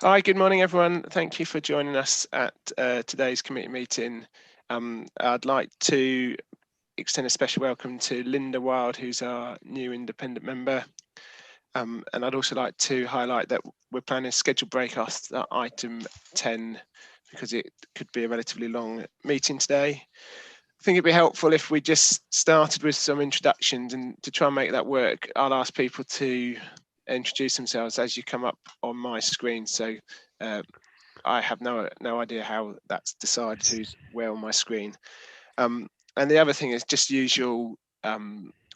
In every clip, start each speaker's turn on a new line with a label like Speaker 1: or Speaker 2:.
Speaker 1: Hi, good morning, everyone. Thank you for joining us at today's committee meeting. I'd like to extend a special welcome to Linda Wild, who's our new independent member. And I'd also like to highlight that we're planning a scheduled break after item 10 because it could be a relatively long meeting today. I think it'd be helpful if we just started with some introductions, and to try and make that work, I'll ask people to introduce themselves as you come up on my screen. So I have no idea how that's decided who's where on my screen. And the other thing is just usual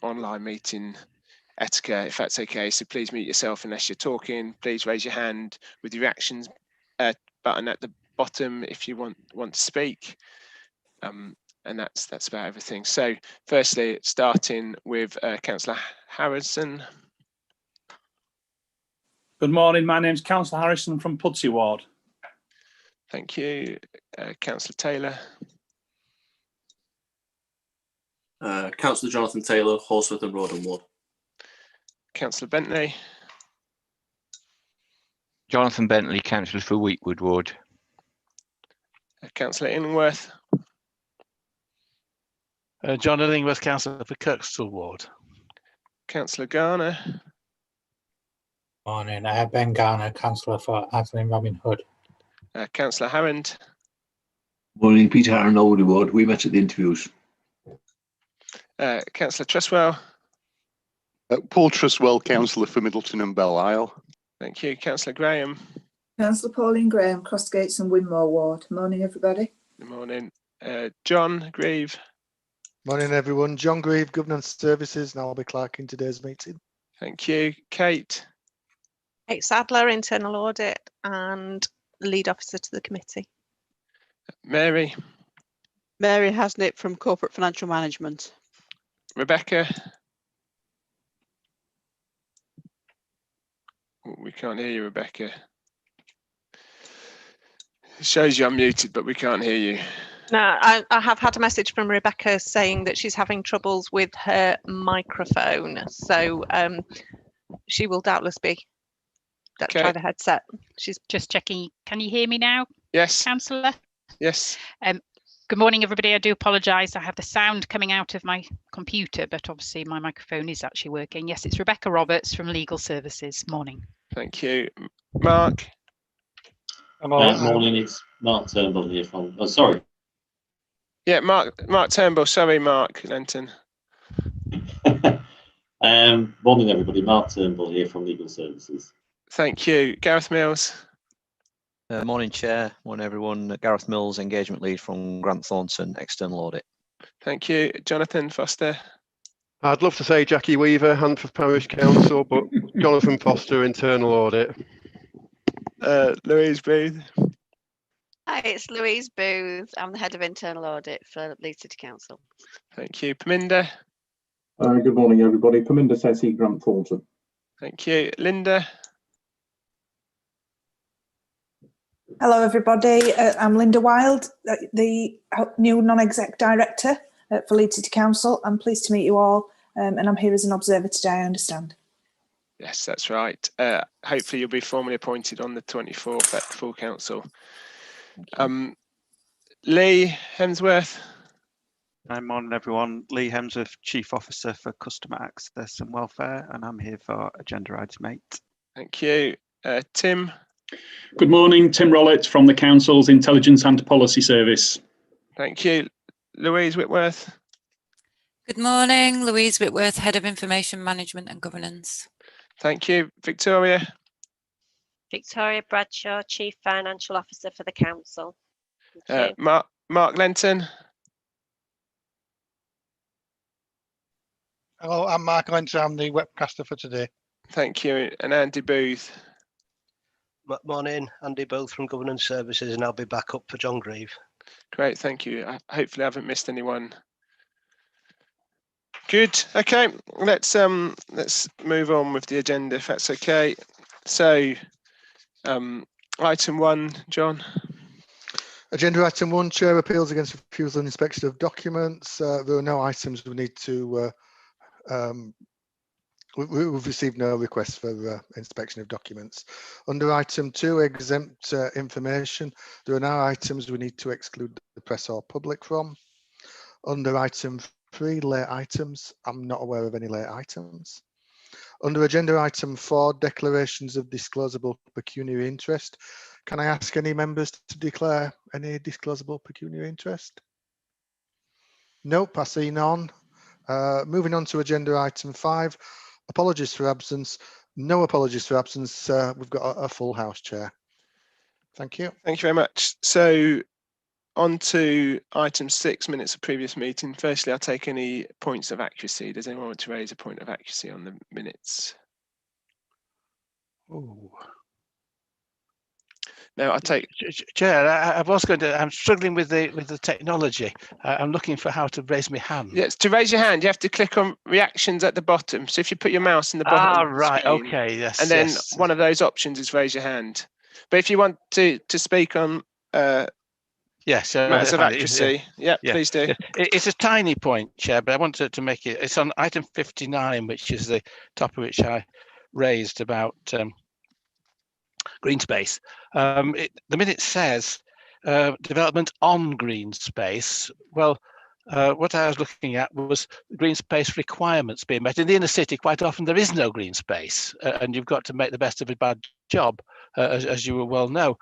Speaker 1: online meeting etiquette, if that's okay. So please mute yourself unless you're talking. Please raise your hand with your reactions button at the bottom if you want to speak. And that's about everything. So firstly, starting with Councillor Harrison.
Speaker 2: Good morning, my name's Councillor Harrison from Pudsey Ward.
Speaker 1: Thank you. Councillor Taylor.
Speaker 3: Councillor Jonathan Taylor, Horsforth and Roden Ward.
Speaker 1: Councillor Bentley.
Speaker 4: Jonathan Bentley, Councillor for Weekwood Ward.
Speaker 1: Councillor Illingworth.
Speaker 5: John Illingworth, Councillor for Kirkstall Ward.
Speaker 1: Councillor Garner.
Speaker 6: Morning, Ben Garner, Councillor for Atherley and Robin Hood.
Speaker 1: Councillor Harrand.
Speaker 7: Morning, Peter Harron, Alderley Ward. We met at the interviews.
Speaker 1: Councillor Trustwell.
Speaker 8: Paul Trustwell, Councillor for Middleton and Belle Isle.
Speaker 1: Thank you. Councillor Graham.
Speaker 9: Councillor Pauline Graham, Crossgates and Winmore Ward. Morning, everybody.
Speaker 1: Good morning. John Grieve.
Speaker 10: Morning, everyone. John Grieve, Governance Services, and I'll be clerking today's meeting.
Speaker 1: Thank you. Kate.
Speaker 11: Kate Sadler, Internal Audit and Lead Officer to the committee.
Speaker 1: Mary.
Speaker 12: Mary Hasnett from Corporate Financial Management.
Speaker 1: Rebecca. We can't hear you, Rebecca. It shows you're muted, but we can't hear you.
Speaker 11: No, I have had a message from Rebecca saying that she's having troubles with her microphone. So she will doubtless be.
Speaker 1: Okay.
Speaker 11: Try the headset.
Speaker 13: She's just checking. Can you hear me now?
Speaker 1: Yes.
Speaker 13: Councillor?
Speaker 1: Yes.
Speaker 13: Good morning, everybody. I do apologise. I have the sound coming out of my computer, but obviously my microphone is actually working. Yes, it's Rebecca Roberts from Legal Services. Morning.
Speaker 1: Thank you. Mark.
Speaker 14: Morning, it's Mark Turnbull here from, sorry.
Speaker 1: Yeah, Mark Turnbull. Sorry, Mark Lenton.
Speaker 14: Morning, everybody. Mark Turnbull here from Legal Services.
Speaker 1: Thank you. Gareth Mills.
Speaker 15: Morning, Chair. Morning, everyone. Gareth Mills, Engagement Lead from Grant Thornton, External Audit.
Speaker 1: Thank you. Jonathan Foster.
Speaker 16: I'd love to say Jackie Weaver, Handforth Parish Council, but Jonathan Foster, Internal Audit.
Speaker 1: Louise Booth.
Speaker 17: Hi, it's Louise Booth. I'm the Head of Internal Audit for Leeds City Council.
Speaker 1: Thank you. Paminda.
Speaker 18: Good morning, everybody. Paminda Sessi, Grant Thornton.
Speaker 1: Thank you. Linda.
Speaker 9: Hello, everybody. I'm Linda Wild, the new non-exec director for Leeds City Council. I'm pleased to meet you all, and I'm here as an observer today, I understand.
Speaker 1: Yes, that's right. Hopefully you'll be formally appointed on the 24th at the full council. Lee Hemsworth.
Speaker 19: Good morning, everyone. Lee Hemsworth, Chief Officer for Customer Access and Welfare, and I'm here for Agenda Item 8.
Speaker 1: Thank you. Tim.
Speaker 2: Good morning, Tim Rollett from the Council's Intelligence and Policy Service.
Speaker 1: Thank you. Louise Whitworth.
Speaker 20: Good morning, Louise Whitworth, Head of Information Management and Governance.
Speaker 1: Thank you. Victoria.
Speaker 17: Victoria Bradshaw, Chief Financial Officer for the Council.
Speaker 1: Mark Lenton.
Speaker 10: Hello, I'm Mark Lenton. I'm the webcaster for today.
Speaker 1: Thank you. And Andy Booth.
Speaker 2: Morning, Andy Booth from Governance Services, and I'll be back up for John Grieve.
Speaker 1: Great, thank you. Hopefully I haven't missed anyone. Good. Okay, let's move on with the agenda if that's okay. So item 1, John.
Speaker 10: Agenda item 1, Chair, appeals against refusal and inspection of documents. There are no items we need to We've received no requests for inspection of documents. Under item 2, exempt information, there are now items we need to exclude the press or public from. Under item 3, late items, I'm not aware of any late items. Under agenda item 4, declarations of disclosable pecuniary interest, can I ask any members to declare any disclosable pecuniary interest? Nope, I see none. Moving on to agenda item 5, apologies for absence. No apologies for absence. We've got a full house, Chair. Thank you.
Speaker 1: Thank you very much. So on to item 6, minutes of previous meeting. Firstly, I'll take any points of accuracy. Does anyone want to raise a point of accuracy on the minutes?
Speaker 5: Ooh.
Speaker 1: No, I'll take.
Speaker 5: Chair, I'm struggling with the technology. I'm looking for how to raise my hand.
Speaker 1: Yes, to raise your hand, you have to click on reactions at the bottom. So if you put your mouse in the bottom of the
Speaker 5: right,
Speaker 1: screen,
Speaker 5: okay, yes.
Speaker 1: and then
Speaker 5: yes.
Speaker 1: one of those options is raise your hand. But if you want to speak on
Speaker 5: yes,
Speaker 1: matters of accuracy, yeah, please do.
Speaker 5: Yeah. It's a tiny point, Chair, but I wanted to make it. It's on item 59, which is the top of which I raised about green space. The minute says development on green space. Well, what I was looking at was green space requirements being met. In the inner city, quite often there is no green space, and you've got to make the best of a bad job, as you will well know.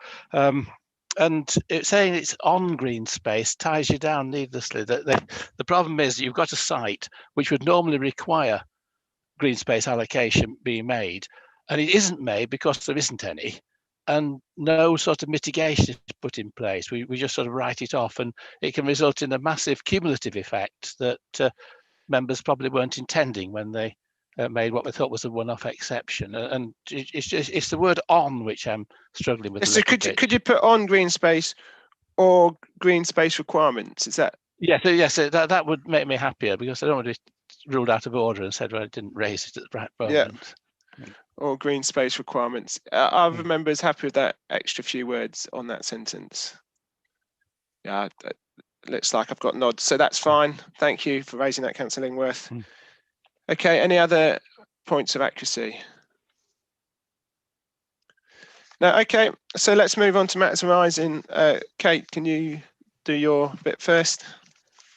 Speaker 5: And it's saying it's on green space ties you down needlessly. The problem is that you've got a site which would normally require green space allocation being made, and it isn't made because there isn't any, and no sort of mitigation is put in place. We just sort of write it off, and it can result in a massive cumulative effect that members probably weren't intending when they made what they thought was a one-off exception. And it's the word "on" which I'm struggling with.
Speaker 1: So could you put on green space or green space requirements? Is that?
Speaker 5: Yes, that would make me happier, because I don't want to be ruled out of order and said, well, I didn't raise it at the right moment.
Speaker 1: Yeah. Or green space requirements. Are other members happy with that extra few words on that sentence? Yeah, it looks like I've got nods, so that's fine. Thank you for raising that, Councillor Lingworth. Okay, any other points of accuracy? No, okay, so let's move on to matters arising. Kate, can you do your bit first?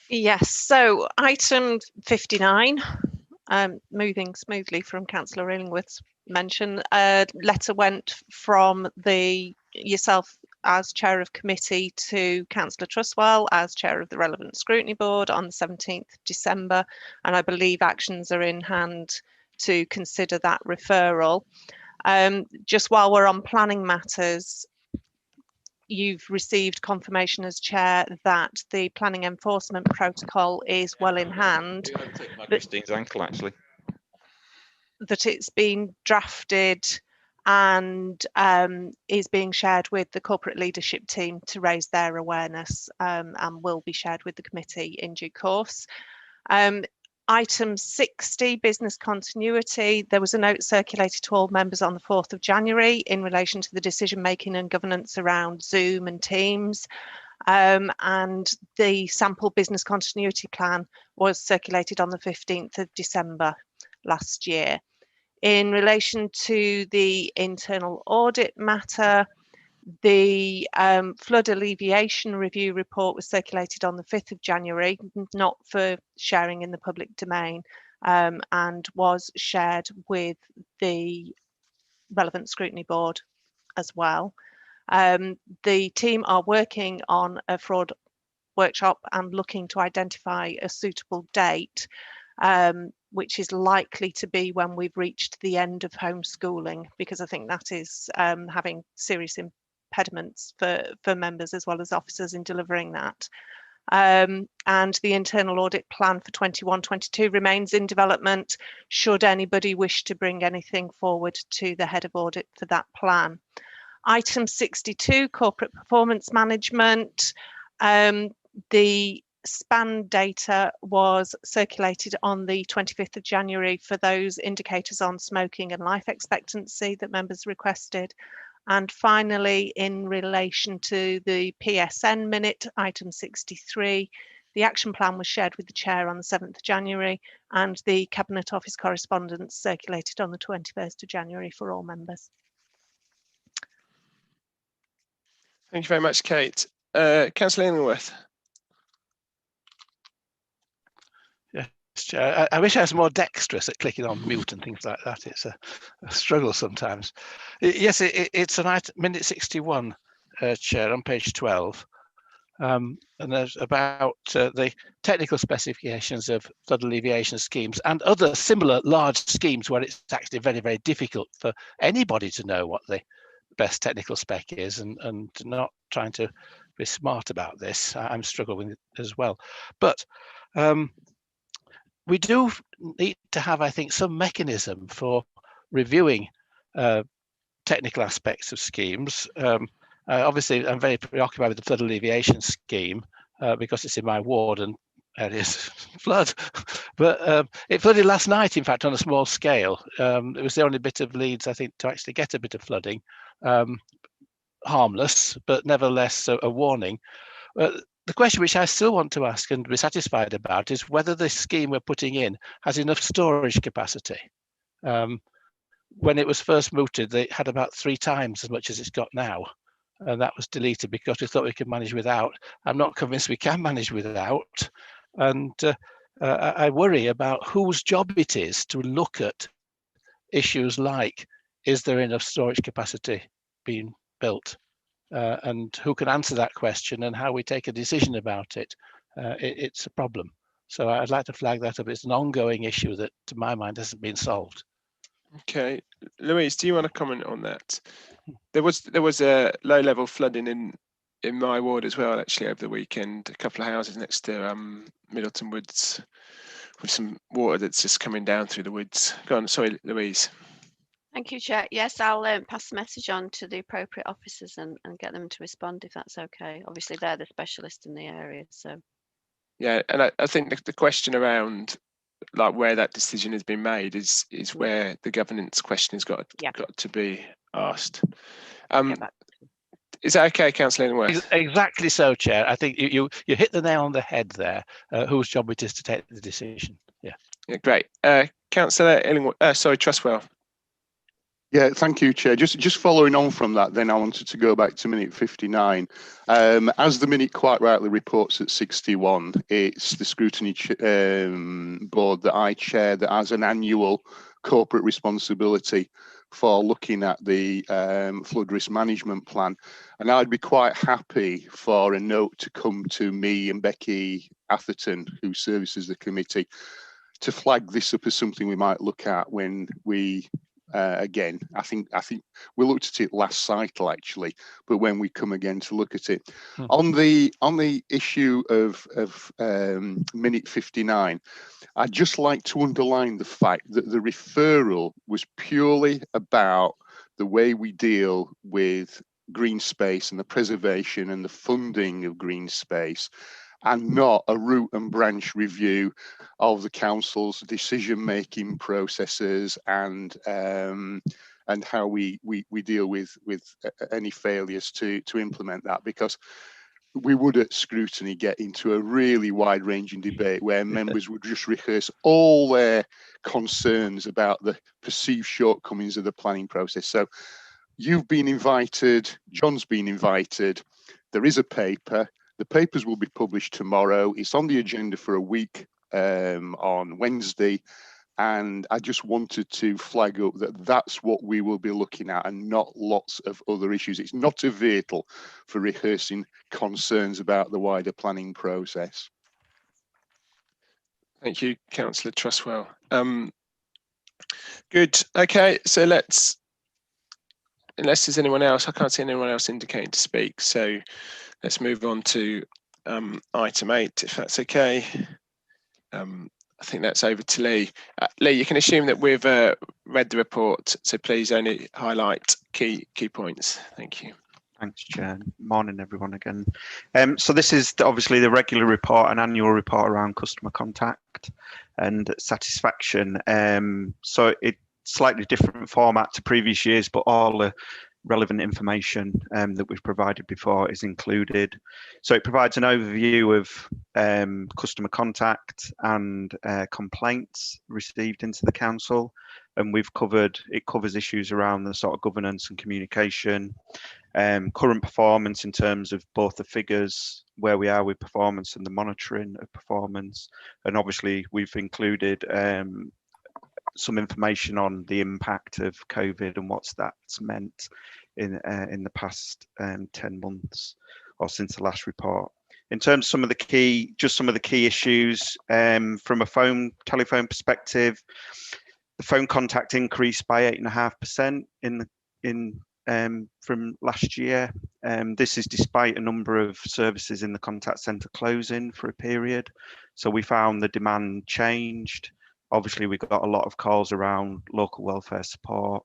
Speaker 11: Yes, so item 59, moving smoothly from Councillor Illingworth's mention, a letter went from yourself as chair of committee to Councillor Trustwell as chair of the relevant scrutiny board on the 17th of December, and I believe actions are in hand to consider that referral. Just while we're on planning matters, you've received confirmation as chair that the planning enforcement protocol is well in hand.
Speaker 4: Christine's ankle, actually.
Speaker 11: That it's been drafted and is being shared with the corporate leadership team to raise their awareness, and will be shared with the committee in due course. Item 60, business continuity. There was a note circulated to all members on the 4th of January in relation to the decision making and governance around Zoom and Teams. And the sample business continuity plan was circulated on the 15th of December last year. In relation to the internal audit matter, the flood alleviation review report was circulated on the 5th of January, not for sharing in the public domain, and was shared with the relevant scrutiny board as well. The team are working on a fraud workshop and looking to identify a suitable date, which is likely to be when we've reached the end of homeschooling, because I think that is having serious impediments for members as well as officers in delivering that. And the internal audit plan for 21-22 remains in development, should anybody wish to bring anything forward to the head of audit for that plan. Item 62, corporate performance management. The SPAN data was circulated on the 25th of January for those indicators on smoking and life expectancy that members requested. And finally, in relation to the PSN minute, item 63, The action plan was shared with the Chair on the 7th of January, and the Cabinet Office correspondence circulated on the 21st of January for all members.
Speaker 1: Thank you very much, Kate. Councillor Illingworth.
Speaker 5: Yes, Chair. I wish I was more dexterous at clicking on mute and things like that. It's a struggle sometimes. Yes, it's an item, minute 61, Chair, on page 12. And there's about the technical specifications of flood alleviation schemes and other similar large schemes where it's actually very, very difficult for anybody to know what the best technical spec is, and not trying to be smart about this. I'm struggling with it as well. But we do need to have, I think, some mechanism for reviewing technical aspects of schemes. Obviously, I'm very preoccupied with the flood alleviation scheme because it's in my ward and areas flood. But it flooded last night, in fact, on a small scale. It was the only bit of Leeds, I think, to actually get a bit of flooding. Harmless, but nevertheless a warning. The question which I still want to ask and be satisfied about is whether this scheme we're putting in has enough storage capacity. When it was first mooted, they had about 3 times as much as it's got now. And that was deleted because we thought we could manage without. I'm not convinced we can manage without. And I worry about whose job it is to look at issues like, is there enough storage capacity being built? And who can answer that question and how we take a decision about it. It's a problem. So I'd like to flag that up. It's an ongoing issue that, to my mind, hasn't been solved.
Speaker 1: Okay, Louise, do you want to comment on that? There was a low-level flooding in my ward as well, actually, over the weekend. A couple of houses next to Middleton Woods, with some water that's just coming down through the woods. Go on, sorry, Louise.
Speaker 17: Thank you, Chair. Yes, I'll pass the message on to the appropriate officers and get them to respond if that's okay. Obviously, they're the specialist in the area, so.
Speaker 1: Yeah, and I think the question around like where that decision has been made is where the governance question has got to be asked. Is that okay, Councillor Illingworth?
Speaker 5: Exactly so, Chair. I think you hit the nail on the head there. Whose job it is to take the decision. Yeah.
Speaker 1: Yeah, great. Councillor Illingworth. Sorry, Trustwell.
Speaker 8: Yeah, thank you, Chair. Just following on from that, then I wanted to go back to minute 59. As the minute quite rightly reports at 61, it's the scrutiny board that I chair that has an annual corporate responsibility for looking at the flood risk management plan. And I'd be quite happy for a note to come to me and Becky Atherton, who services the committee, to flag this up as something we might look at when we again, I think we looked at it last cycle actually, but when we come again to look at it on the issue of minute 59, I'd just like to underline the fact that the referral was purely about the way we deal with green space and the preservation and the funding of green space, and not a root and branch review of the council's decision-making processes and how we deal with any failures to implement that, because we would at scrutiny get into a really wide-ranging debate where members would just rehearse all their concerns about the perceived shortcomings of the planning process. So you've been invited, John's been invited, there is a paper. The papers will be published tomorrow. It's on the agenda for a week on Wednesday. And I just wanted to flag up that that's what we will be looking at and not lots of other issues. It's not a vehicle for rehearsing concerns about the wider planning process.
Speaker 1: Thank you, Councillor Trustwell. Good. Okay, so unless there's anyone else, I can't see anyone else indicating to speak. So let's move on to item 8, if that's okay. I think that's over to Lee. Lee, you can assume that we've read the report, so please only highlight key points. Thank you.
Speaker 19: Thanks, Chair. Morning, everyone, again. So this is obviously the regular report, an annual report around customer contact and satisfaction. So it's slightly different format to previous years, but all the relevant information that we've provided before is included. So it provides an overview of customer contact and complaints received into the council, and it covers issues around the sort of governance and communication, current performance in terms of both the figures, where we are with performance and the monitoring of performance, and obviously we've included some information on the impact of COVID and what's that's meant in the past 10 months or since the last report. In terms of some of the key issues from a telephone perspective, the phone contact increased by 8.5% from last year. This is despite a number of services in the contact centre closing for a period. So we found the demand changed. Obviously, we got a lot of calls around local welfare support,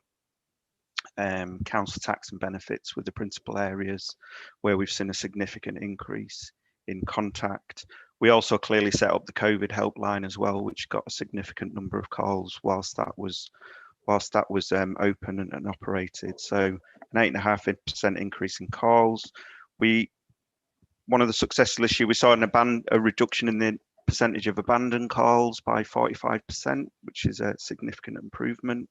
Speaker 19: council tax and benefits were the principal areas where we've seen a significant increase in contact. We also clearly set up the COVID helpline as well, which got a significant number of calls whilst that was open and operated. So an 8.5% increase in calls. One of the successful issues, we saw a reduction in the percentage of abandoned calls by 45%, which is a significant improvement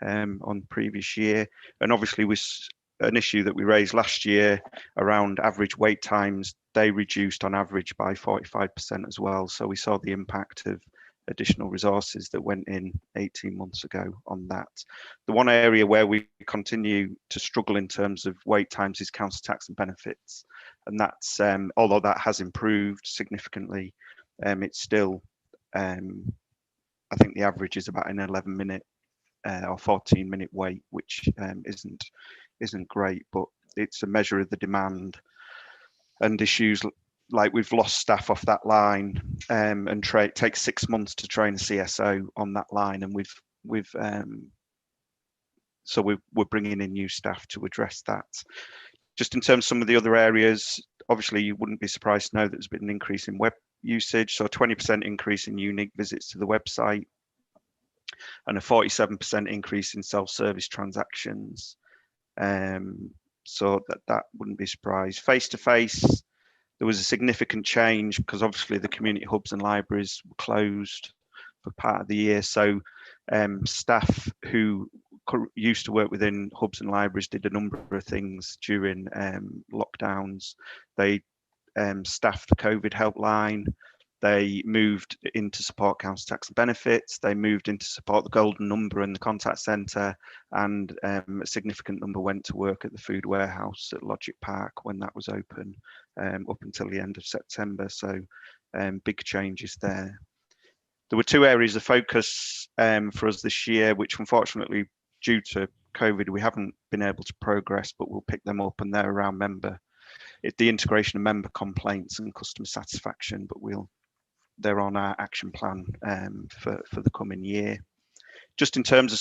Speaker 19: on the previous year. And obviously was an issue that we raised last year around average wait times. They reduced on average by 45% as well. So we saw the impact of additional resources that went in 18 months ago on that. The one area where we continue to struggle in terms of wait times is council tax and benefits. And that's, although that has improved significantly, it's still, I think the average is about an 11-minute or 14-minute wait, which isn't great, but it's a measure of the demand and issues like we've lost staff off that line, and it takes 6 months to train a CSO on that line, and we're bringing in new staff to address that. Just in terms of some of the other areas, obviously you wouldn't be surprised to know that there's been an increase in web usage, so a 20% increase in unique visits to the website and a 47% increase in self-service transactions. So that wouldn't be a surprise. Face-to-face, there was a significant change because obviously the community hubs and libraries were closed for part of the year. So staff who used to work within hubs and libraries did a number of things during lockdowns. They staffed the COVID helpline. They moved into support council tax and benefits. They moved into support the golden number and the contact centre, and a significant number went to work at the food warehouse at Logic Park when that was open up until the end of September. So big changes there. There were two areas of focus for us this year, which unfortunately due to COVID we haven't been able to progress, but we'll pick them up, and they're around the integration of member complaints and customer satisfaction, but they're on our action plan for the coming year. Just in terms of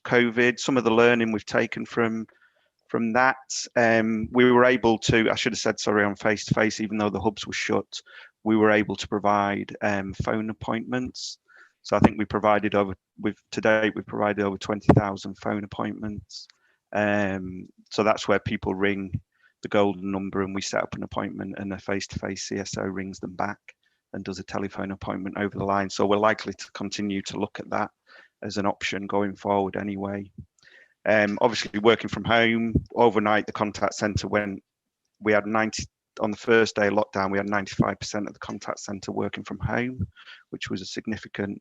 Speaker 19: COVID, some of the learning we've taken from that, we were able to, I should have said sorry on face-to-face, even though the hubs were shut, we were able to provide phone appointments. So I think we provided over 20,000 phone appointments. So that's where people ring the golden number and we set up an appointment, and a face-to-face CSO rings them back and does a telephone appointment over the line. So we're likely to continue to look at that as an option going forward anyway. Obviously working from home, overnight the contact centre on the first day of lockdown, we had 95% of the contact centre working from home, which was a significant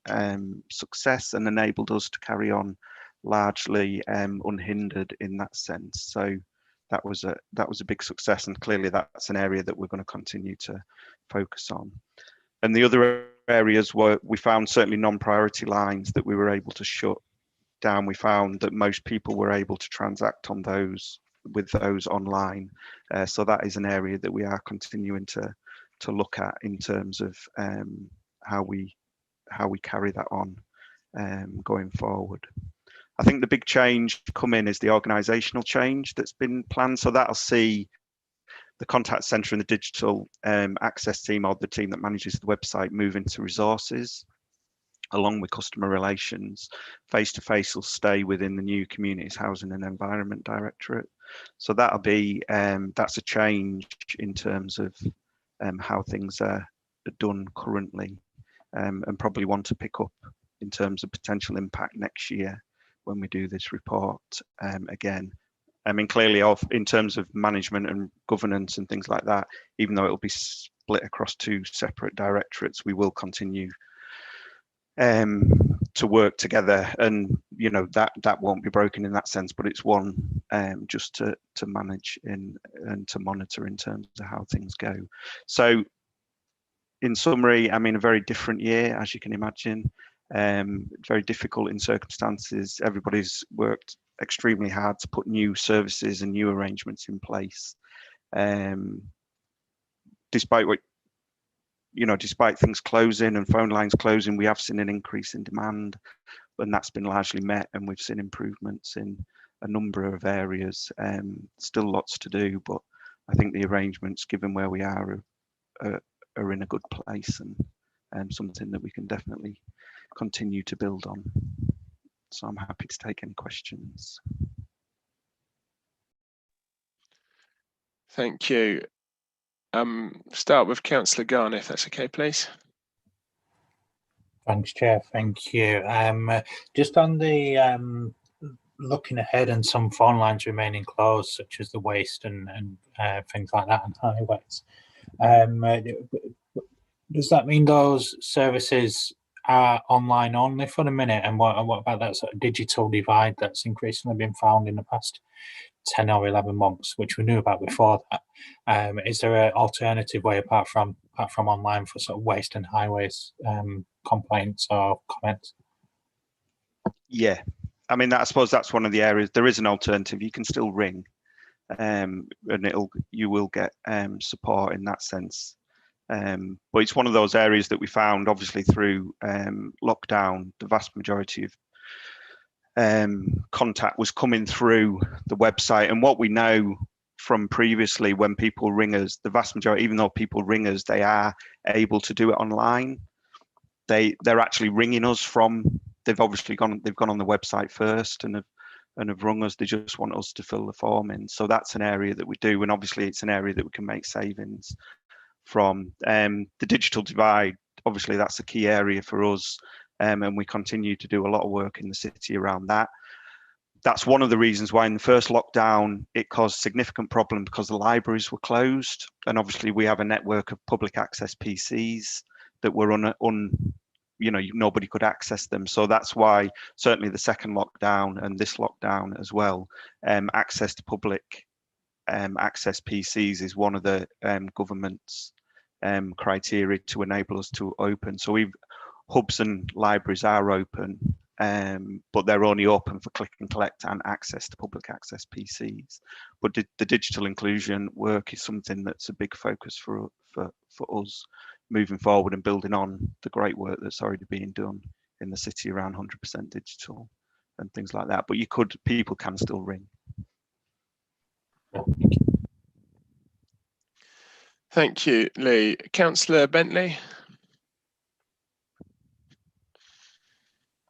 Speaker 19: success and enabled us to carry on largely unhindered in that sense. So that was a big success, and clearly that's an area that we're going to continue to focus on. And the other areas were, we found certainly non-priority lines that we were able to shut down. We found that most people were able to transact on those with those online. So that is an area that we are continuing to look at in terms of how we carry that on going forward. I think the big change coming is the organisational change that's been planned. So that'll see the contact centre and the digital access team, or the team that manages the website, move into resources. along with customer relations. Face-to-face will stay within the new Communities, Housing and Environment Directorate. So that'll be, that's a change in terms of how things are done currently, and probably want to pick up in terms of potential impact next year when we do this report again. I mean, clearly in terms of management and governance and things like that, even though it'll be split across 2 separate directorates, we will continue to work together, and you know that won't be broken in that sense, but it's one just to manage and to monitor in terms of how things go. So in summary, I mean, a very different year, as you can imagine, very difficult in circumstances. Everybody's worked extremely hard to put new services and new arrangements in place, despite what, you know, despite things closing and phone lines closing, we have seen an increase in demand, and that's been largely met, and we've seen improvements in a number of areas. Still lots to do, but I think the arrangements, given where we are in a good place, and something that we can definitely continue to build on. So I'm happy to take any questions.
Speaker 1: Thank you. Start with Councillor Garner, if that's okay, please.
Speaker 6: Thanks, Chair. Thank you. Just on the looking ahead and some phone lines remaining closed, such as the waste and things like that, and highways. Does that mean those services are online only for the minute? And what about that sort of digital divide that's increasingly been found in the past 10 or 11 months, which we knew about before that? Is there an alternative way apart from online for sort of waste and highways complaints or comments?
Speaker 19: Yeah, I mean, I suppose that's one of the areas. There is an alternative. You can still ring, and you will get support in that sense. But it's one of those areas that we found, obviously, through lockdown. The vast majority of contact was coming through the website, and what we know from previously, when people ring us, the vast majority, even though people ring us, they are able to do it online. They're actually ringing us from. They've obviously gone on the website first and have rung us. They just want us to fill the form in. So that's an area that we do, and obviously it's an area that we can make savings from. The digital divide, obviously that's a key area for us, and we continue to do a lot of work in the city around that. That's one of the reasons why in the first lockdown it caused significant problem, because the libraries were closed, and obviously we have a network of public access PCs that were you know, nobody could access them. So that's why certainly the second lockdown and this lockdown as well, access to public access PCs is one of the government's criteria to enable us to open. So hubs and libraries are open, but they're only open for click and collect and access to public access PCs. But the digital inclusion work is something that's a big focus for us moving forward, and building on the great work that's already being done in the city around 100% digital and things like that. But people can still ring.
Speaker 1: Thank you, Lee. Councillor Bentley.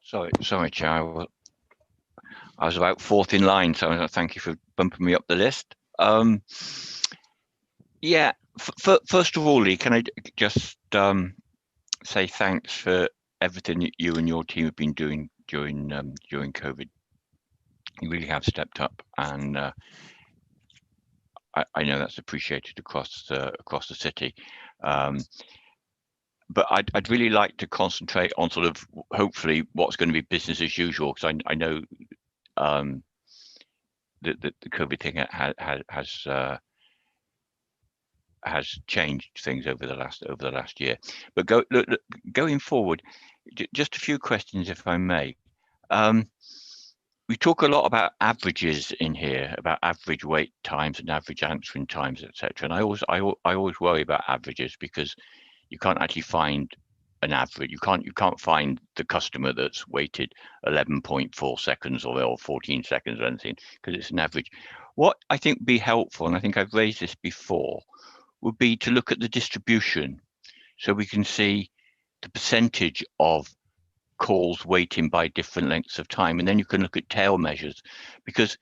Speaker 4: Sorry, Chair. I was about fourth in line, so thank you for bumping me up the list. Yeah, first of all, Lee, can I just say thanks for everything that you and your team have been doing during COVID. You really have stepped up, and I know that's appreciated across the city. But I'd really like to concentrate on sort of hopefully what's going to be business as usual, because I know that the COVID thing has changed things over the last year. But going forward, just a few questions, if I may. We talk a lot about averages in here, about average wait times and average answering times, etc. And I always worry about averages, because you can't actually find an average. You can't find the customer that's waited 11.4 seconds or 14 seconds or anything, because it's an average. What I think would be helpful, and I think I've raised this before, would be to look at the distribution, so we can see the percentage of calls waiting by different lengths of time, and then you can look at tail measures, because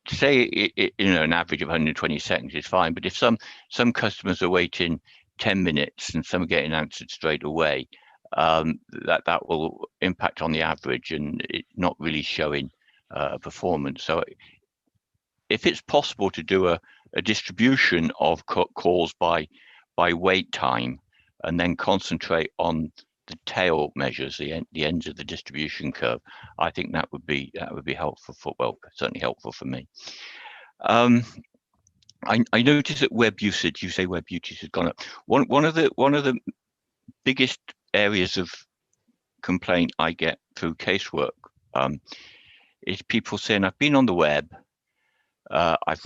Speaker 4: say an average of 120 seconds is fine, but if some customers are waiting 10 minutes and some are getting answered straight away, that will impact on the average and it's not really showing performance. So if it's possible to do a distribution of calls by wait time and then concentrate on the tail measures, the ends of the distribution curve, I think that would be helpful for, well, certainly helpful for me. I noticed that web usage, you say web usage has gone up. One of the biggest areas of complaint I get through casework is people saying, I've been on the web, I've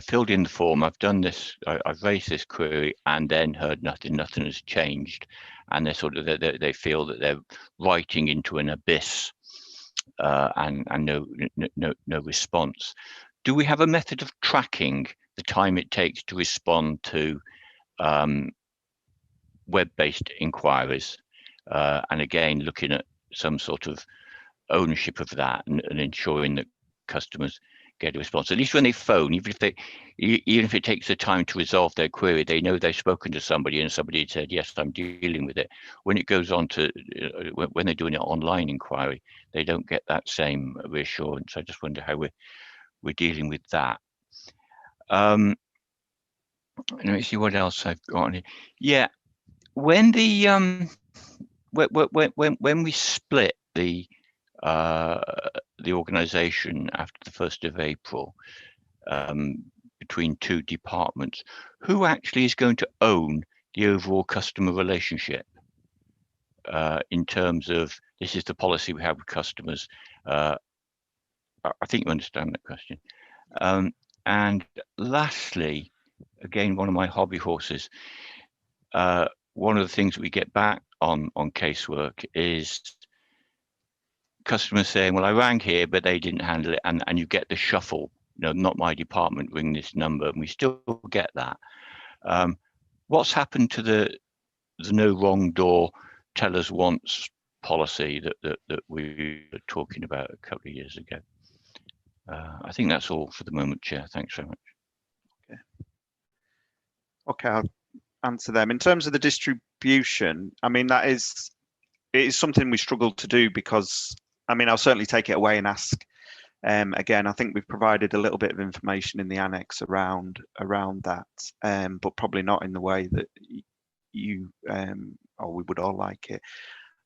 Speaker 4: filled in the form, I've done this, I've raised this query, and then heard nothing has changed, and they're sort of they feel that they're writing into an abyss, and no response. Do we have a method of tracking the time it takes to respond to web-based inquiries, and again looking at some sort of ownership of that and ensuring that customers get a response, at least when they phone, even if it takes the time to resolve their query, they know they've spoken to somebody and somebody said, yes, I'm dealing with it. When it goes on to when they're doing an online inquiry, they don't get that same reassurance. I just wonder how we're dealing with that. Let me see what else I've got on here. Yeah, when the when we split the organisation after the 1st of April between two departments, who actually is going to own the overall customer relationship in terms of this is the policy we have with customers? I think you understand that question. And lastly, again, one of my hobby horses, one of the things that we get back on casework is customers saying, well, I rang here, but they didn't handle it. And you get the shuffle, not my department, ring this number. And we still get that. What's happened to the no wrong door, tell us once policy that we were talking about a couple of years ago? I think that's all for the moment, Chair. Thanks very much.
Speaker 19: Okay, I'll answer them. In terms of the distribution, I mean, it is something we struggle to do because, I mean, I'll certainly take it away and ask. Again, I think we've provided a little bit of information in the annex around that, but probably not in the way that you or we would all like it.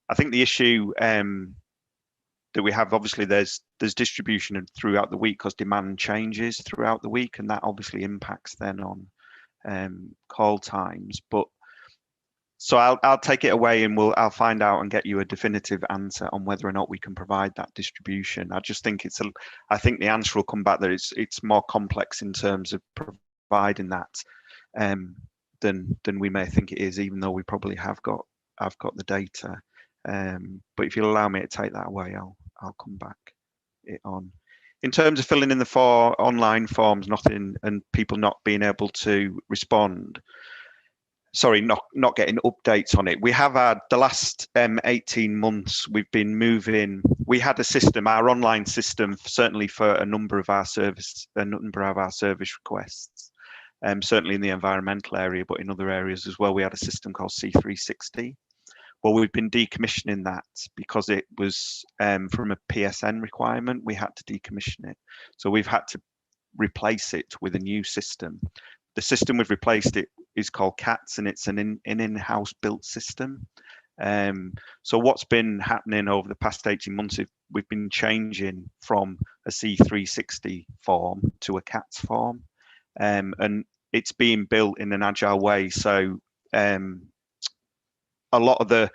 Speaker 19: I think the issue that we have, obviously, there's distribution throughout the week because demand changes throughout the week, and that obviously impacts then on call times. But so I'll take it away and I'll find out and get you a definitive answer on whether or not we can provide that distribution. I just think I think the answer will come back that it's more complex in terms of providing that than we may think it is, even though we probably have got the data. But if you'll allow me to take that away, I'll come back it on. In terms of filling in the online forms, and people not being able to respond, sorry, not getting updates on it. We have had the last 18 months, we've been moving. We had a system, our online system, certainly for a number of our service requests, certainly in the environmental area, but in other areas as well. We had a system called C360. Well, we've been decommissioning that because it was from a PSN requirement. We had to decommission it. So we've had to replace it with a new system. The system we've replaced it is called CATS, and it's an in-house built system. So what's been happening over the past 18 months, we've been changing from a C360 form to a CATS form, and it's being built in an agile way. So a lot of the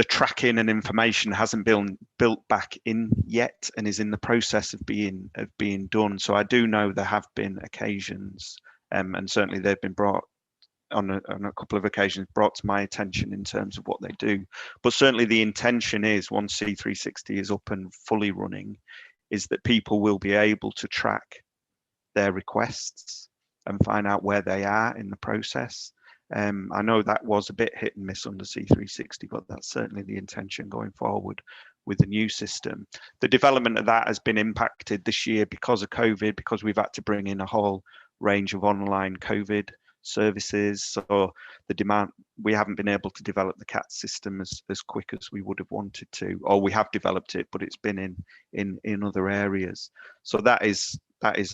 Speaker 19: tracking and information hasn't been built back in yet and is in the process of being done. So I do know there have been occasions, and certainly they've been brought on a couple of occasions brought to my attention in terms of what they do. But certainly the intention is, once C360 is up and fully running, is that people will be able to track their requests and find out where they are in the process. I know that was a bit hit and miss under C360, but that's certainly the intention going forward with the new system. The development of that has been impacted this year because of COVID, because we've had to bring in a whole range of online COVID services. So the demand, we haven't been able to develop the CAT system as quick as we would have wanted to, or we have developed it, but it's been in other areas. So that is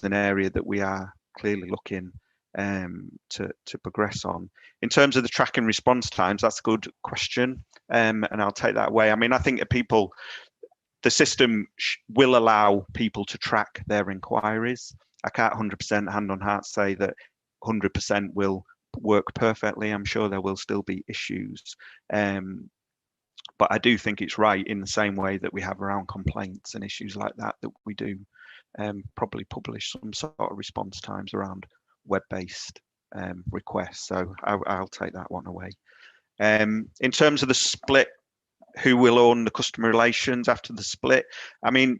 Speaker 19: an area that we are clearly looking to progress on. In terms of the track and response times, that's a good question, and I'll take that away. I mean, I think that the system will allow people to track their inquiries. I can't 100% hand on heart say that 100% will work perfectly. I'm sure there will still be issues, but I do think it's right, in the same way that we have around complaints and issues like that, that we do probably publish some sort of response times around web-based requests. So I'll take that one away. In terms of the split, who will own the customer relations after the split? I mean,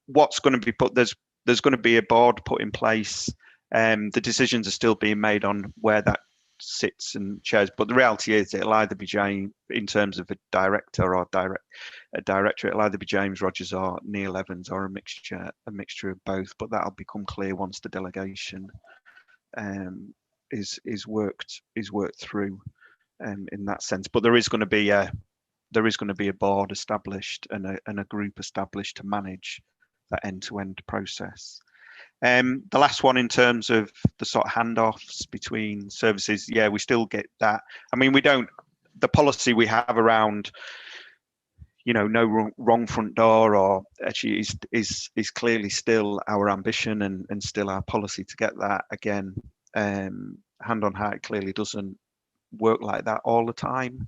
Speaker 19: what's going to be put, there's going to be a board put in place. The decisions are still being made on where that sits and chairs, but the reality is it'll either be James, in terms of a director or a director, it'll either be James Rogers or Neil Evans, or a mixture of both, but that'll become clear once the delegation is worked through in that sense. But there is going to be a board established and a group established to manage that end-to-end process. The last one, in terms of the sort of handoffs between services, yeah, we still get that. I mean, the policy we have around, no wrong front door, or actually is clearly still our ambition and still our policy to get that. Again, hand on heart, it clearly doesn't work like that all the time.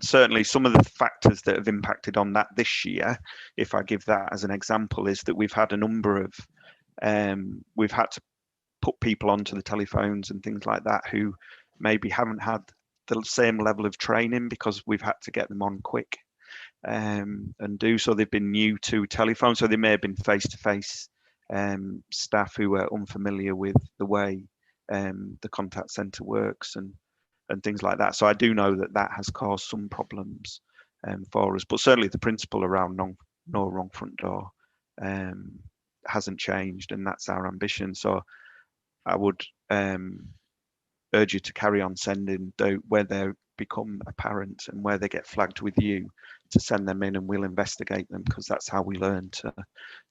Speaker 19: Certainly some of the factors that have impacted on that this year, if I give that as an example, is that we've had a number of we've had to put people onto the telephones and things like that who maybe haven't had the same level of training, because we've had to get them on quick and do so. They've been new to telephone, so they may have been face-to-face staff who are unfamiliar with the way the contact centre works and things like that. So I do know that has caused some problems for us, but certainly the principle around no wrong front door hasn't changed, and that's our ambition. So I would urge you to carry on sending where they become apparent and where they get flagged with you, to send them in, and we'll investigate them, because that's how we learn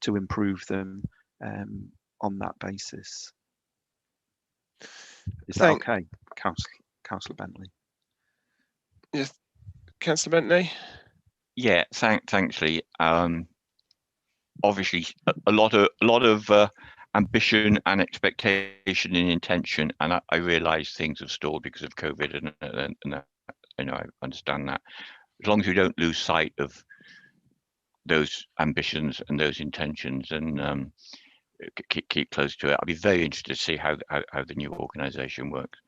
Speaker 19: to improve them on that basis. Is that okay, Councillor Bentley?
Speaker 1: Yes, Councillor Bentley.
Speaker 4: Yeah, thanks, Lee. Obviously, a lot of ambition and expectation and intention, and I realise things have stalled because of COVID, and I understand that. As long as we don't lose sight of those ambitions and those intentions, and keep close to it, I'd be very interested to see how the new organisation works.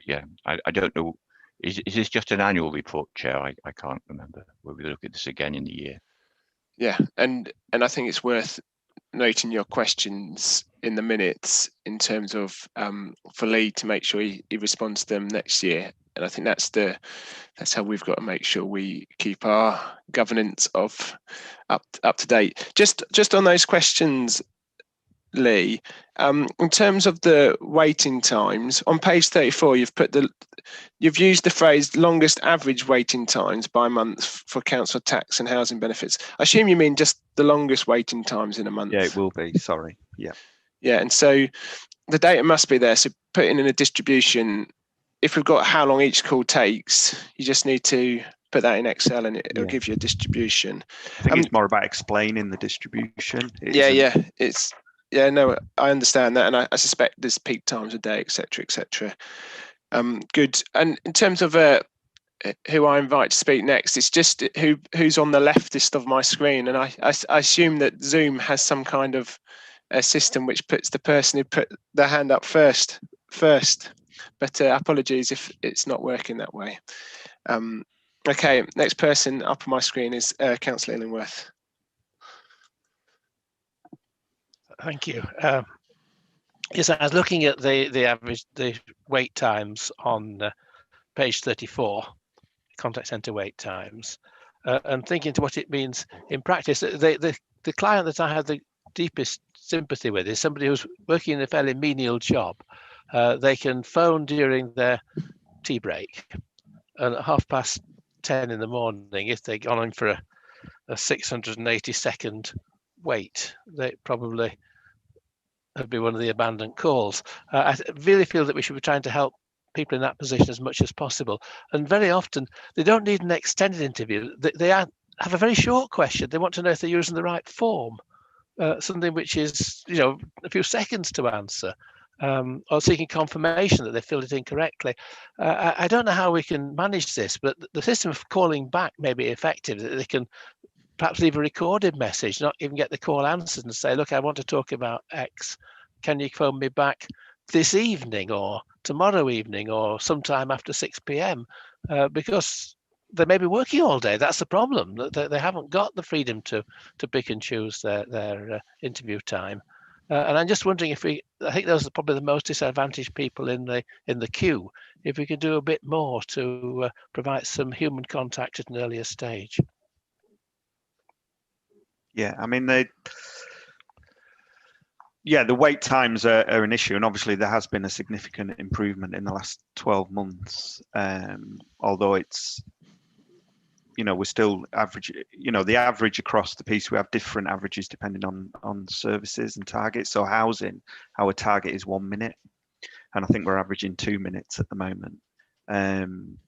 Speaker 4: Yeah, I don't know. Is this just an annual report, Chair? I can't remember. Will we look at this again in the year?
Speaker 1: Yeah, and I think it's worth noting your questions in the minutes, in terms of for Lee to make sure he responds to them next year. And I think that's how we've got to make sure we keep our governance of up to date. Just on those questions, Lee, in terms of the waiting times, on page 34, you've used the phrase longest average waiting times by month for council tax and housing benefits. I assume you mean just the longest waiting times in a month.
Speaker 19: Yeah, it will be. Sorry. Yeah.
Speaker 1: Yeah, and so the data must be there. So putting in a distribution, if we've got how long each call takes, you just need to put that in Excel, and it'll give you a distribution.
Speaker 19: I think it's more about explaining the distribution.
Speaker 1: Yeah, no, I understand that, and I suspect there's peak times a day, etc., etc. Good. And in terms of who I invite to speak next, it's just who's on the leftist of my screen, and I assume that Zoom has some kind of a system which puts the person who put their hand up first. But apologies if it's not working that way. Okay, next person up on my screen is Councillor Illingworth.
Speaker 5: Thank you. Yes, I was looking at the wait times on page 34, contact centre wait times, and thinking to what it means in practice. The client that I have the deepest sympathy with is somebody who's working in a fairly menial job. They can phone during their tea break, and at 10:30 in the morning, if they've gone in for a 680-second wait, they probably would be one of the abandoned calls. I really feel that we should be trying to help people in that position as much as possible. And very often, they don't need an extended interview. They have a very short question. They want to know if they're using the right form, something which is, a few seconds to answer, or seeking confirmation that they filled it in correctly. I don't know how we can manage this, but the system of calling back may be effective. That they can perhaps leave a recorded message, not even get the call answered, and say, look, I want to talk about X. Can you phone me back this evening or tomorrow evening or sometime after 6 p.m. Because they may be working all day. That's the problem. They haven't got the freedom to pick and choose their interview time. And I'm just wondering I think those are probably the most disadvantaged people in the queue, if we could do a bit more to provide some human contact at an earlier stage.
Speaker 19: Yeah, I mean, the wait times are an issue, and obviously there has been a significant improvement in the last 12 months. Although it's, we're still average. The average across the piece, we have different averages depending on services and targets. So housing, our target is 1 minute, and I think we're averaging 2 minutes at the moment. And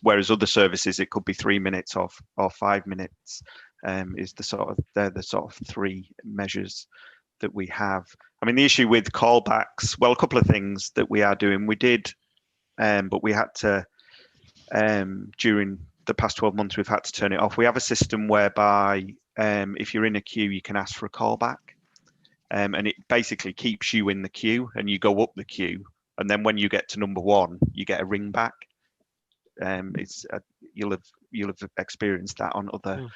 Speaker 19: whereas other services, it could be 3 minutes or 5 minutes. Is they're the sort of three measures that we have. I mean, the issue with callbacks, well, a couple of things that we are doing. We did, but we had to, during the past 12 months, we've had to turn it off. We have a system whereby if you're in a queue, you can ask for a callback, and it basically keeps you in the queue, and you go up the queue, and then when you get to number 1, you get a ring back. You'll have experienced that on other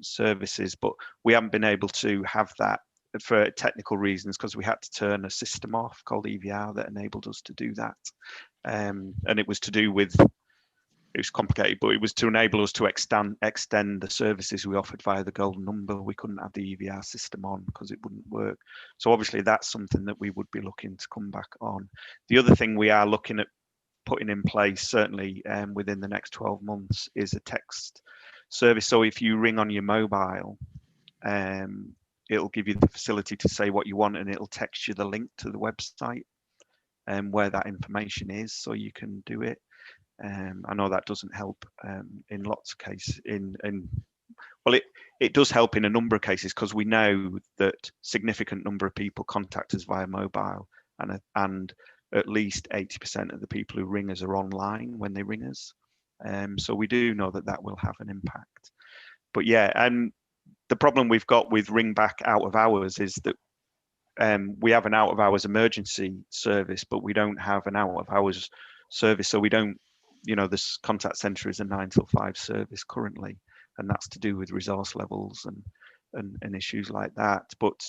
Speaker 19: services, but we haven't been able to have that for technical reasons because we had to turn a system off called EVR that enabled us to do that. And it was to do with, it was complicated, but it was to enable us to extend the services we offered via the golden number. We couldn't have the EVR system on because it wouldn't work. So obviously that's something that we would be looking to come back on. The other thing we are looking at putting in place, certainly within the next 12 months, is a text service. So if you ring on your mobile, it'll give you the facility to say what you want, and it'll text you the link to the website and where that information is, so you can do it. I know that doesn't help in lots of cases. Well, it does help in a number of cases because we know that significant number of people contact us via mobile, and at least 80% of the people who ring us are online when they ring us. So we do know that will have an impact. But yeah, and the problem we've got with ring back out of hours is that we have an out of hours emergency service, but we don't have an out of hours service. So we don't, this contact centre is a 9 till 5 service currently, and that's to do with resource levels and issues like that. But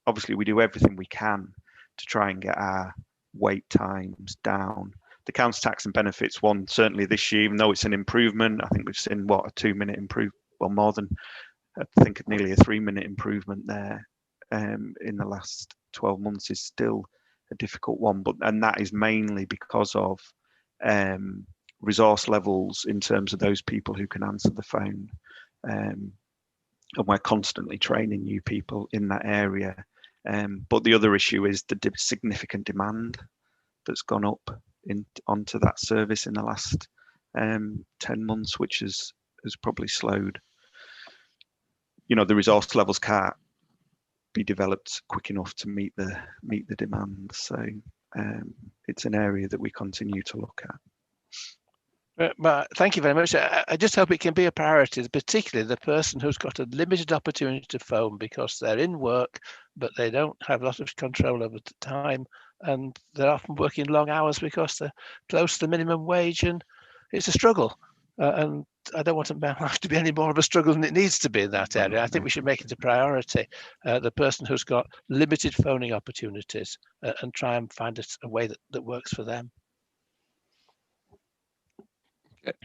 Speaker 19: obviously we do everything we can to try and get our wait times down. The council tax and benefits one, certainly this year, even though it's an improvement, I think we've seen a 2 minute improvement, well, more than, I think nearly a 3 minute improvement there in the last 12 months is still a difficult one. And that is mainly because of resource levels in terms of those people who can answer the phone. And we're constantly training new people in that area. But the other issue is the significant demand that's gone up onto that service in the last 10 months, which has probably slowed. The resource levels can't be developed quick enough to meet the demand. So it's an area that we continue to look at.
Speaker 5: But thank you very much. I just hope it can be a priority, particularly the person who's got a limited opportunity to phone because they're in work, but they don't have a lot of control over the time, and they're often working long hours because they're close to the minimum wage, and it's a struggle. and I don't want to have to be any more of a struggle than it needs to be in that area. I think we should make it a priority, the person who's got limited phoning opportunities, and try and find a way that works for them.
Speaker 1: Okay.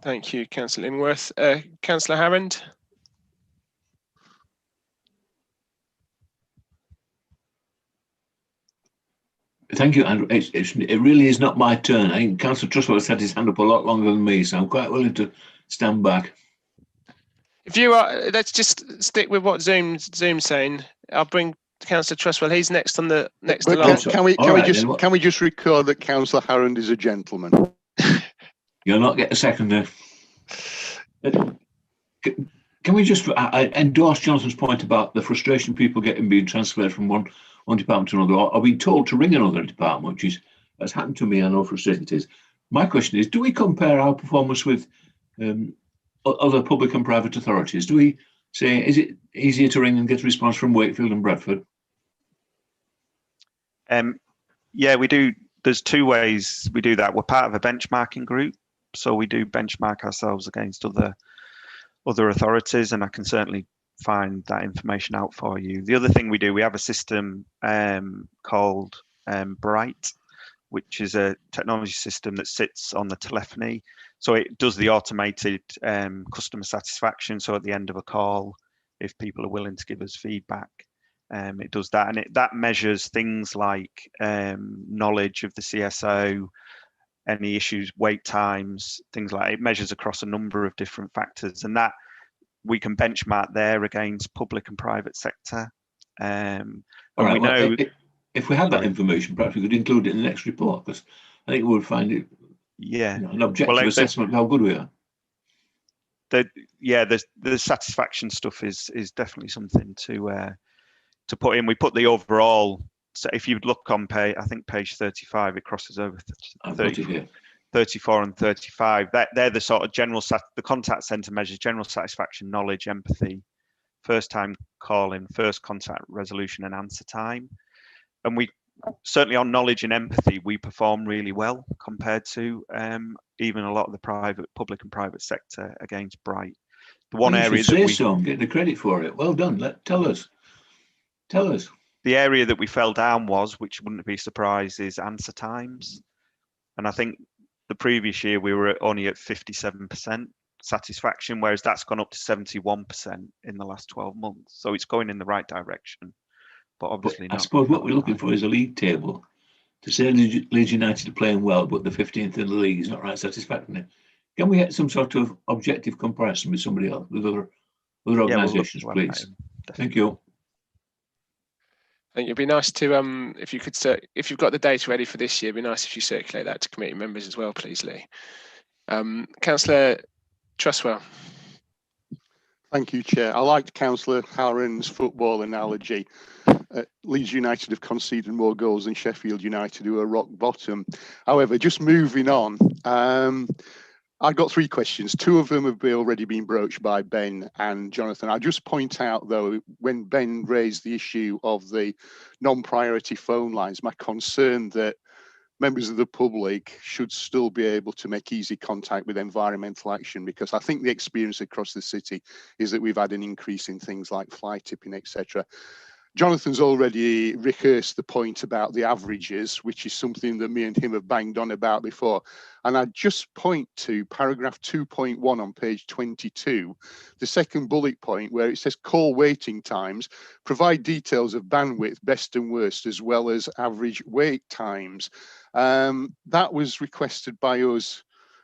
Speaker 1: Thank you, Councillor Inworth. Councillor Harrand.
Speaker 7: Thank you, Andrew. It really is not my turn. I think Councillor Trustwell has had his hand up a lot longer than me, so I'm quite willing to stand back.
Speaker 1: If you are, let's just stick with what Zoom's saying. I'll bring Councillor Trustwell. He's next on the next
Speaker 8: But
Speaker 1: line.
Speaker 8: can we just record that Councillor Harrand is a gentleman?
Speaker 7: You'll not get a second there. Can we just I endorse Jonathan's point about the frustration people get in being transferred from one department to another, or being told to ring another department, which has happened to me. I know how frustrating it is. My question is, do we compare our performance with other public and private authorities? Do we say, is it easier to ring and get a response from Wakefield and Bradford?
Speaker 19: Yeah, we do. There's two ways we do that. We're part of a benchmarking group, so we do benchmark ourselves against other authorities, and I can certainly find that information out for you. The other thing we do, we have a system called Bright, which is a technology system that sits on the telephony. So it does the automated customer satisfaction. So at the end of a call, if people are willing to give us feedback, it does that. And that measures things like knowledge of the CSO, any issues, wait times, things like it measures across a number of different factors. And that we can benchmark there against public and private sector. And
Speaker 7: right,
Speaker 19: we know
Speaker 7: if we had that information, perhaps we could include it in the next report, because I think we would find it an objective assessment of how good we are.
Speaker 19: The satisfaction stuff is definitely something to put in. We put the overall. So if you look on page 35, it crosses over 34 and 35. They're the sort of general the contact centre measures general satisfaction, knowledge, empathy, first time calling, first contact resolution, and answer time. And we certainly on knowledge and empathy, we perform really well compared to even a lot of the public and private sector against Bright. The one area that we
Speaker 7: so, get the credit for it. Well done. Tell us.
Speaker 19: The area that we fell down was, which wouldn't be a surprise, is answer times. And I think the previous year we were only at 57% satisfaction, whereas that's gone up to 71% in the last 12 months. So it's going in the right direction. But obviously
Speaker 7: I suppose what we're looking for is a league table. To say Leeds United are playing well, but the 15th in the league is not right satisfactory. Can we get some sort of objective comparison with somebody else, with other organisations, please? Thank you.
Speaker 1: I think it'd be nice to, if you've got the data ready for this year, it'd be nice if you circulate that to committee members as well, please, Lee. Councillor Trustwell.
Speaker 8: Thank you, Chair. I liked Councillor Harrand's football analogy. Leeds United have conceded more goals than Sheffield United, who are rock bottom. However, just moving on, I've got three questions. Two of them have already been broached by Ben and Jonathan. I'll just point out, though, when Ben raised the issue of the non-priority phone lines, my concern that members of the public should still be able to make easy contact with environmental action, because I think the experience across the city is that we've had an increase in things like fly tipping, etc. Jonathan's already rehearsed the point about the averages, which is something that me and him have banged on about before. And I'd just point to paragraph 2.1 on page 22, the second bullet point, where it says call waiting times, provide details of bandwidth, best and worst, as well as average wait times. That was requested by us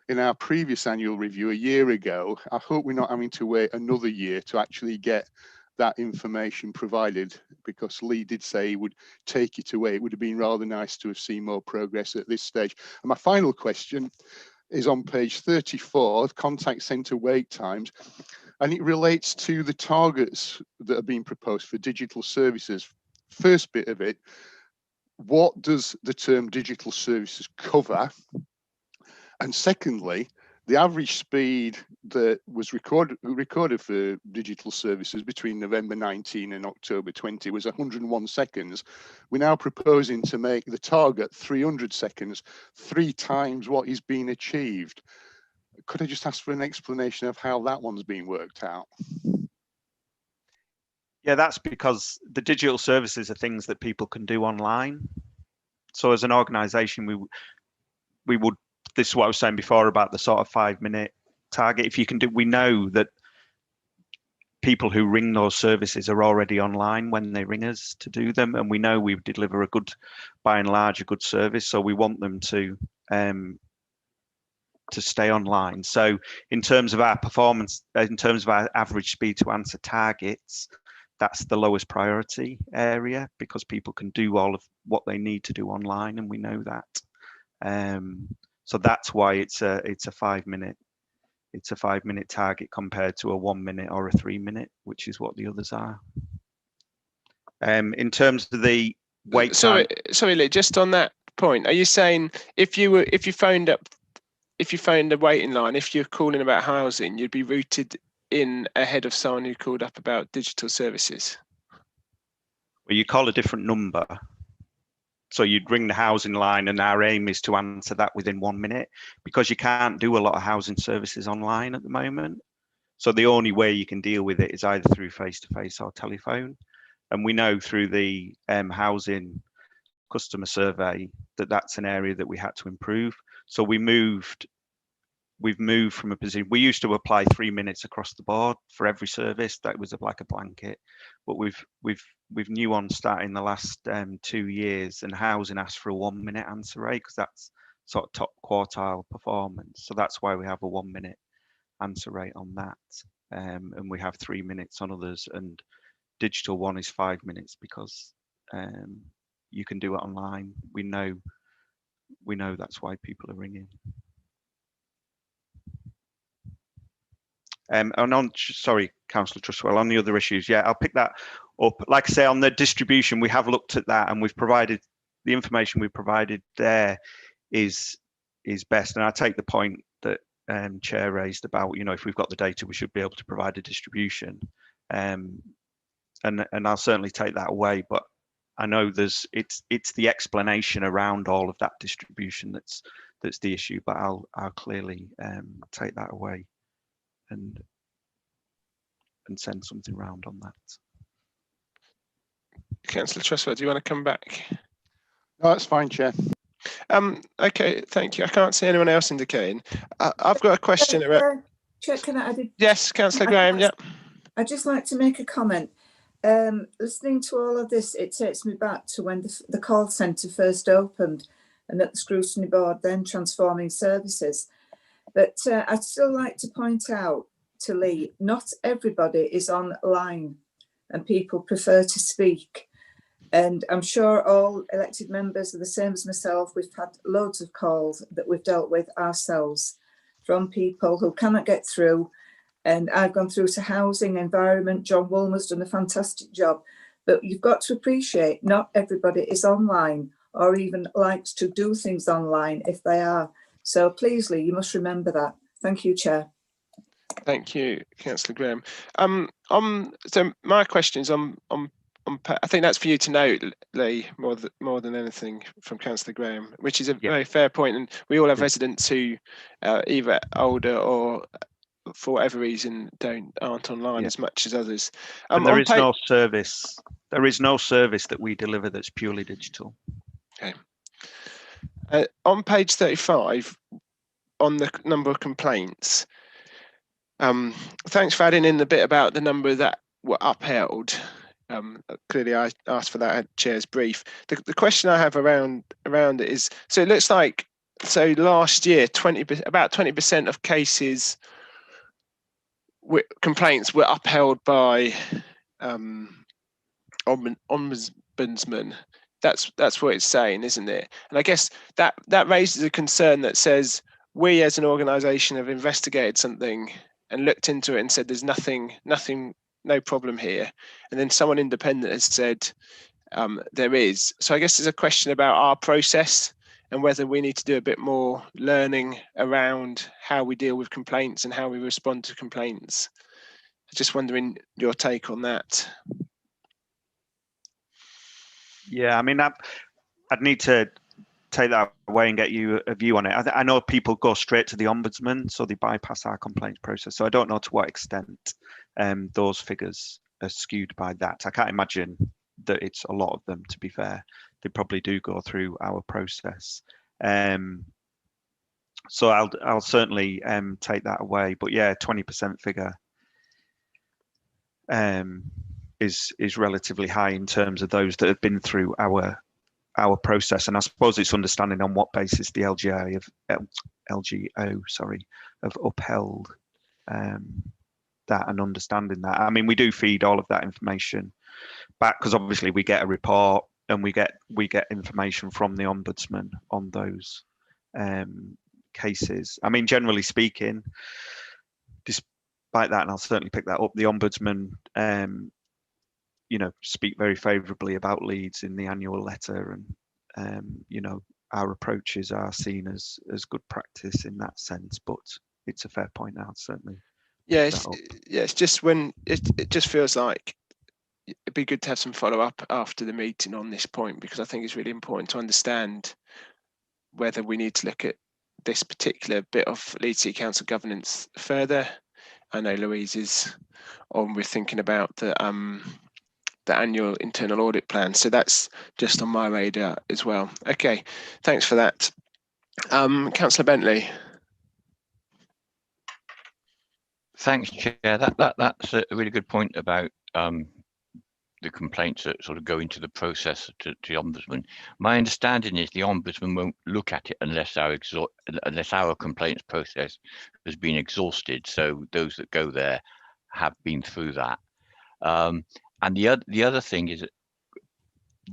Speaker 8: in our previous annual review a year ago. I hope we're not having to wait another year to actually get that information provided, because Lee did say he would take it away. It would have been rather nice to have seen more progress at this stage. And my final question is on page 34, contact centre wait times, and it relates to the targets that are being proposed for digital services. First bit of it, what does the term digital services cover? And secondly, the average speed that was recorded for digital services between November 19 and October 20 was 101 seconds. We're now proposing to make the target 300 seconds, 3 times what is being achieved. could I just ask for an explanation of how that one's being worked out?
Speaker 19: Yeah, that's because the digital services are things that people can do online. So as an organisation, we would, this is what I was saying before about the sort of 5-minute target. If you can do, we know that people who ring those services are already online when they ring us to do them, and we know we deliver a good, by and large, a good service. So we want them to stay online. So in terms of our performance, in terms of our average speed to answer targets, that's the lowest priority area because people can do all of what they need to do online, and we know that. So that's why it's a 5-minute. It's a 5-minute target compared to a 1 minute or a 3 minute, which is what the others are. In terms of the wait time.
Speaker 1: Sorry, Lee, just on that point, are you saying if you phoned a waiting line, if you're calling about housing, you'd be routed in ahead of someone who called up about digital services?
Speaker 19: Well, you call a different number. So you'd ring the housing line, and our aim is to answer that within 1 minute because you can't do a lot of housing services online at the moment. So the only way you can deal with it is either through face-to-face or telephone. And we know through the housing customer survey that that's an area that we had to improve. So we've moved from a position, we used to apply 3 minutes across the board for every service. That was like a blanket, but we've nuanced that in the last 2 years, and housing asked for a 1 minute answer rate because that's sort of top quartile performance. So that's why we have a 1 minute answer rate on that. And we have 3 minutes on others, and digital one is 5 minutes because you can do it online. We know that's why people are ringing. And on, sorry, Councillor Trustwell, on the other issues, yeah, I'll pick that up. Like I say, on the distribution, we have looked at that, and we've provided the information we provided there is best. And I take the point that Chair raised about, if we've got the data, we should be able to provide a distribution. And I'll certainly take that away. But I know it's the explanation around all of that distribution that's the issue. But I'll clearly take that away and send something round on that.
Speaker 1: Councillor Trustwell, do you want to come back?
Speaker 8: No, that's fine, Chair.
Speaker 1: Okay, thank you. I can't see anyone else indicating. I've got a question around.
Speaker 21: Chair, can I add a...
Speaker 1: Yes, Councillor Graham, yeah.
Speaker 21: I'd just like to make a comment. Listening to all of this, it takes me back to when the call centre first opened and at the scrutiny board, then transforming services. But I'd still like to point out to Lee, not everybody is online and people prefer to speak. And I'm sure all elected members are the same as myself. We've had loads of calls that we've dealt with ourselves from people who cannot get through. And I've gone through to housing, environment. John Woolmer's done a fantastic job. But you've got to appreciate not everybody is online or even likes to do things online if they are. So please, Lee, you must remember that. Thank you, Chair.
Speaker 1: Thank you, Councillor Graham. So my question is I think that's for you to note, Lee, more than anything from Councillor Graham, which is a very fair point. And we all have residents who either older or for whatever reason aren't online as much as others.
Speaker 19: And there is no service. There is no service that we deliver that's purely digital.
Speaker 1: Okay. On page 35, on the number of complaints, thanks for adding in the bit about the number that were upheld. Clearly, I asked for that at Chair's brief. The question I have around it is: so it looks like last year, about 20% of cases, complaints were upheld by ombudsman. That's what it's saying, isn't it? And I guess that raises a concern that says we as an organisation have investigated something and looked into it and said there's nothing, no problem here, and then someone independent has said there is. So I guess there's a question about our process and whether we need to do a bit more learning around how we deal with complaints and how we respond to complaints. Just wondering your take on that.
Speaker 19: Yeah, I mean, I'd need to take that away and get you a view on it. I know people go straight to the Ombudsman, so they bypass our complaints process. So I don't know to what extent those figures are skewed by that. I can't imagine that it's a lot of them, to be fair. They probably do go through our process. So I'll certainly take that away. But yeah, 20% figure is relatively high in terms of those that have been through our process. And I suppose it's understanding on what basis the LGO have upheld that and understanding that. I mean, we do feed all of that information back because obviously we get a report and we get information from the Ombudsman on those cases. I mean, generally speaking, despite that, and I'll certainly pick that up, the Ombudsman speak very favourably about Leeds in the annual letter, and our approaches are seen as good practice in that sense. But it's a fair point. I'll certainly
Speaker 1: it's just when it just feels like it'd be good to have some follow up after the meeting on this point, because I think it's really important to understand whether we need to look at this particular bit of Leeds City Council governance further. I know Louise is on with thinking about the annual internal audit plan, so that's just on my radar as well. Okay, thanks for that. Councillor Bentley.
Speaker 4: Thanks, Chair. That's a really good point about the complaints that sort of go into the process to the Ombudsman. My understanding is the Ombudsman won't look at it unless our complaints process has been exhausted. So those that go there have been through that. And the other thing is that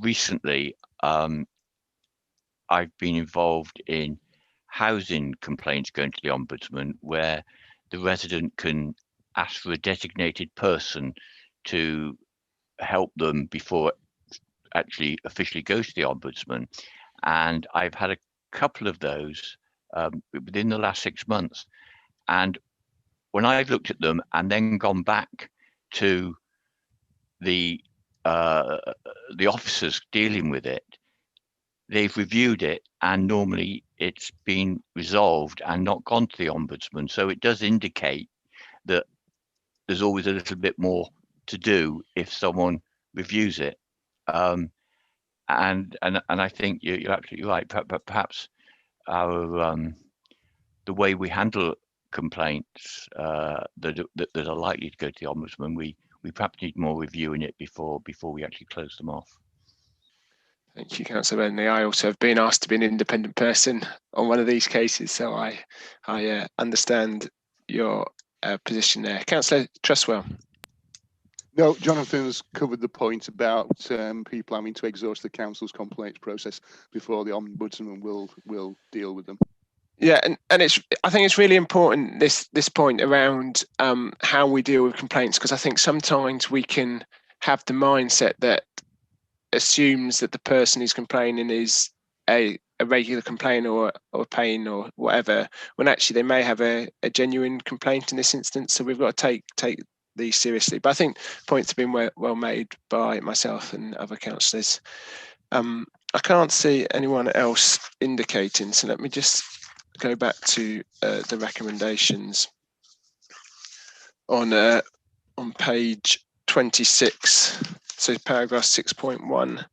Speaker 4: recently I've been involved in housing complaints going to the Ombudsman, where the resident can ask for a designated person to help them before it actually officially goes to the Ombudsman. And I've had a couple of those within the last 6 months. And when I've looked at them and then gone back to the officers dealing with it, they've reviewed it and normally it's been resolved and not gone to the Ombudsman. So it does indicate that there's always a little bit more to do if someone reviews it. And I think you're absolutely right. But perhaps our the way we handle complaints that are likely to go to the Ombudsman, we perhaps need more reviewing it before we actually close them off.
Speaker 1: Thank you, Councillor Bentley. I also have been asked to be an independent person on one of these cases, so I understand your position there. Councillor Trustwell.
Speaker 8: No, Jonathan's covered the point about people having to exhaust the council's complaints process before the Ombudsman will deal with them.
Speaker 1: Yeah, and I think it's really important this point around how we deal with complaints, because I think sometimes we can have the mindset that assumes that the person who's complaining is a regular complainer or a pain or whatever, when actually they may have a genuine complaint in this instance. So we've got to take these seriously. But I think points have been well made by myself and other councillors. I can't see anyone else indicating, so let me just go back to the recommendations on page 26, so paragraph 6.1.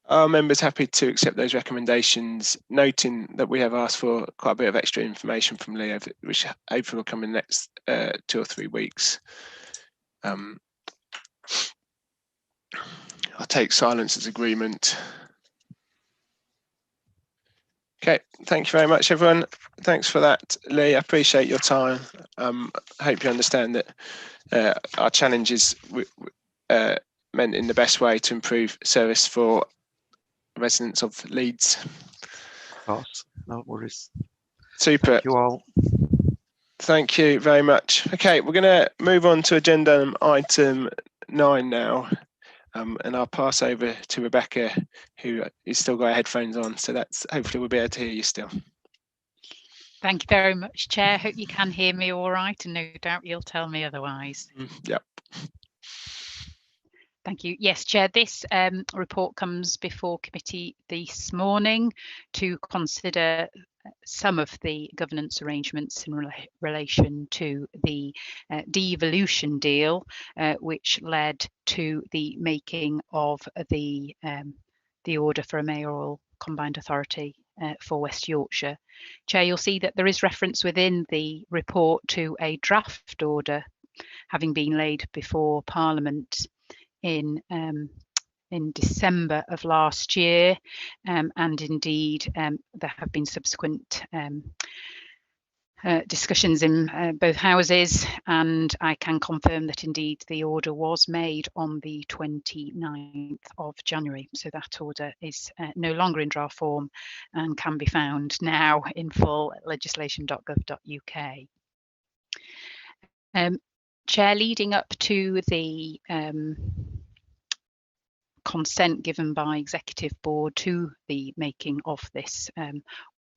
Speaker 1: Are members happy to accept those recommendations, noting that we have asked for quite a bit of extra information from Leo, which hopefully will come in the next 2 or 3 weeks. I'll take silence as agreement. Okay, thank you very much, everyone. Thanks for that, Lee. I appreciate your time. I hope you understand that our challenge is meant in the best way to improve service for residents of Leeds.
Speaker 19: Of course, no worries.
Speaker 1: Super.
Speaker 19: Thank you all.
Speaker 1: Thank you very much. Okay, we're going to move on to agenda item 9 now. And I'll pass over to Rebecca, who is still got her headphones on. So that's hopefully we'll be able to hear you still.
Speaker 13: Thank you very much, Chair. Hope you can hear me all right, and no doubt you'll tell me otherwise.
Speaker 1: Yep.
Speaker 13: Thank you. Yes, Chair, this report comes before committee this morning to consider some of the governance arrangements in relation to the devolution deal, which led to the making of the order for a mayoral combined authority for West Yorkshire. Chair, you'll see that there is reference within the report to a draft order having been laid before Parliament in December of last year, and indeed there have been subsequent discussions in both houses, and I can confirm that indeed the order was made on the 29th of January. So that order is no longer in draft form and can be found now in full at legislation.gov.uk. Chair, leading up to the consent given by Executive Board to the making of this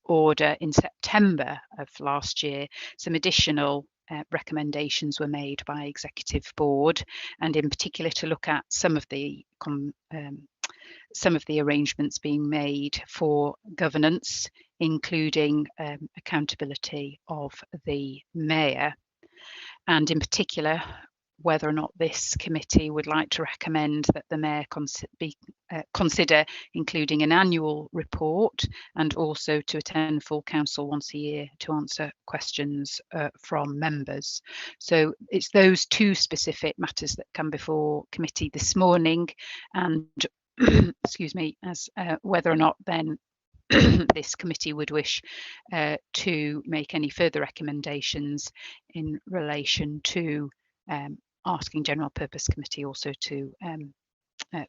Speaker 13: order in September of last year, some additional recommendations were made by Executive Board, and in particular to look at some of the arrangements being made for governance, including accountability of the Mayor, and in particular whether or not this committee would like to recommend that the Mayor consider including an annual report and also to attend full council once a year to answer questions from members. So it's those two specific matters that come before committee this morning, and excuse me, as whether or not then this committee would wish to make any further recommendations in relation to asking General Purpose Committee also to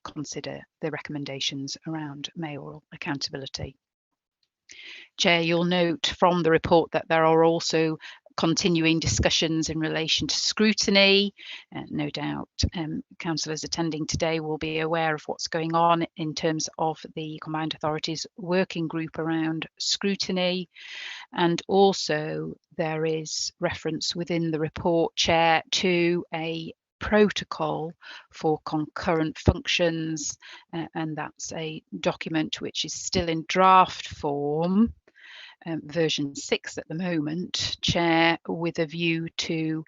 Speaker 13: consider the recommendations around mayoral accountability. Chair, you'll note from the report that there are also continuing discussions in relation to scrutiny. No doubt councillors attending today will be aware of what's going on in terms of the Combined Authorities working group around scrutiny. And also there is reference within the report, Chair, to a protocol for concurrent functions, and that's a document which is still in draft form, version 6 at the moment, Chair, with a view to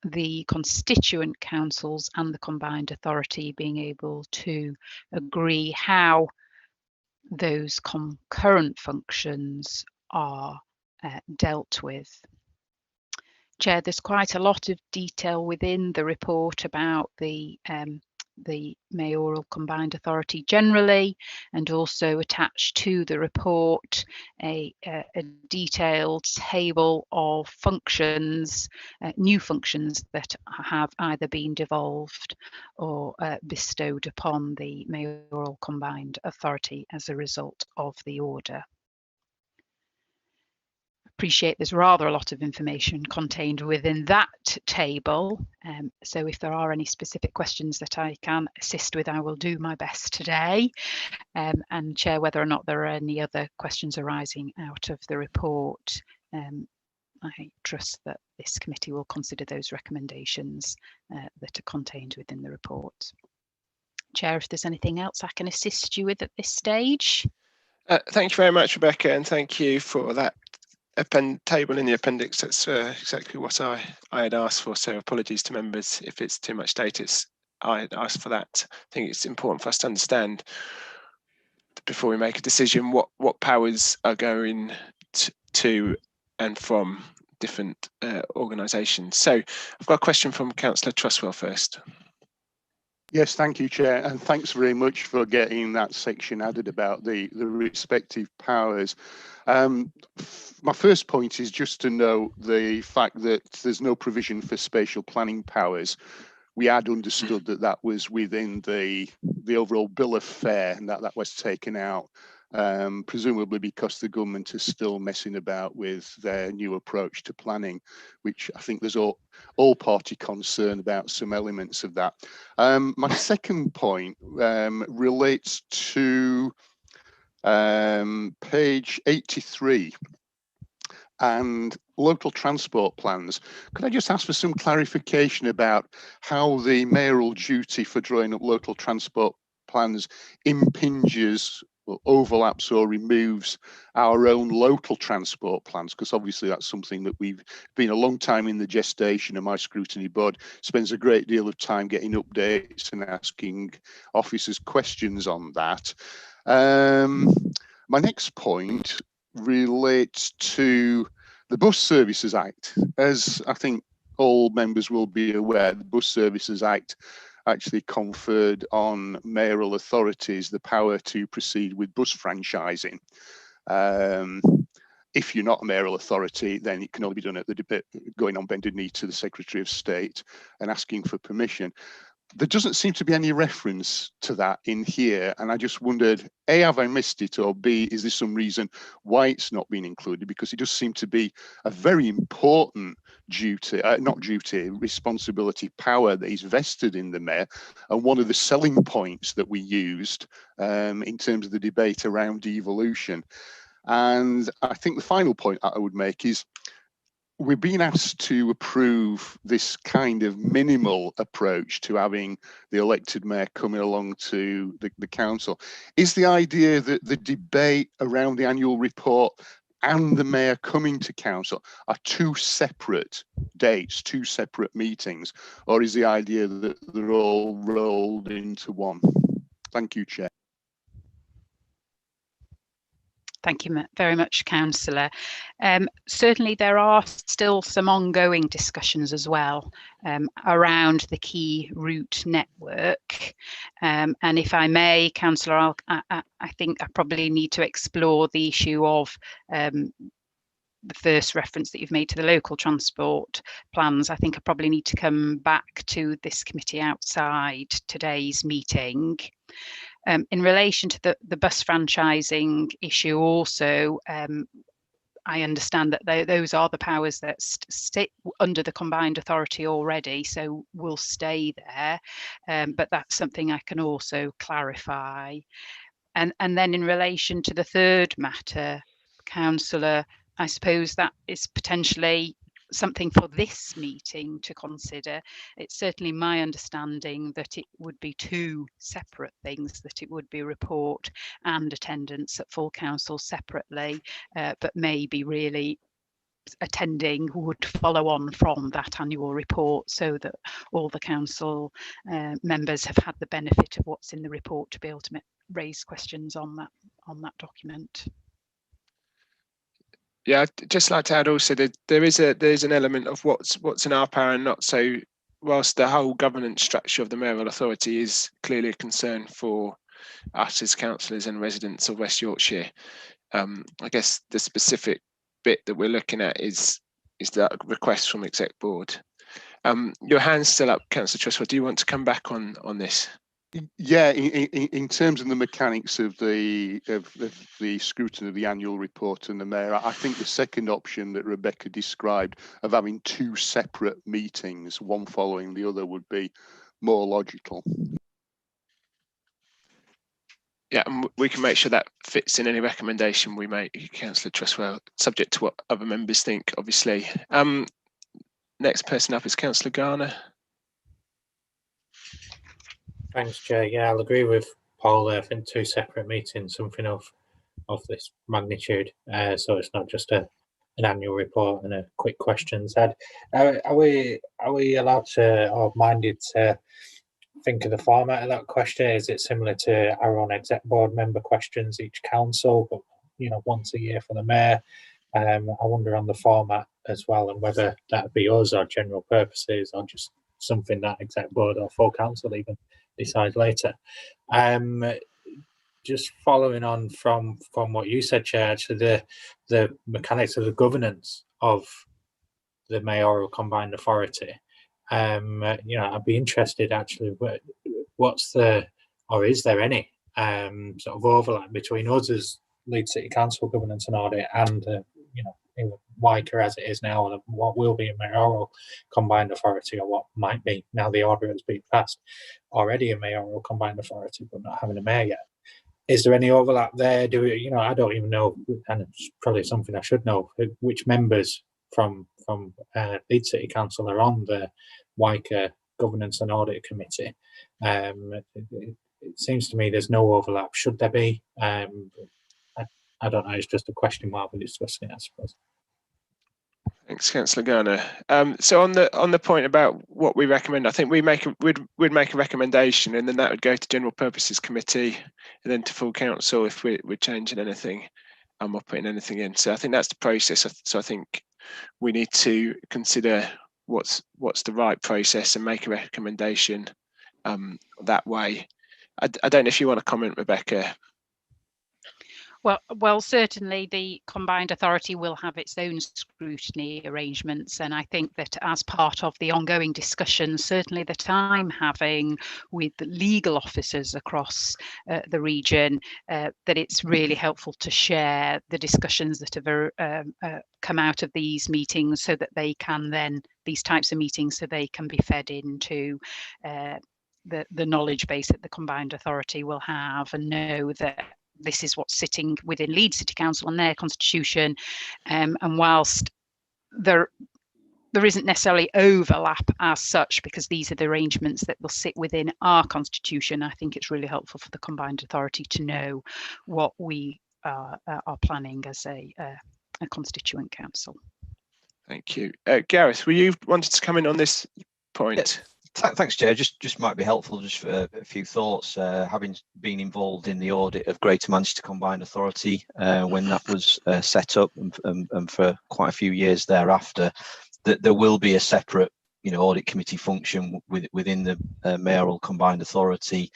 Speaker 13: the constituent councils and the combined authority being able to agree how those concurrent functions are dealt with. Chair, there's quite a lot of detail within the report about the mayoral combined authority generally, and also attached to the report a detailed table of functions, new functions that have either been devolved or bestowed upon the mayoral combined authority as a result of the order. Appreciate there's rather a lot of information contained within that table, so if there are any specific questions that I can assist with, I will do my best today. And Chair, whether or not there are any other questions arising out of the report, I trust that this committee will consider those recommendations that are contained within the report. Chair, if there's anything else I can assist you with at this stage.
Speaker 1: Thank you very much, Rebecca, and thank you for that table in the appendix. That's exactly what I had asked for, so apologies to members if it's too much data. I had asked for that. I think it's important for us to understand before we make a decision what powers are going to and from different organisations. So I've got a question from Councillor Trustwell first.
Speaker 8: Yes, thank you, Chair, and thanks very much for getting that section added about the respective powers. My first point is just to note the fact that there's no provision for spatial planning powers. We had understood that that was within the overall bill of fare, and that was taken out, presumably because the government is still messing about with their new approach to planning, which I think there's all party concern about some elements of that. My second point relates to page 83. and local transport plans. Could I just ask for some clarification about how the mayoral duty for drawing up local transport plans impinges or overlaps or removes our own local transport plans? Because obviously that's something that we've been a long time in the gestation, and my scrutiny board spends a great deal of time getting updates and asking officers questions on that. My next point relates to the Bus Services Act. As I think all members will be aware, the Bus Services Act actually conferred on mayoral authorities the power to proceed with bus franchising. If you're not a mayoral authority, then it can only be done at the debate, going on bended knee to the Secretary of State and asking for permission. There doesn't seem to be any reference to that in here, and I just wondered, A, have I missed it, or B, is there some reason why it's not been included? Because it does seem to be a very important duty, responsibility, power that is vested in the mayor, and one of the selling points that we used in terms of the debate around devolution. And I think the final point that I would make is, we're being asked to approve this kind of minimal approach to having the elected mayor coming along to the council. Is the idea that the debate around the annual report and the mayor coming to council are two separate dates, two separate meetings, or is the idea that they're all rolled into one? Thank you, Chair.
Speaker 13: Thank you very much, Councillor. Certainly there are still some ongoing discussions as well around the key route network. And if I may, Councillor, I think I probably need to explore the issue of the first reference that you've made to the local transport plans. I think I probably need to come back to this committee outside today's meeting. In relation to the bus franchising issue also, I understand that those are the powers that sit under the combined authority already, so will stay there, but that's something I can also clarify. And then in relation to the third matter, Councillor, I suppose that is potentially something for this meeting to consider. It's certainly my understanding that it would be two separate things, that it would be a report and attendance at full council separately, but maybe really attending would follow on from that annual report, so that all the council members have had the benefit of what's in the report to be able to raise questions on that document.
Speaker 1: Yeah, I'd just like to add also that there is an element of what's in our power and not. So whilst the whole governance structure of the mayoral authority is clearly a concern for us as councillors and residents of West Yorkshire, I guess the specific bit that we're looking at is that request from exec board. Your hand's still up, Councillor Trustwell. Do you want to come back on this?
Speaker 8: Yeah, in terms of the mechanics of the scrutiny of the annual report and the mayor, I think the second option that Rebecca described of having two separate meetings, one following the other, would be more logical.
Speaker 1: Yeah, and we can make sure that fits in any recommendation we make, Councillor Trustwell, subject to what other members think, obviously. Next person up is Councillor Garner.
Speaker 6: Thanks, Chair. Yeah, I'll agree with Paul there. I think two separate meetings, something of this magnitude. So it's not just an annual report and a quick questions. Are we allowed to, or minded to, think of the format of that question? Is it similar to our own exec board member questions each council, but once a year for the mayor? I wonder on the format as well, and whether that'd be us or general purposes, or just something that exec board or full council even decide later. Just following on from what you said, Chair, actually the mechanics of the governance of the mayoral combined authority. I'd be interested actually, what's or is there any sort of overlap between us as Leeds City Council Governance and Audit and in WICA as it is now, and what will be a mayoral combined authority, or what might be, now the order has been passed, already a mayoral combined authority but not having a mayor yet. is there any overlap there? Do we, I don't even know, and it's probably something I should know, which members from Leeds City Council are on the WICA Governance and Audit Committee. It seems to me there's no overlap. Should there be? I don't know. It's just a question while we're discussing it, I suppose.
Speaker 1: Thanks, Councillor Garner. So on the point about what we recommend, I think we'd make a recommendation, and then that would go to General Purposes Committee, and then to full council if we're changing anything, or putting anything in. So I think that's the process. So I think we need to consider what's the right process and make a recommendation that way. I don't know if you want to comment, Rebecca.
Speaker 13: Well, certainly the combined authority will have its own scrutiny arrangements, and I think that as part of the ongoing discussions, certainly that I'm having with legal officers across the region, that it's really helpful to share the discussions that have come out of these meetings, so that they can then, these types of meetings, so they can be fed into the knowledge base that the combined authority will have, and know that this is what's sitting within Leeds City Council and their constitution. And whilst there isn't necessarily overlap as such, because these are the arrangements that will sit within our constitution, I think it's really helpful for the combined authority to know what we are planning as a constituent council.
Speaker 1: Thank you. Gareth, were you wanted to come in on this point?
Speaker 15: Yeah. Thanks, Chair. Just might be helpful just for a few thoughts. Having been involved in the audit of Greater Manchester Combined Authority when that was set up, and for quite a few years thereafter, that there will be a separate, audit committee function within the mayoral combined authority.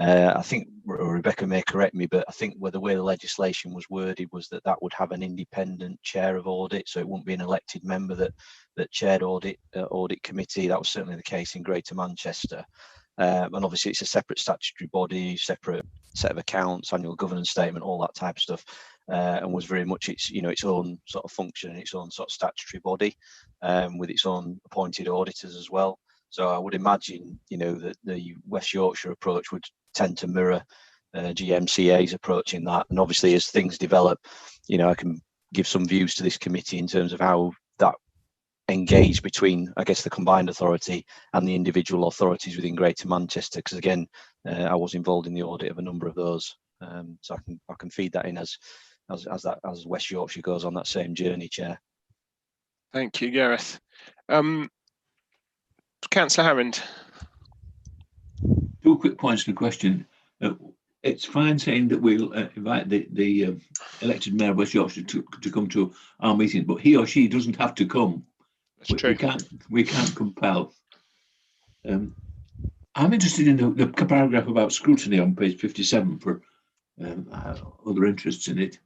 Speaker 15: I think Rebecca may correct me, but I think the way the legislation was worded was that would have an independent chair of audit, so it wouldn't be an elected member that chaired audit committee. That was certainly the case in Greater Manchester, and obviously it's a separate statutory body, separate set of accounts, annual governance statement, all that type of stuff, and was very much its own sort of function, its own sort of statutory body, with its own appointed auditors as well. So I would imagine, that the West Yorkshire approach would tend to mirror GMCA's approach in that. And obviously, as things develop, I can give some views to this committee in terms of how that engage between, I guess, the combined authority and the individual authorities within Greater Manchester. Because again, I was involved in the audit of a number of those, so I can feed that in as West Yorkshire goes on that same journey, Chair.
Speaker 1: Thank you, Gareth. Councillor Hammond.
Speaker 7: 2 quick points to the question. It's fine saying that we'll invite the elected mayor of West Yorkshire to come to our meeting, but he or she doesn't have to come.
Speaker 1: That's true.
Speaker 7: We can't compel. I'm interested in the paragraph about scrutiny on page 57 for other interests in it.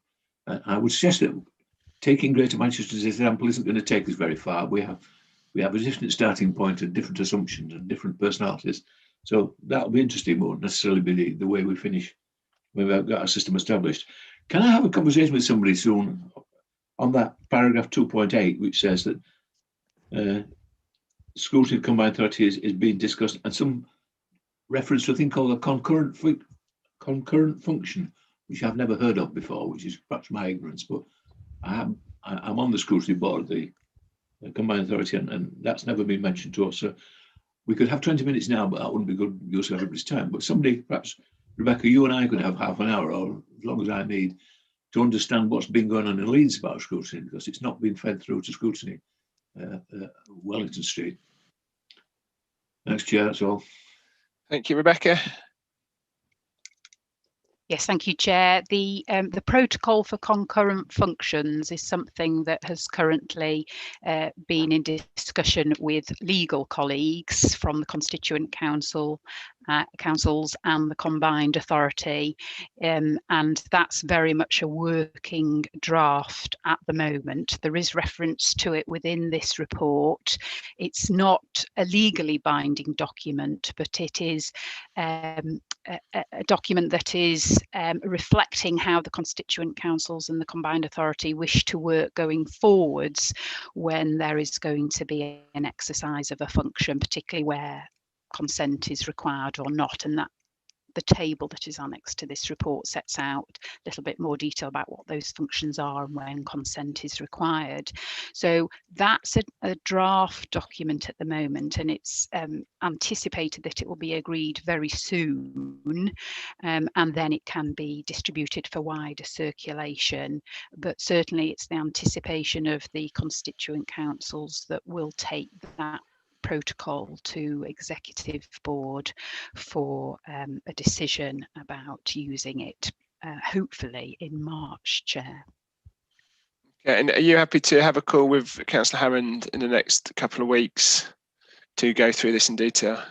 Speaker 7: I would suggest that taking Greater Manchester as an example isn't going to take us very far. We have a different starting point and different assumptions and different personalities. So that'll be interesting. Won't necessarily be the way we finish when we've got our system established. Can I have a conversation with somebody soon on that paragraph 2.8, which says that scrutiny of combined authority is being discussed, and some reference to a thing called a concurrent function, which I've never heard of before, which is perhaps my ignorance, but I'm on the scrutiny board of the combined authority, and that's never been mentioned to us. So we could have 20 minutes now, but that wouldn't be good use of everybody's time. But somebody, perhaps Rebecca, you and I could have half an hour, or as long as I need, to understand what's been going on in Leeds about scrutiny, because it's not been fed through to scrutiny Wellington Street. Thanks, Chair, that's all.
Speaker 1: Thank you, Rebecca.
Speaker 13: Yes, thank you, Chair. The protocol for concurrent functions is something that has currently been in discussion with legal colleagues from the constituent councils and the combined authority, and that's very much a working draft at the moment. There is reference to it within this report. It's not a legally binding document, but it is a document that is reflecting how the constituent councils and the combined authority wish to work going forwards when there is going to be an exercise of a function, particularly where consent is required or not, and that the table that is annexed to this report sets out a little bit more detail about what those functions are and when consent is required. So that's a draft document at the moment, and it's anticipated that it will be agreed very soon, and then it can be distributed for wider circulation. But certainly it's the anticipation of the constituent councils that will take that protocol to executive board for a decision about using it, hopefully in March, Chair.
Speaker 1: Okay, and are you happy to have a call with Councillor Hammond in the next couple of weeks to go through this in detail?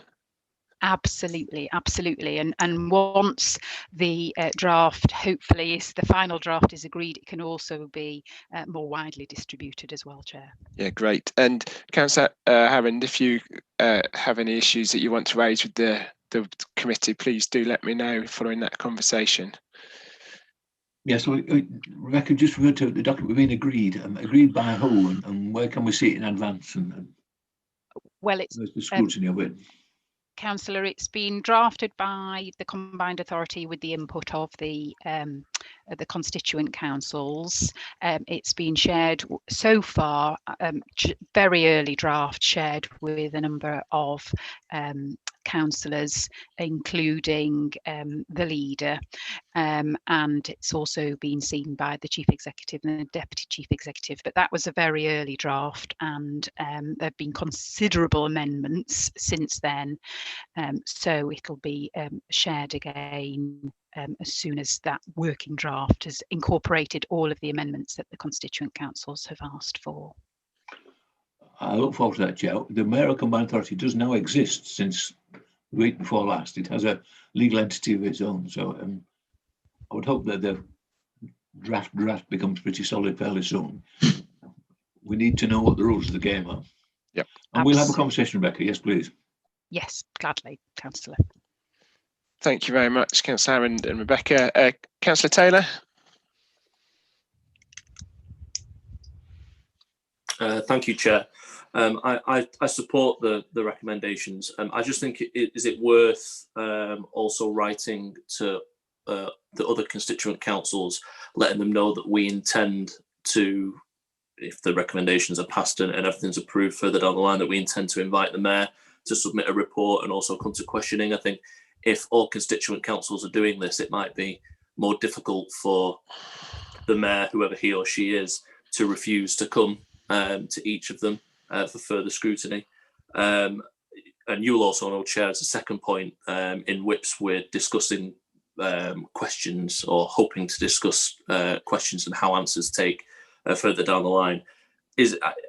Speaker 13: Absolutely, absolutely. And once the draft, hopefully, the final draft is agreed, it can also be more widely distributed as well, Chair.
Speaker 1: Yeah, great. And Councillor Hammond, if you have any issues that you want to raise with the committee, please do let me know following that conversation.
Speaker 7: Yes, so Rebecca just referred to the document being agreed. Agreed by who, and where can we see it in advance? And
Speaker 13: well, it's
Speaker 7: the scrutiny of it.
Speaker 13: Councillor, it's been drafted by the combined authority with the input of the constituent councils. It's been shared so far, very early draft, shared with a number of councillors, including the leader, and it's also been seen by the chief executive and the deputy chief executive. But that was a very early draft, and there have been considerable amendments since then, so it'll be shared again as soon as that working draft has incorporated all of the amendments that the constituent councils have asked for.
Speaker 7: I look forward to that, Chair. The Mayoral Combined Authority does now exist since the week before last. It has a legal entity of its own, so I would hope that the draft becomes pretty solid fairly soon. We need to know what the rules of the game are.
Speaker 1: Yep.
Speaker 7: And we'll have a conversation, Rebecca. Yes, please.
Speaker 13: Yes, gladly, Councillor.
Speaker 1: Thank you very much, Councillor and Rebecca. Councillor Taylor.
Speaker 3: Thank you, Chair. I support the recommendations. I just think is it worth also writing to the other constituent councils, letting them know that we intend to, if the recommendations are passed and everything's approved further down the line, that we intend to invite the Mayor to submit a report and also come to questioning. I think if all constituent councils are doing this, it might be more difficult for the Mayor, whoever he or she is, to refuse to come to each of them for further scrutiny. And you'll also know, Chair, as a second point, in whips we're discussing questions, or hoping to discuss questions and how answers take further down the line.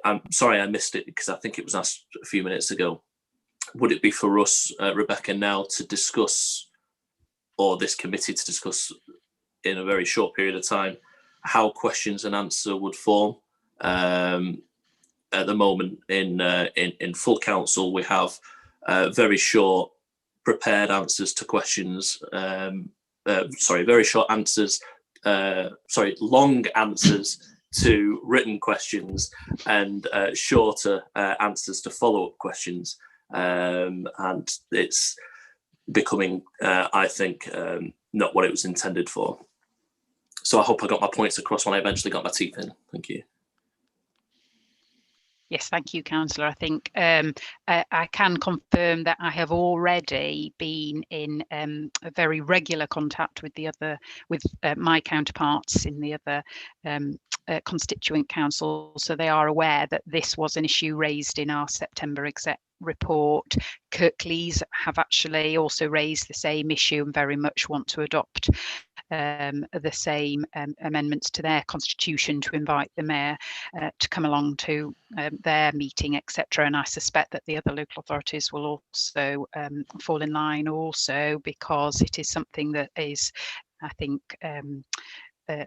Speaker 3: I'm sorry I missed it because I think it was asked a few minutes ago. Would it be for us, Rebecca, now to discuss, or this committee to discuss in a very short period of time, how questions and answer would form? At the moment in full council, we have very short prepared answers to questions. Very short answers. Long answers to written questions, and shorter answers to follow-up questions. And it's becoming, I think, not what it was intended for. So I hope I got my points across when I eventually got my teeth in. Thank you.
Speaker 13: Yes, thank you, Councillor. I think I can confirm that I have already been in a very regular contact with my counterparts in the other constituent councils, so they are aware that this was an issue raised in our September exec report. Kirklees have actually also raised the same issue and very much want to adopt the same amendments to their constitution to invite the Mayor to come along to their meeting, etc. And I suspect that the other local authorities will also fall in line also, because it is something that is, I think,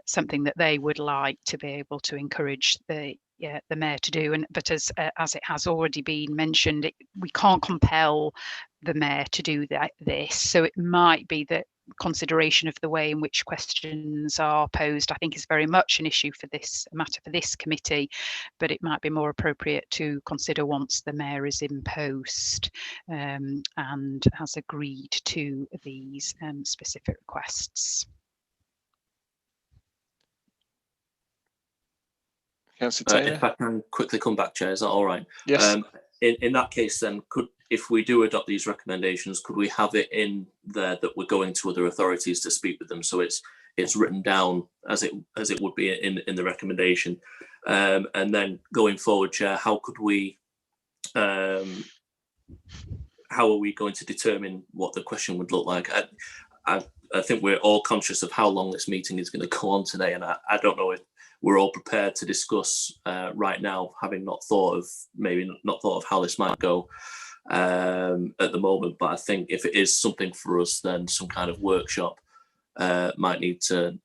Speaker 13: something that they would like to be able to encourage the Mayor to do. But as it has already been mentioned, we can't compel the Mayor to do this. So it might be that consideration of the way in which questions are posed, I think, is very much an issue for a matter for this committee, but it might be more appropriate to consider once the Mayor is in post and has agreed to these specific requests.
Speaker 1: Councillor Taylor?
Speaker 3: If I can quickly come back, Chair, is that all right?
Speaker 1: Yes.
Speaker 3: In that case, then, if we do adopt these recommendations, could we have it in there that we're going to other authorities to speak with them, so it's written down as it would be in the recommendation, and then going forward, Chair, how could we, how are we going to determine what the question would look like? I think we're all conscious of how long this meeting is going to go on today, and I don't know if we're all prepared to discuss right now, having not thought of how this might go at the moment. But I think if it is something for us, then some kind of workshop might need to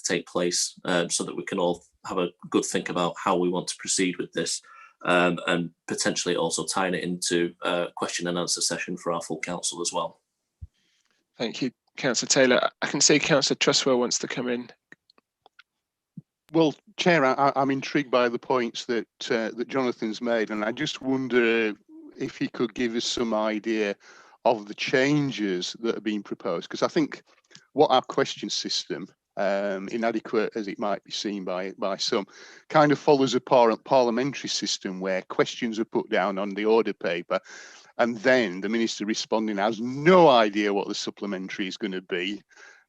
Speaker 3: take place so that we can all have a good think about how we want to proceed with this, and potentially also tying it into a question and answer session for our full council as well.
Speaker 1: Thank you, Councillor Taylor. I can see Councillor Trustwell wants to come in.
Speaker 8: Well, Chair, I'm intrigued by the points that that Jonathan's made, and I just wonder if he could give us some idea of the changes that are being proposed, because I think what our question system, inadequate as it might be seen by some, kind of follows a parliamentary system where questions are put down on the order paper, and then the minister responding has no idea what the supplementary is going to be.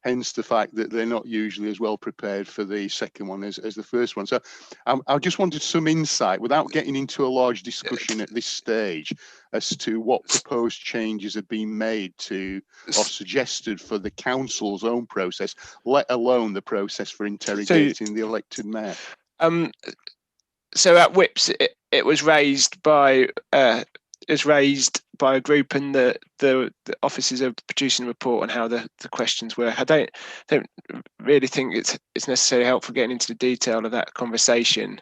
Speaker 8: Hence the fact that they're not usually as well prepared for the second one as the first one. So I just wanted some insight, without getting into a large discussion at this stage, as to what proposed changes have been made to or suggested for the council's own process, let alone the process for interrogating the elected mayor.
Speaker 1: So at Whips, it was raised by a group, and the officers are producing a report on how the questions work. I don't really think it's necessarily helpful getting into the detail of that conversation,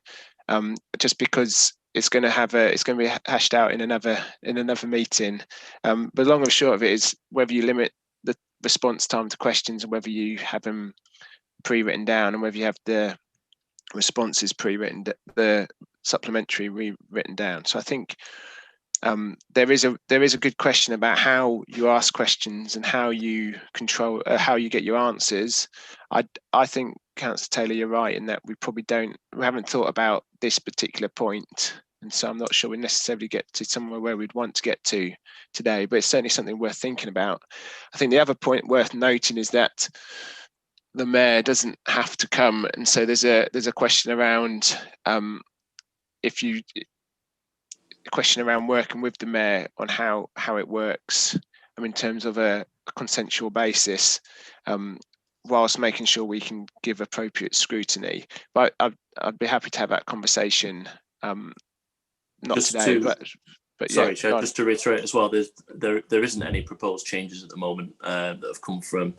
Speaker 1: just because it's going to be hashed out in another meeting. But long and short of it is whether you limit the response time to questions, and whether you have them pre-written down, and whether you have the responses pre-written, the supplementary rewritten down. So I think there is a good question about how you ask questions and how you control how you get your answers. I think, Councillor Taylor, you're right in that we haven't thought about this particular point, and so I'm not sure we necessarily get to somewhere where we'd want to get to today, but it's certainly something worth thinking about. I think the other point worth noting is that the mayor doesn't have to come, and so there's a question around question around working with the mayor on how it works, in terms of a consensual basis, whilst making sure we can give appropriate scrutiny. But I'd be happy to have that conversation, not
Speaker 3: Just
Speaker 1: today, but
Speaker 3: sorry,
Speaker 1: yeah,
Speaker 3: Chair, just to reiterate as well, there isn't any proposed changes at the moment that have come from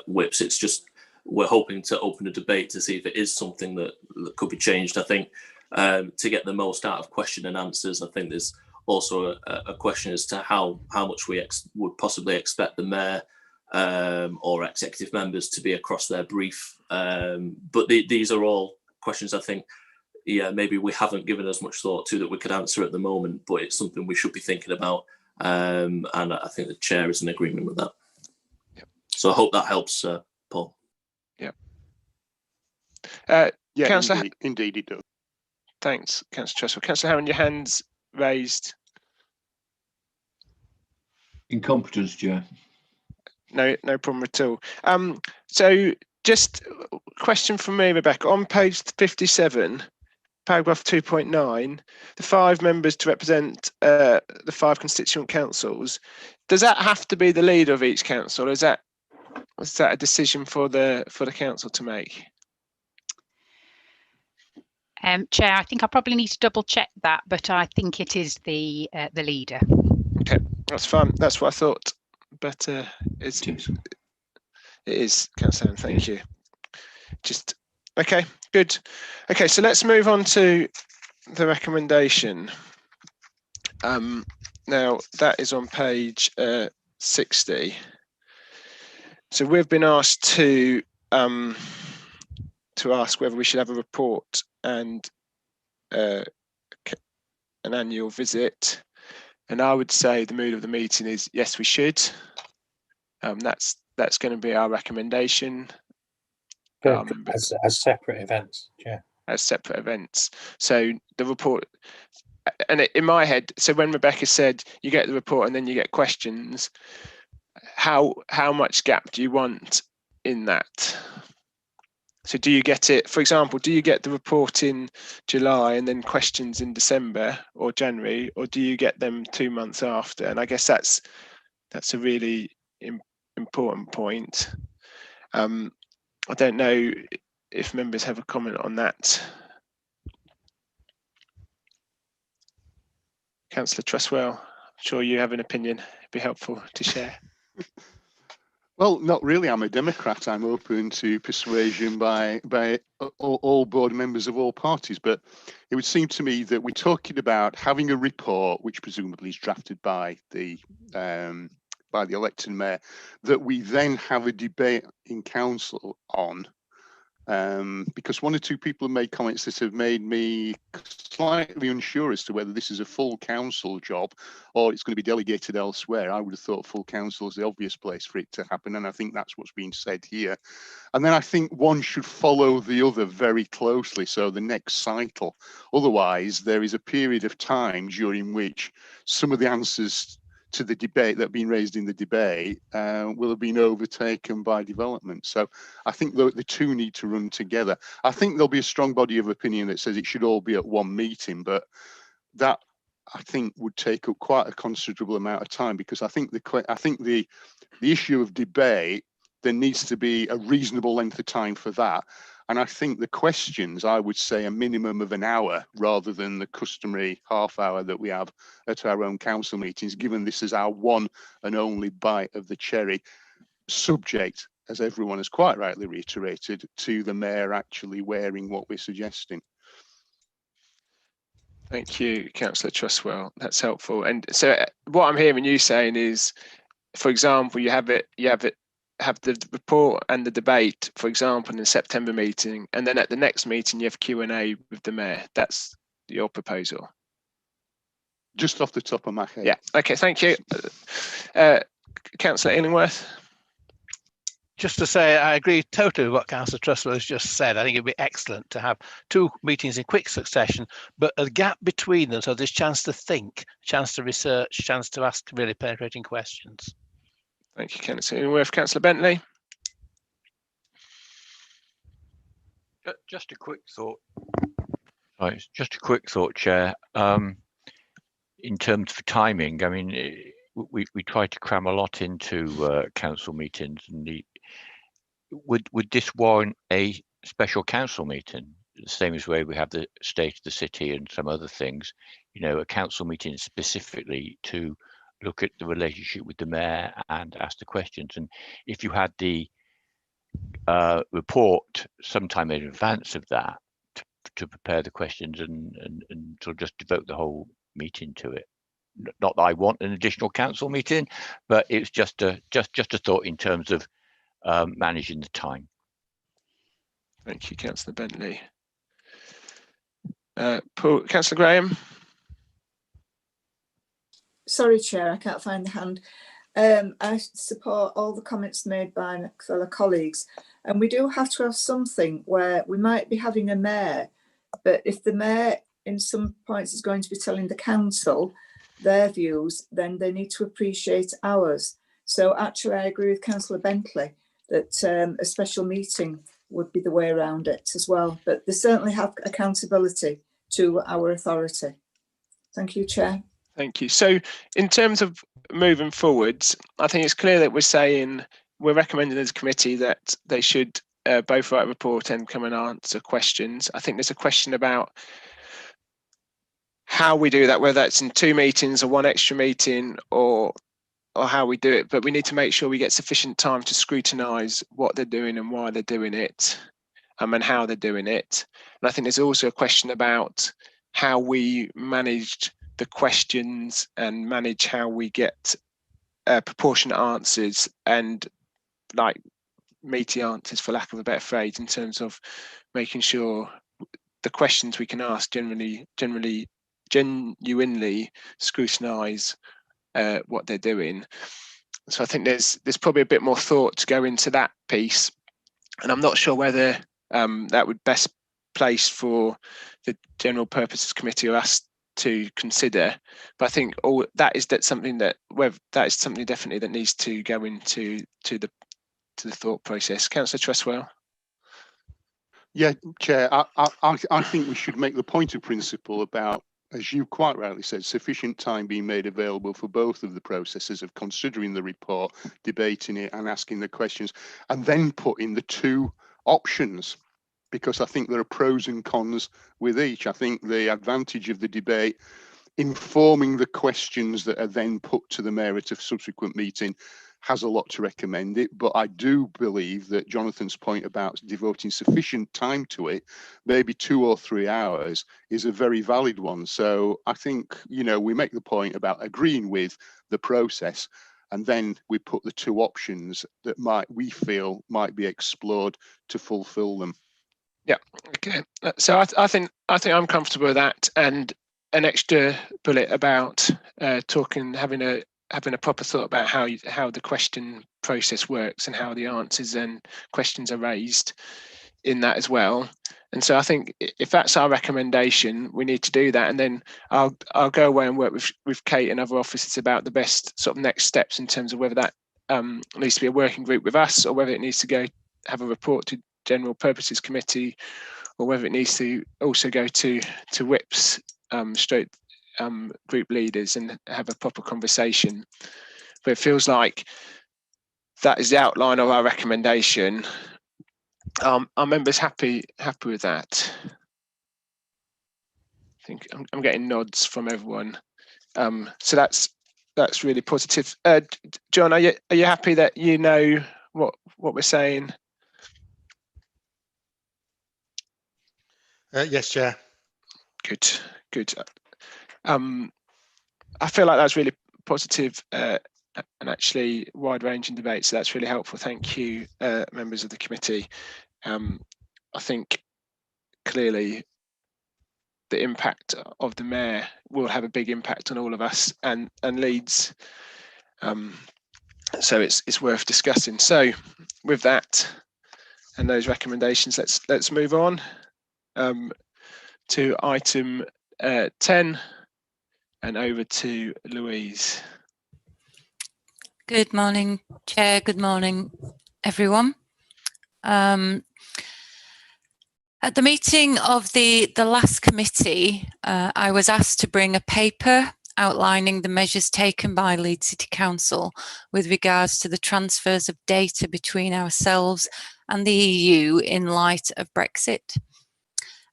Speaker 3: Whips. It's just we're hoping to open a debate to see if it is something that could be changed. I think to get the most out of question and answers, I think there's also a question as to how much we would possibly expect the mayor or executive members to be across their brief. But these are all questions I think, maybe we haven't given as much thought to that we could answer at the moment, but it's something we should be thinking about. And I think the chair is in agreement with that.
Speaker 1: Yep.
Speaker 3: So I hope that helps, Paul.
Speaker 1: Yeah.
Speaker 8: Yeah,
Speaker 1: Councillor,
Speaker 8: indeed it does.
Speaker 1: Thanks, Councillor Trustwell. Councillor Hammond, your hand's raised.
Speaker 7: Incompetence, Chair.
Speaker 1: No problem at all. So just a question from me, Rebecca. On page 57, paragraph 2.9, the 5 members to represent the 5 constituent councils. Does that have to be the leader of each council? Or is that a decision for the council to make?
Speaker 13: Chair, I think I probably need to double check that, but I think it is the leader.
Speaker 1: Okay, that's fine. That's what I thought. But it is, Councillor. Thank you. Just okay, good. Okay, so let's move on to the recommendation. Now that is on page 60. So we've been asked to ask whether we should have a report and an annual visit. And I would say the mood of the meeting is yes, we should. That's going to be our recommendation.
Speaker 6: As separate events, yeah. As
Speaker 1: separate events. So the report, and in my head, so when Rebecca said you get the report and then you get questions, how much gap do you want in that? So do you get it, for example, do you get the report in July and then questions in December or January, or do you get them 2 months after? And I guess that's a really important point. I don't know if members have a comment on that. Councillor Trustwell, I'm sure you have an opinion. It'd be helpful to share.
Speaker 8: Well, not really. I'm a Democrat. I'm open to persuasion by all board members of all parties. But it would seem to me that we're talking about having a report, which presumably is drafted by the elected mayor, that we then have a debate in council on. Because one or two people have made comments that have made me slightly unsure as to whether this is a full council job or it's going to be delegated elsewhere. I would have thought full council is the obvious place for it to happen, and I think that's what's being said here. And then I think one should follow the other very closely, so the next cycle. Otherwise, there is a period of time during which some of the answers to the debate that have been raised in the debate will have been overtaken by development. So I think the two need to run together. I think there'll be a strong body of opinion that says it should all be at one meeting, but that I think would take up quite a considerable amount of time, because I think the issue of debate, there needs to be a reasonable length of time for that. And I think the questions, I would say a minimum of an hour rather than the customary half hour that we have at our own council meetings, given this is our one and only bite of the cherry, subject, as everyone has quite rightly reiterated, to the mayor actually wearing what we're suggesting.
Speaker 1: Thank you, Councillor Trustwell. That's helpful. And so what I'm hearing you saying is, for example, you have the report and the debate, for example, in the September meeting, and then at the next meeting you have Q&A with the mayor. That's your proposal?
Speaker 8: Just off the top of my head.
Speaker 1: Yeah. Okay. Thank you, Councillor Illingworth.
Speaker 5: Just to say, I agree totally with what Councillor Trustwell has just said. I think it'd be excellent to have two meetings in quick succession, but a gap between them, so there's chance to think, chance to research, chance to ask really penetrating questions.
Speaker 1: Thank you, Councillor Illingworth. Councillor Bentley.
Speaker 4: Just a quick thought. Right, just a quick thought, Chair. In terms of timing, I mean, we try to cram a lot into council meetings, and would this warrant a special council meeting? The same as where we have the state of the city and some other things, you know, a council meeting specifically to look at the relationship with the mayor and ask the questions. And if you had the report sometime in advance of that to prepare the questions and sort of just devote the whole meeting to it. Not that I want an additional council meeting, but it's just a thought in terms of managing the time.
Speaker 1: Thank you, Councillor Bentley. Councillor Graham.
Speaker 21: Sorry, Chair, I can't find the hand. I support all the comments made by my fellow colleagues, and we do have to have something where we might be having a mayor, but if the mayor in some points is going to be telling the council their views, then they need to appreciate ours. So actually I agree with Councillor Bentley that a special meeting would be the way around it as well, but they certainly have accountability to our authority. Thank you, Chair.
Speaker 1: Thank you. So in terms of moving forwards, I think it's clear that we're recommending as a committee that they should both write a report and come and answer questions. I think there's a question about how we do that, whether that's in 2 meetings or 1 extra meeting or how we do it, but we need to make sure we get sufficient time to scrutinise what they're doing and why they're doing it, and how they're doing it. And I think there's also a question about how we managed the questions and manage how we get proportionate answers, and like meaty answers, for lack of a better phrase, in terms of making sure the questions we can ask genuinely scrutinise what they're doing. So I think there's probably a bit more thought to go into that piece, and I'm not sure whether that would best place for the General Purposes Committee or us to consider. But I think that's something definitely that needs to go into the thought process. Councillor Tresswell.
Speaker 8: Yeah, Chair, I think we should make the point of principle about, as you quite rightly said, sufficient time being made available for both of the processes of considering the report, debating it and asking the questions, and then putting the two options, because I think there are pros and cons with each. I think the advantage of the debate informing the questions that are then put to the mayor at a subsequent meeting has a lot to recommend it, but I do believe that Jonathan's point about devoting sufficient time to it, maybe 2 or 3 hours, is a very valid one. So I think, you know, we make the point about agreeing with the process, and then we put the two options that we feel might be explored to fulfill them.
Speaker 1: Yeah, okay. So I think I'm comfortable with that, and an extra bullet about having a proper thought about how the question process works and how the answers and questions are raised in that as well. And so I think if that's our recommendation, we need to do that, and then I'll go away and work with Kate and other officers about the best sort of next steps in terms of whether that needs to be a working group with us, or whether it needs to have a report to General Purposes Committee, or whether it needs to also go to whips straight group leaders and have a proper conversation. But it feels like that is the outline of our recommendation. Are members happy with that? I think I'm getting nods from everyone. So that's really positive. John, are you happy that you know what we're saying?
Speaker 10: Yes, Chair.
Speaker 1: Good. I feel like that's really positive and actually wide-ranging debate. So that's really helpful. Thank you, members of the committee. I think clearly the impact of the mayor will have a big impact on all of us and Leeds. So it's worth discussing. So with that and those recommendations, let's move on to item 10 and over to Louise.
Speaker 20: Good morning, Chair. Good morning, everyone. At the meeting of the last committee, I was asked to bring a paper outlining the measures taken by Leeds City Council with regards to the transfers of data between ourselves and the EU in light of Brexit.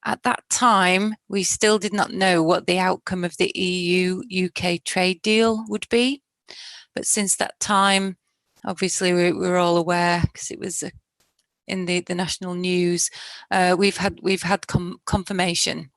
Speaker 20: At that time, we still did not know what the outcome of the EU-UK trade deal would be. But since that time, obviously we're all aware because it was in the national news, we've had confirmation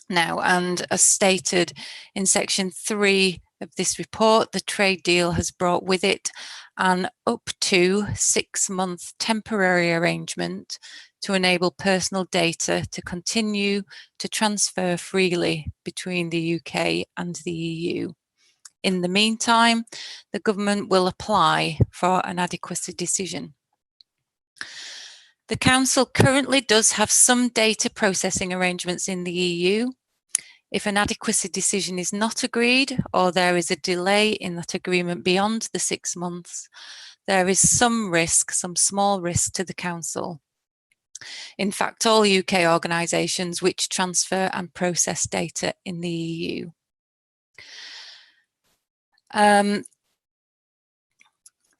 Speaker 20: now, and as stated in section 3 of this report, the trade deal has brought with it an up to 6-month temporary arrangement to enable personal data to continue to transfer freely between the UK and the EU. In the meantime, the government will apply for an adequacy decision. The Council currently does have some data processing arrangements in the EU. If an adequacy decision is not agreed, or there is a delay in that agreement beyond the 6 months, there is some risk, some small risk to the Council. In fact, all UK organisations which transfer and process data in the EU.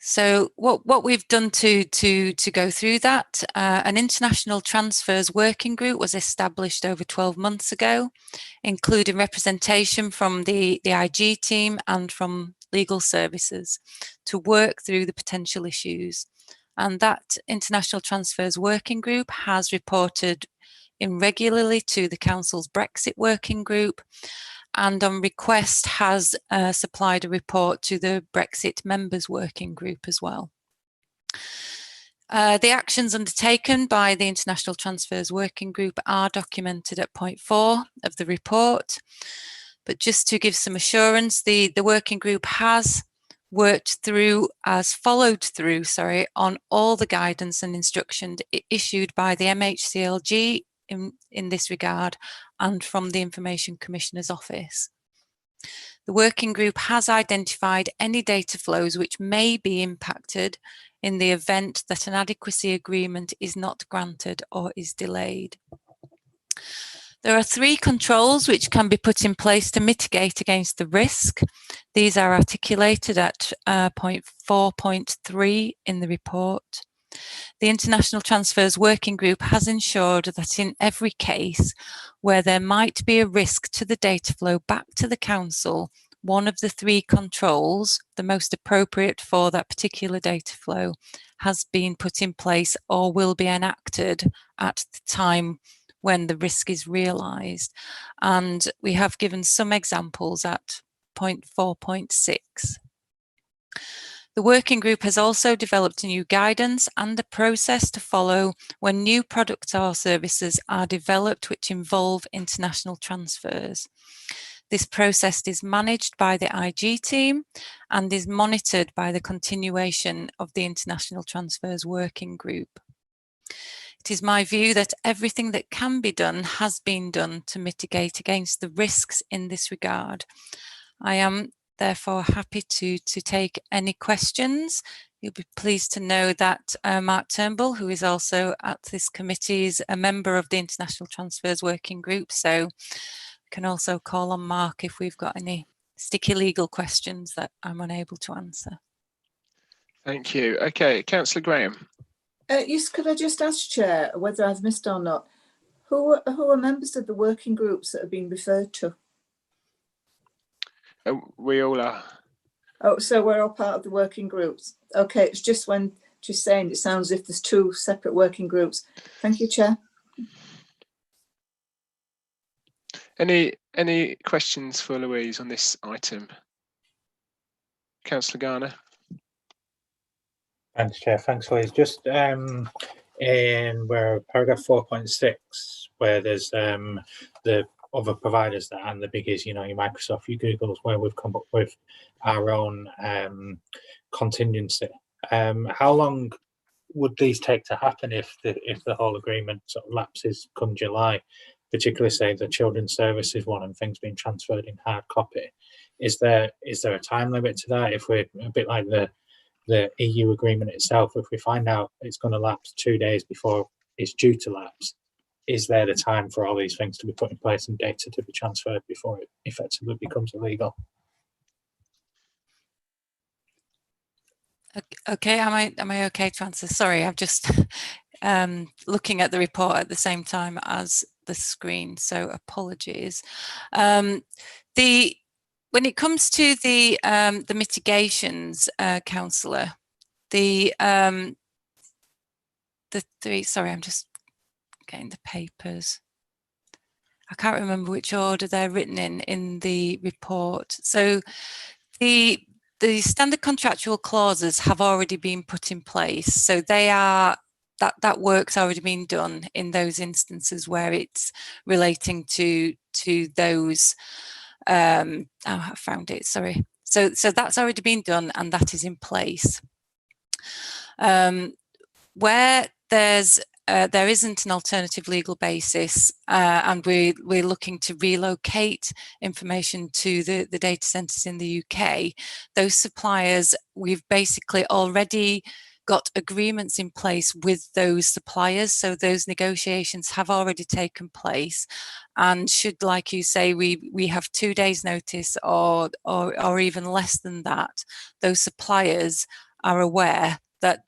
Speaker 20: So what we've done to go through that, an international transfers working group was established over 12 months ago, including representation from the IG team and from legal services to work through the potential issues. And that international transfers working group has reported regularly to the Council's Brexit working group, and on request has supplied a report to the Brexit members working group as well. The actions undertaken by the International Transfers Working Group are documented at point 4 of the report. But just to give some assurance, the working group has followed through on all the guidance and instructions issued by the MHCLG in this regard and from the Information Commissioner's Office. The working group has identified any data flows which may be impacted in the event that an adequacy agreement is not granted or is delayed. There are 3 controls which can be put in place to mitigate against the risk. These are articulated at point 4.3 in the report. The International Transfers Working Group has ensured that in every case where there might be a risk to the data flow back to the Council, one of the 3 controls, the most appropriate for that particular data flow, has been put in place or will be enacted at the time when the risk is realised. And we have given some examples at point 4.6. The working group has also developed a new guidance and a process to follow when new products or services are developed which involve international transfers. This process is managed by the IG team and is monitored by the continuation of the International Transfers Working Group. It is my view that everything that can be done has been done to mitigate against the risks in this regard. I am therefore happy to take any questions. You'll be pleased to know that Mark Turnbull, who is also at this committee, is a member of the International Transfers Working Group, so we can also call on Mark if we've got any sticky legal questions that I'm unable to answer.
Speaker 1: Thank you. Okay, Councillor Graham.
Speaker 21: Yes, could I just ask, Chair, whether I've missed or not, who are members of the working groups that have been referred to?
Speaker 1: We all are.
Speaker 21: Oh, so we're all part of the working groups. Okay, it's just when she's saying it sounds as if there's 2 separate working groups. Thank you, Chair.
Speaker 1: Any questions for Louise on this item? Councillor Garner.
Speaker 6: Thanks, Chair. Thanks, Louise. Just in where paragraph 4.6, where there's the other providers that and the biggies, you know, your Microsoft, your Googles, where we've come up with our own contingency. How long would these take to happen if the whole agreement sort of lapses come July? Particularly, say the children's services one and things being transferred in hard copy. Is there a time limit to that? If we're a bit like the EU agreement itself, if we find out it's going to lapse 2 days before it's due to lapse, is there the time for all these things to be put in place and data to be transferred before it effectively becomes illegal?
Speaker 20: Okay, am I okay to answer? Sorry, I'm just looking at the report at the same time as the screen, so apologies. When it comes to the mitigations, councillor, the 3. Sorry, I'm just getting the papers. I can't remember which order they're written in the report. So the standard contractual clauses have already been put in place. So they are that work's already been done in those instances where it's relating to those. I found it. Sorry. So that's already been done and that is in place. Where there isn't an alternative legal basis and we're looking to relocate information to the data centres in the UK, those suppliers, we've basically already got agreements in place with those suppliers, so those negotiations have already taken place, and should, like you say, we have 2 days notice or even less than that, those suppliers are aware that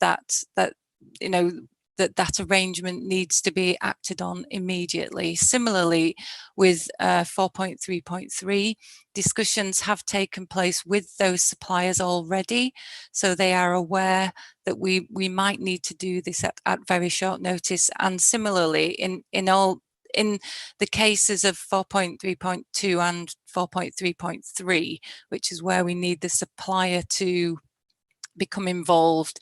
Speaker 20: you know that arrangement needs to be acted on immediately. Similarly, with 4.3.3, discussions have taken place with those suppliers already, so they are aware that we might need to do this at very short notice. And similarly, in the cases of 4.3.2 and 4.3.3, which is where we need the supplier to become involved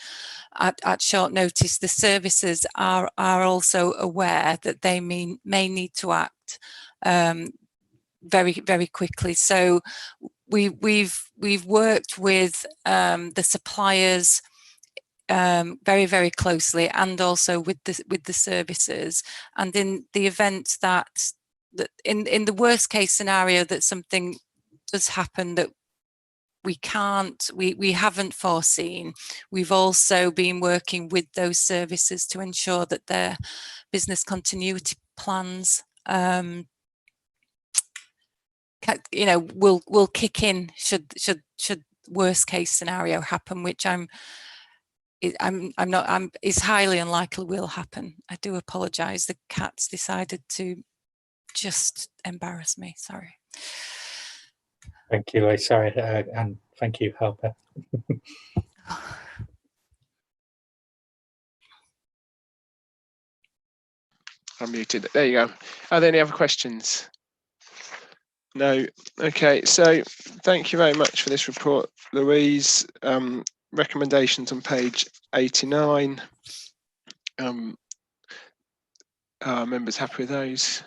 Speaker 20: at short notice, the services are also aware that they may need to act very, very quickly. So we've worked with the suppliers very, very closely, and also with the services. And in the event that in the worst case scenario that something does happen that we haven't foreseen, we've also been working with those services to ensure that their business continuity plans will kick in should worst case scenario happen, which it's highly unlikely will happen. I do apologise. The cat's decided to just embarrass me. Sorry.
Speaker 6: Thank you, Lee. Sorry, and thank you, Helper.
Speaker 1: I'm muted. There you go. Are there any other questions? No. Okay. So thank you very much for this report, Louise. Recommendations on page 89. Are members happy with those?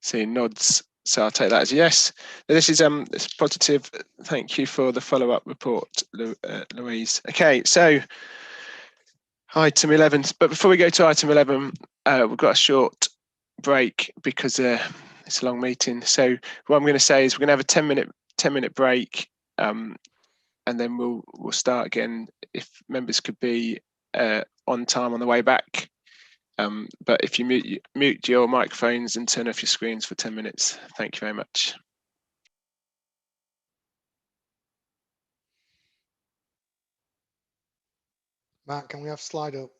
Speaker 1: Seeing nods, so I'll take that as a yes. This is it's positive. Thank you for the follow-up report, Louise. Okay, so item 11. But before we go to item 11, we've got a short break because it's a long meeting. So what I'm going to say is we're going to have a 10-minute break, and then we'll start again. If members could be on time on the way back. But if you mute your microphones and turn off your screens for 10 minutes. Thank you very much.
Speaker 10: Matt, can we have slide up?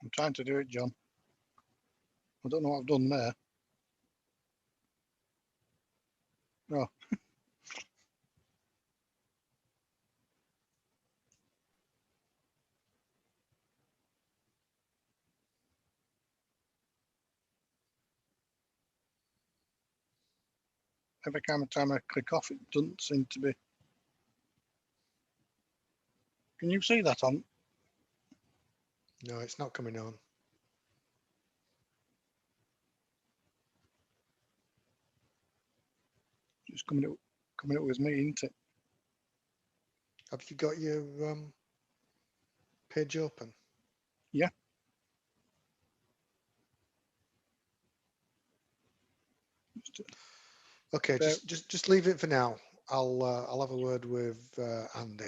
Speaker 10: I'm trying to do it, John. I don't know what I've done there. Oh. Every time I click off, it doesn't seem to be. Can you see that on? No, it's not coming on. It's coming up with me, isn't it? Have you got your page open? Yeah. Okay, just leave it for now. I'll have a word with Andy.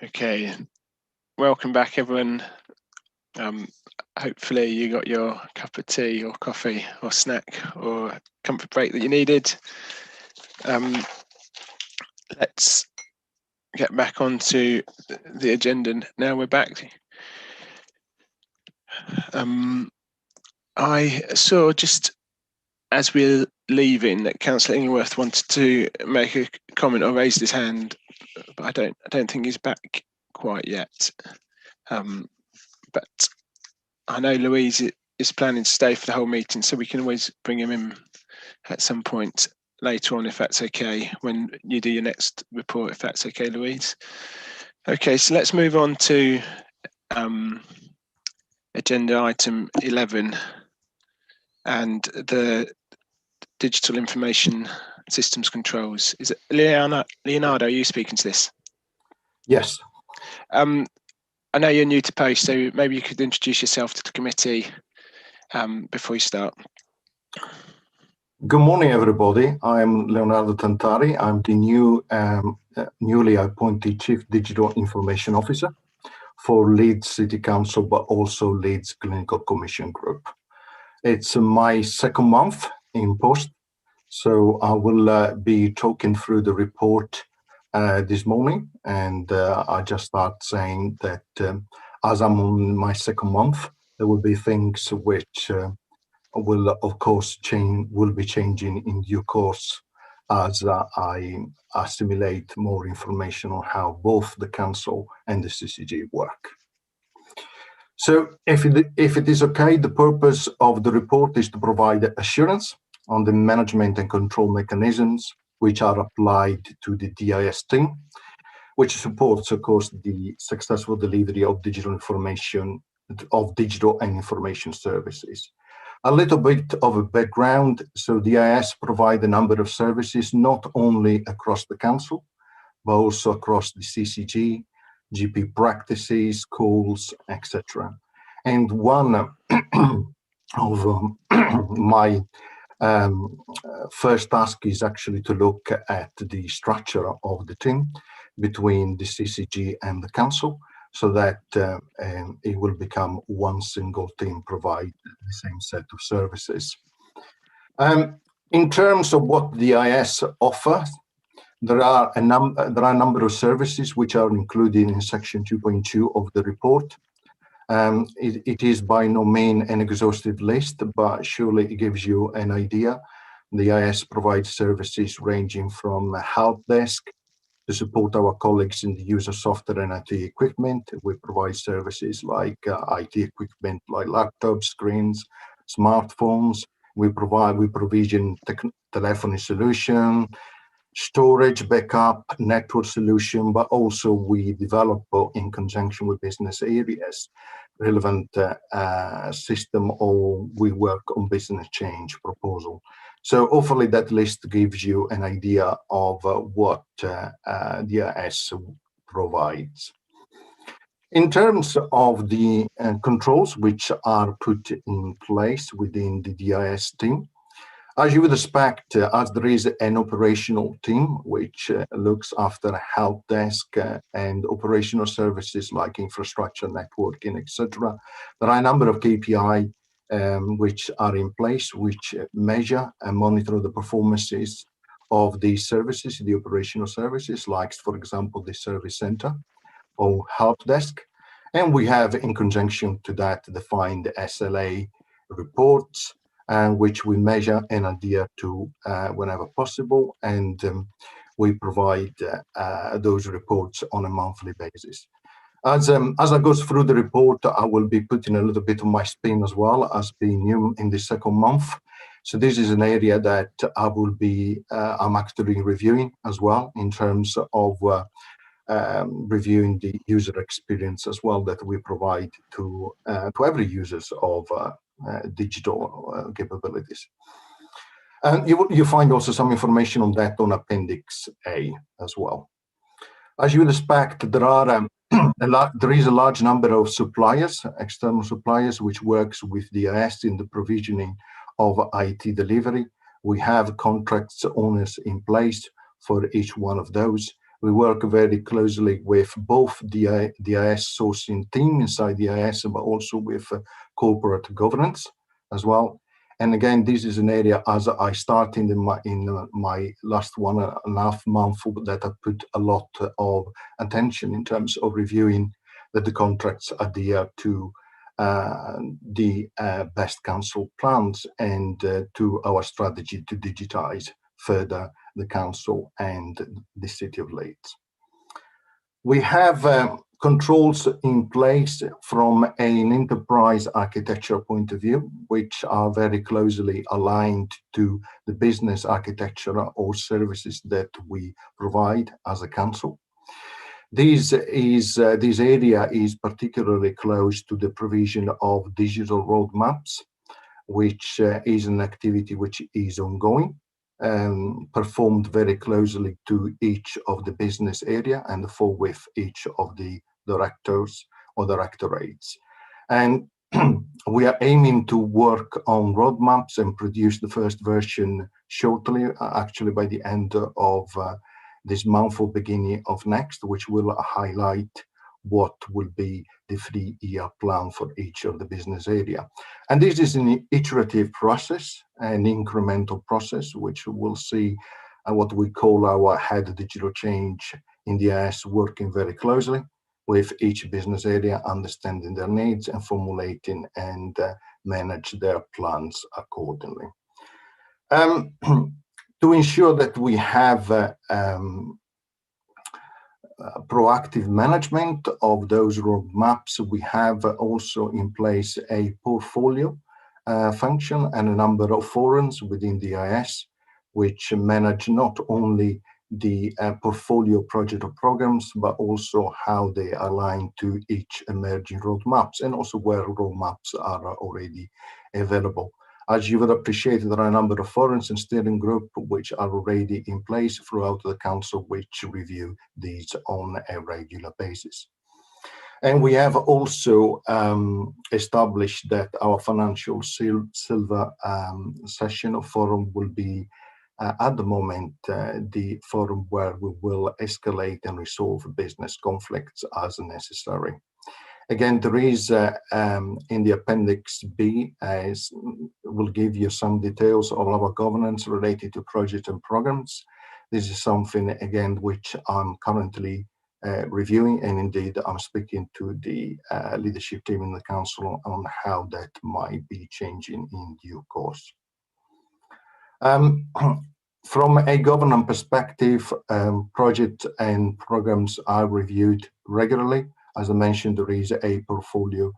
Speaker 1: Okay, welcome back everyone. Hopefully you got your cup of tea or coffee or snack or comfort break that you needed. Let's get back onto the agenda. Now we're back. I saw just as we're leaving that Councillor Ingleworth wanted to make a comment or raised his hand, but I don't think he's back quite yet. But I know Louise is planning to stay for the whole meeting, so we can always bring him in at some point later on if that's okay, when you do your next report, if that's okay, Louise. Okay, so let's move on to agenda item 11 and the digital information systems controls. Is it Leonardo, are you speaking to this?
Speaker 12: Yes.
Speaker 1: I know you're new to post, so maybe you could introduce yourself to the committee before you start.
Speaker 12: Good morning, everybody. I'm Leonardo Tantari. I'm the newly appointed Chief Digital Information Officer for Leeds City Council, but also Leeds Clinical Commission Group. It's my second month in post, so I will be talking through the report this morning, and I just start saying that as I'm on my second month, there will be things which will of course will be changing in due course as I assimilate more information on how both the council and the CCG work. So if it is okay, the purpose of the report is to provide assurance on the management and control mechanisms which are applied to the DIS team, which supports, of course, the successful delivery of digital and information services. A little bit of a background. So DIS provide a number of services, not only across the council, but also across the CCG, GP practices, schools, etc. And one of my first task is actually to look at the structure of the team between the CCG and the council, so that it will become one single team, provide the same set of services. In terms of what the DIS offers, there are a number of services which are included in section 2.2 of the report. It is by no means an exhaustive list, but surely it gives you an idea. The DIS provides services ranging from a help desk to support our colleagues in the use of software and IT equipment. We provide services like IT equipment, like laptops, screens, smartphones. We provision telephony solution, storage, backup, network solution, but also we develop in conjunction with business areas relevant system, or we work on business change proposal. So hopefully that list gives you an idea of what DIS provides. In terms of the controls which are put in place within the DIS team, as you would expect, as there is an operational team which looks after help desk and operational services like infrastructure, networking, etc., there are a number of KPI which are in place, which measure and monitor the performances of these services, the operational services, like, for example, the service center or help desk. And we have, in conjunction to that, defined SLA reports, which we measure and adhere to whenever possible, and we provide those reports on a monthly basis. As I go through the report, I will be putting a little bit of my spin as well, as being new in the second month. So this is an area that I will be, I'm actually reviewing as well, in terms of reviewing the user experience as well that we provide to every users of digital capabilities. And you find also some information on that on Appendix A as well. As you would expect, there is a large number of suppliers, external suppliers, which works with DIS in the provisioning of IT delivery. We have contracts owners in place for each one of those, We work very closely with both the IS sourcing team inside the IS, but also with corporate governance as well. And again, this is an area, as I started in my last 1.5 months, that I put a lot of attention in terms of reviewing that the contracts adhere to the best council plans and to our strategy to digitize further the council and the city of Leeds. We have controls in place from an enterprise architecture point of view, which are very closely aligned to the business architecture or services that we provide as a council. This area is particularly close to the provision of digital roadmaps, which is an activity which is ongoing, performed very closely to each of the business area and for with each of the directors or directorates. And we are aiming to work on roadmaps and produce the first version shortly, actually by the end of this month or beginning of next, which will highlight what will be the 3-year plan for each of the business area. And this is an iterative process, an incremental process, which we'll see what we call our head of digital change in the IS working very closely with each business area, understanding their needs and formulating and manage their plans accordingly. To ensure that we have proactive management of those roadmaps, we have also in place a portfolio function and a number of forums within the IS, which manage not only the portfolio project or programs, but also how they align to each emerging roadmaps and also where roadmaps are already available. As you would appreciate, there are a number of forums and steering group which are already in place throughout the council, which review these on a regular basis. And we have also established that our financial silver session or forum will be at the moment the forum where we will escalate and resolve business conflicts as necessary. Again, there is in the Appendix B, will give you some details of our governance related to projects and programs. This is something, again, which I'm currently reviewing, and indeed I'm speaking to the leadership team in the council on how that might be changing in due course. From a governance perspective, projects and programs are reviewed regularly. As I mentioned, there is a portfolio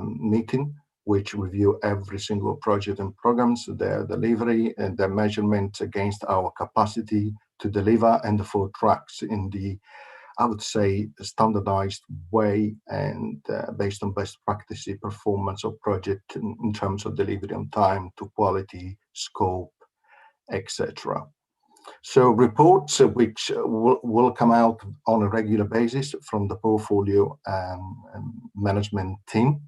Speaker 12: meeting which review every single project and programs, their delivery and their measurement against our capacity to deliver and the 4 tracks in the, I would say, standardized way and based on best practices performance of project in terms of delivery on time, to quality, scope, etc. So reports which will come out on a regular basis from the portfolio management team,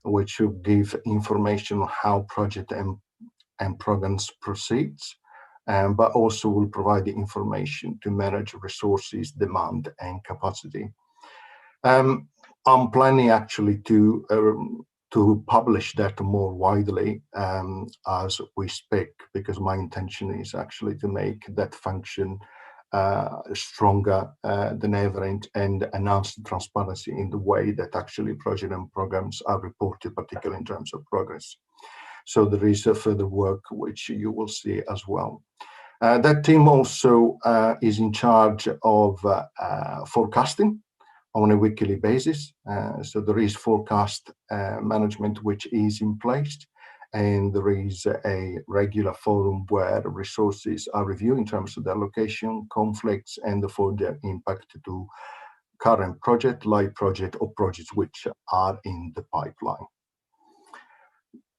Speaker 12: which will give information on how project and programs proceeds, but also will provide the information to manage resources, demand and capacity. I'm planning actually to publish that more widely as we speak, because my intention is actually to make that function stronger than ever and enhance transparency in the way that actually project and programs are reported, particularly in terms of progress. So there is a further work which you will see as well. That team also is in charge of forecasting on a weekly basis. So there is forecast management which is in place, and there is a regular forum where resources are reviewed in terms of their location, conflicts, and for their impact to current project, live project, or projects which are in the pipeline.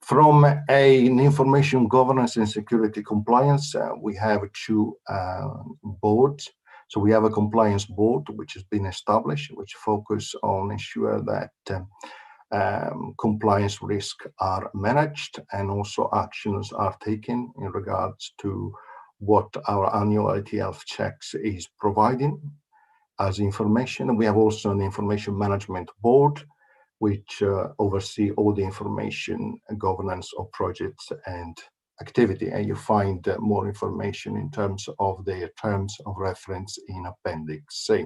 Speaker 12: From an information governance and security compliance, we have 2 boards. So we have a compliance board which has been established, which focus on ensure that compliance risks are managed and also actions are taken in regards to what our annual IT health checks is providing as information. We have also an information management board, which oversee all the information and governance of projects and activity. And you find more information in terms of their terms of reference in Appendix C.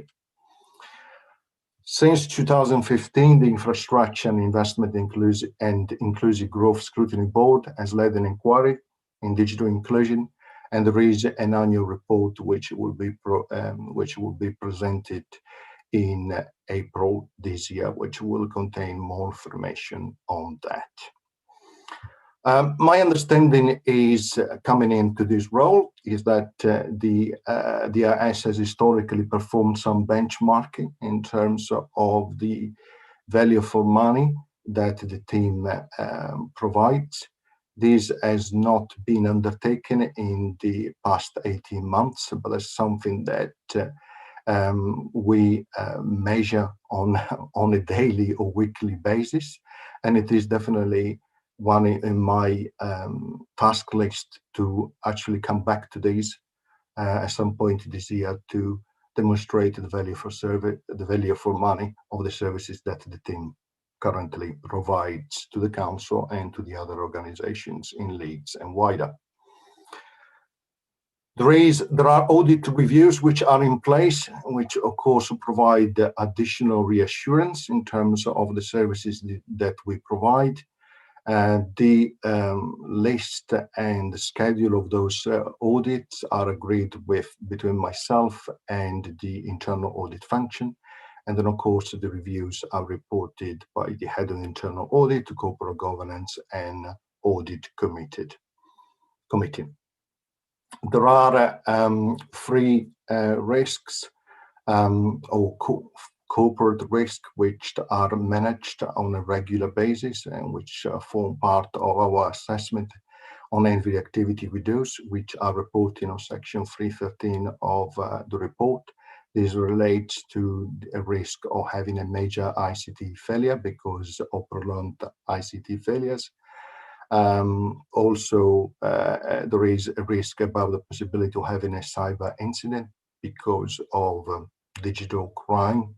Speaker 12: Since 2015, the Infrastructure and Investment Inclusive Growth Scrutiny Board has led an inquiry in digital inclusion, and there is an annual report which will be presented in April this year, which will contain more information on that. My understanding is, coming into this role, is that the IS has historically performed some benchmarking in terms of the value for money that the team provides. This has not been undertaken in the past 18 months, but it's something that we measure on a daily or weekly basis, and it is definitely one in my task list to actually come back to this at some point this year to demonstrate the value for the value for money of the services that the team currently provides to the council and to the other organisations in Leeds and wider. There are audit reviews which are in place, which of course provide additional reassurance in terms of the services that we provide. The list and the schedule of those audits are agreed between myself and the internal audit function. And then, of course, the reviews are reported by the head of internal audit, corporate governance, and audit committee. There are three risks or corporate risk which are managed on a regular basis and which form part of our assessment on every activity we do, which are reported on section 313 of the report. This relates to a risk of having a major ICT failure because of prolonged ICT failures. Also, there is a risk about the possibility of having a cyber incident because of digital crime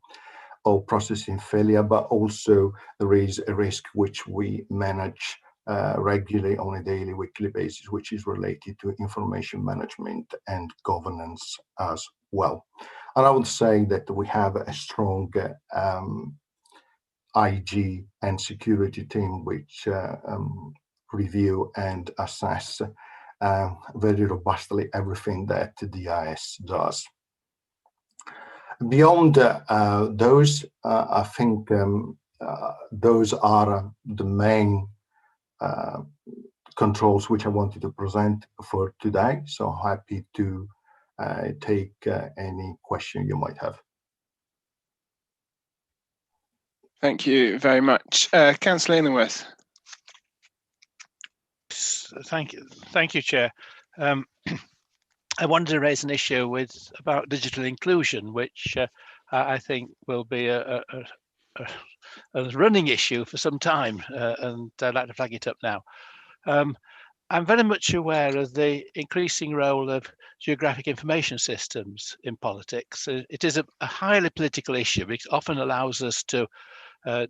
Speaker 12: or processing failure, but also there is a risk which we manage regularly on a daily, weekly basis, which is related to information management and governance as well. And I would say that we have a strong IG and security team which review and assess very robustly everything that the IS does. Beyond those, I think those are the main controls which I wanted to present for today. So happy to take any question you might have.
Speaker 1: Thank you very much. Councillor Illingworth.
Speaker 5: Thank you, Chair. I wanted to raise an issue about digital inclusion, which I think will be a running issue for some time, and I'd like to flag it up now. I'm very much aware of the increasing role of geographic information systems in politics. It is a highly political issue, which often allows us to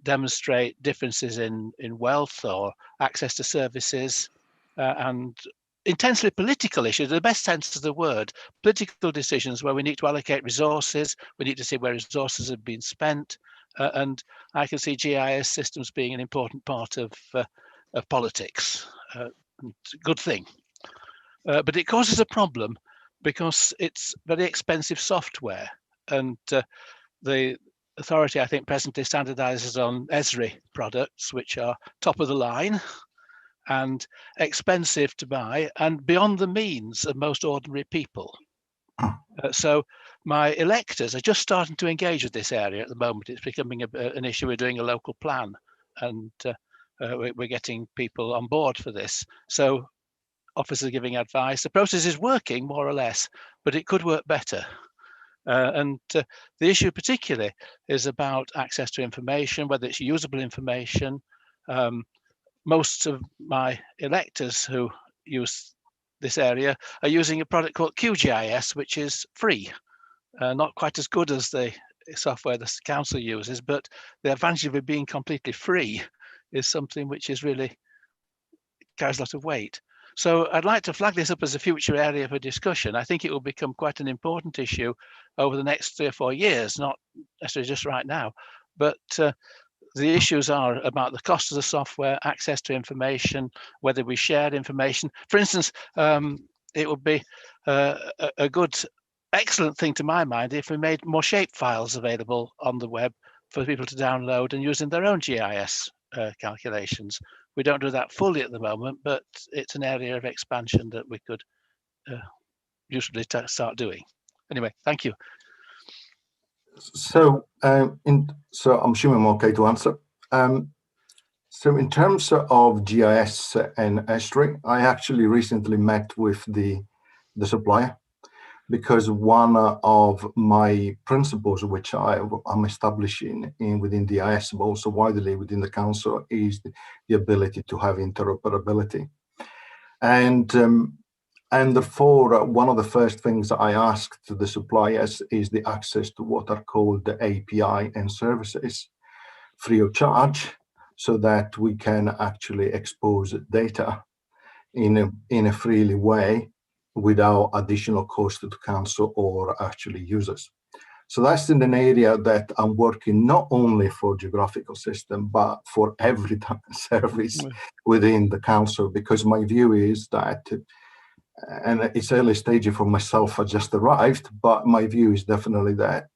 Speaker 5: demonstrate differences in wealth or access to services, and intensely political issues, in the best sense of the word, political decisions where we need to allocate resources, we need to see where resources have been spent, and I can see GIS systems being an important part of politics. It's a good thing. But it causes a problem because it's very expensive software, and the authority, I think, presently standardizes on Esri products, which are top of the line and expensive to buy and beyond the means of most ordinary people. So my electors are just starting to engage with this area at the moment. It's becoming an issue. We're doing a local plan, and we're getting people on board for this. So officers are giving advice. The process is working more or less, but it could work better. And the issue particularly is about access to information, whether it's usable information. Most of my electors who use this area are using a product called QGIS, which is free. Not quite as good as the software the council uses, but the advantage of it being completely free is something which is really carries a lot of weight. So I'd like to flag this up as a future area for discussion. I think it will become quite an important issue over the next 3 or 4 years, not necessarily just right now, but the issues are about the cost of the software, access to information, whether we share information. For instance, it would be a good, excellent thing to my mind if we made more shape files available on the web for people to download and use in their own GIS calculations. We don't do that fully at the moment, but it's an area of expansion that we could usefully start doing. Anyway, thank you.
Speaker 12: So, so I'm assuming I'm okay to answer. So in terms of GIS and S3, I actually recently met with the supplier, because one of my principles, which I'm establishing within DIS, but also widely within the council, is the ability to have interoperability. And therefore, one of the first things that I asked the suppliers is the access to what are called the API and services free of charge, so that we can actually expose data in a freely way without additional cost to council or actually users. So that's in an area that I'm working not only for geographical system, but for every service within the council, because my view is that, and it's early stage for myself, I just arrived, but my view is definitely that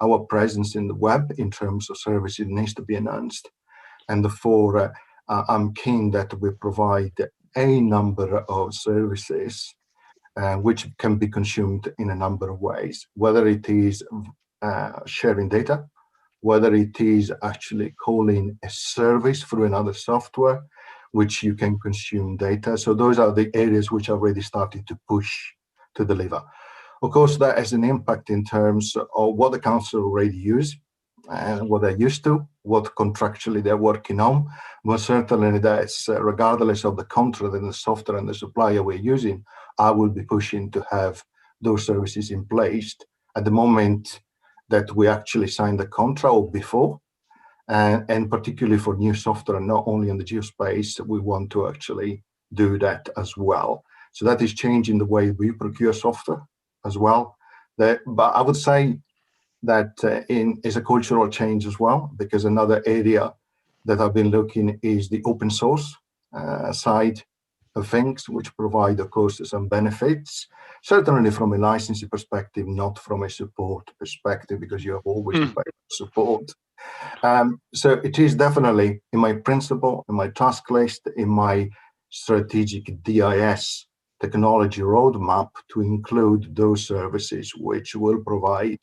Speaker 12: our presence in the web in terms of services needs to be enhanced. And therefore, I'm keen that we provide a number of services which can be consumed in a number of ways, whether it is sharing data, whether it is actually calling a service through another software, which you can consume data. So those are the areas which are already started to push to deliver. Of course, that has an impact in terms of what the council already use and what they're used to, what contractually they're working on. But certainly that's regardless of the contract and the software and the supplier we're using, I will be pushing to have those services in place at the moment that we actually sign the contract or before. And particularly for new software, not only in the geospace, we want to actually do that as well. So that is changing the way we procure software as well. But I would say that is a cultural change as well, because another area that I've been looking is the open source side of things, which provide, of course, some benefits, certainly from a licensing perspective, not from a support perspective, because you have always to pay for support. So it is definitely in my principle, in my task list, in my strategic DIS technology roadmap to include those services which will provide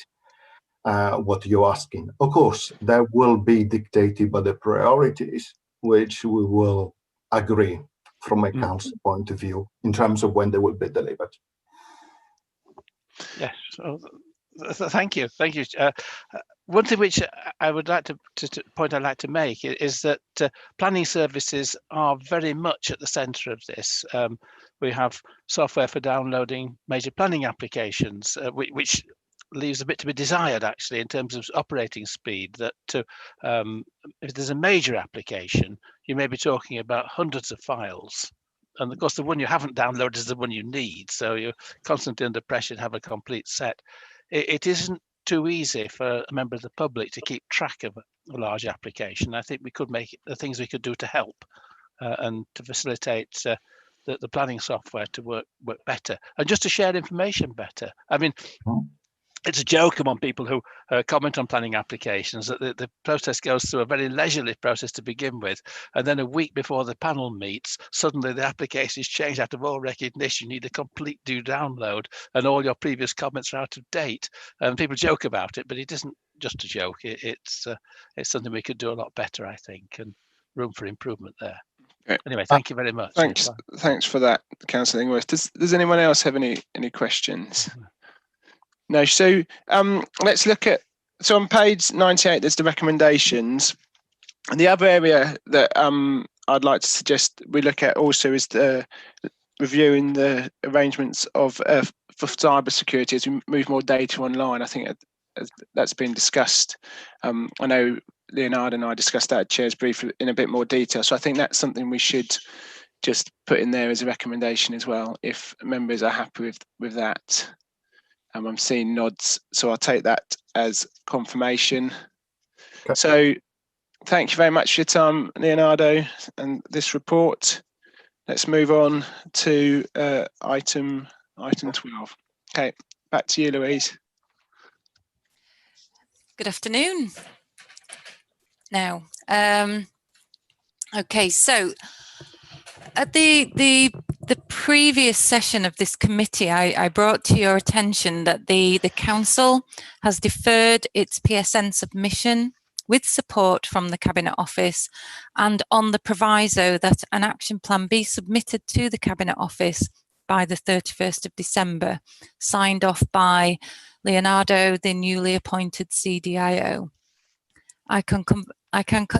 Speaker 12: what you're asking. Of course, that will be dictated by the priorities, which we will agree from a council point of view in terms of when they will be delivered.
Speaker 5: Yes, so, thank you. One thing which I would like to point I'd like to make is that planning services are very much at the centre of this. We have software for downloading major planning applications, which leaves a bit to be desired actually in terms of operating speed. That if there's a major application, you may be talking about hundreds of files. And of course, the one you haven't downloaded is the one you need. So you're constantly under pressure to have a complete set. It isn't too easy for a member of the public to keep track of a large application. I think we could make the things we could do to help and to facilitate the planning software to work better and just to share information better. I mean, it's a joke among people who comment on planning applications that the process goes through a very leisurely process to begin with, and then a week before the panel meets, suddenly the application is changed out of all recognition. You need a complete new download, and all your previous comments are out of date. And people joke about it, but it isn't just a joke. It's something we could do a lot better, I think, and room for improvement there. Okay. Anyway, thank you very much.
Speaker 1: Thanks for that, Councillor Ingworth. Does anyone else have any questions? No, so let's look at, so on page 98, there's the recommendations. And the other area that I'd like to suggest we look at also is we reviewing the arrangements of for cyber security as we move more data online. I think that's been discussed. I know Leonardo and I discussed that at Chair's brief in a bit more detail. So I think that's something we should just put in there as a recommendation as well, if members are happy with that. I'm seeing nods, so I'll take that as confirmation. Okay. So thank you very much for your time, Leonardo, and this report. Let's move on to item 12. Okay, back to you, Louise.
Speaker 20: Good afternoon. Now, okay, so at the previous session of this committee, I brought to your attention that the council has deferred its PSN submission with support from the Cabinet Office, and on the proviso that an action plan be submitted to the Cabinet Office by the 31st of December, signed off by Leonardo, the newly appointed CDIO. I can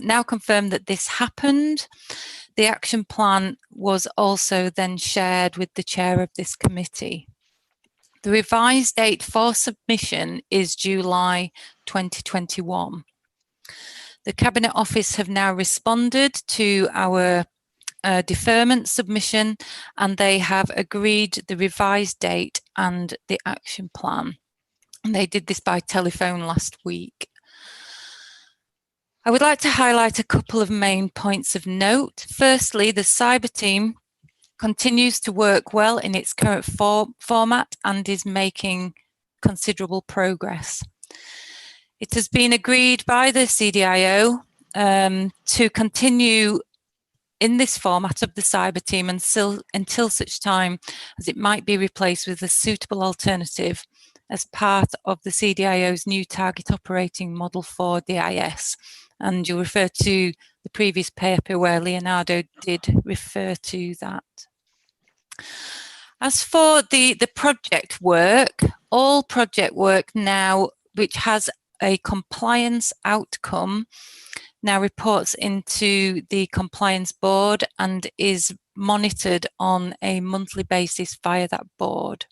Speaker 20: now confirm that this happened. The action plan was also then shared with the chair of this committee. The revised date for submission is July 2021. The Cabinet Office have now responded to our deferment submission, and they have agreed the revised date and the action plan. And they did this by telephone last week. I would like to highlight a couple of main points of note. Firstly, the cyber team continues to work well in its current format and is making considerable progress. It has been agreed by the CDIO to continue in this format of the cyber team until such time as it might be replaced with a suitable alternative as part of the CDIO's new target operating model for DIS. And you'll refer to the previous paper where Leonardo did refer to that. As for the project work, all project work now which has a compliance outcome now reports into the compliance board and is monitored on a monthly basis via that board.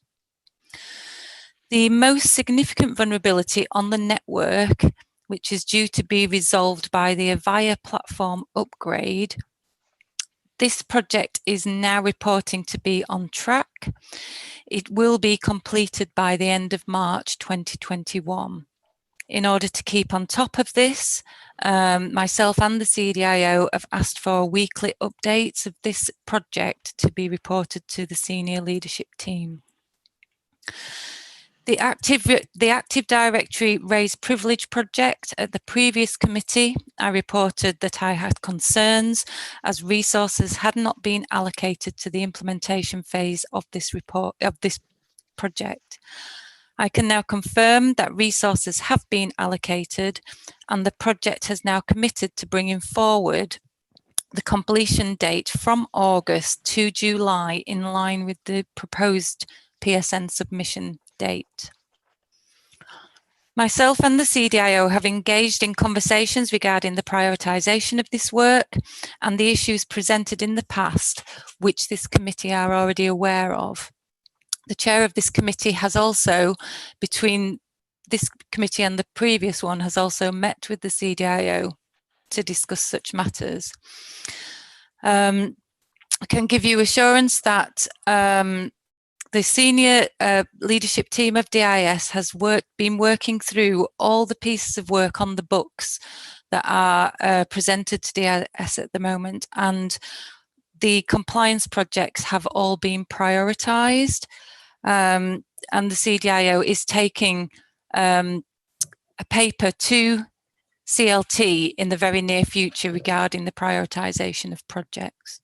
Speaker 20: The most significant vulnerability on the network, which is due to be resolved by the Avaya platform upgrade, this project is now reporting to be on track. It will be completed by the end of March 2021. In order to keep on top of this, myself and the CDIO have asked for weekly updates of this project to be reported to the senior leadership team. The Active Directory Raise Privilege project at the previous committee, I reported that I had concerns as resources had not been allocated to the implementation phase of this project. I can now confirm that resources have been allocated and the project has now committed to bringing forward the completion date from August to July in line with the proposed PSN submission date. Myself and the CDIO have engaged in conversations regarding the prioritisation of this work and the issues presented in the past, which this committee are already aware of. The chair of this committee has also, between this committee and the previous one, has also met with the CDIO to discuss such matters. I can give you assurance that the senior leadership team of DIS has been working through all the pieces of work on the books that are presented to DIS at the moment, and the compliance projects have all been prioritised. And the CDIO is taking a paper to CLT in the very near future regarding the prioritisation of projects.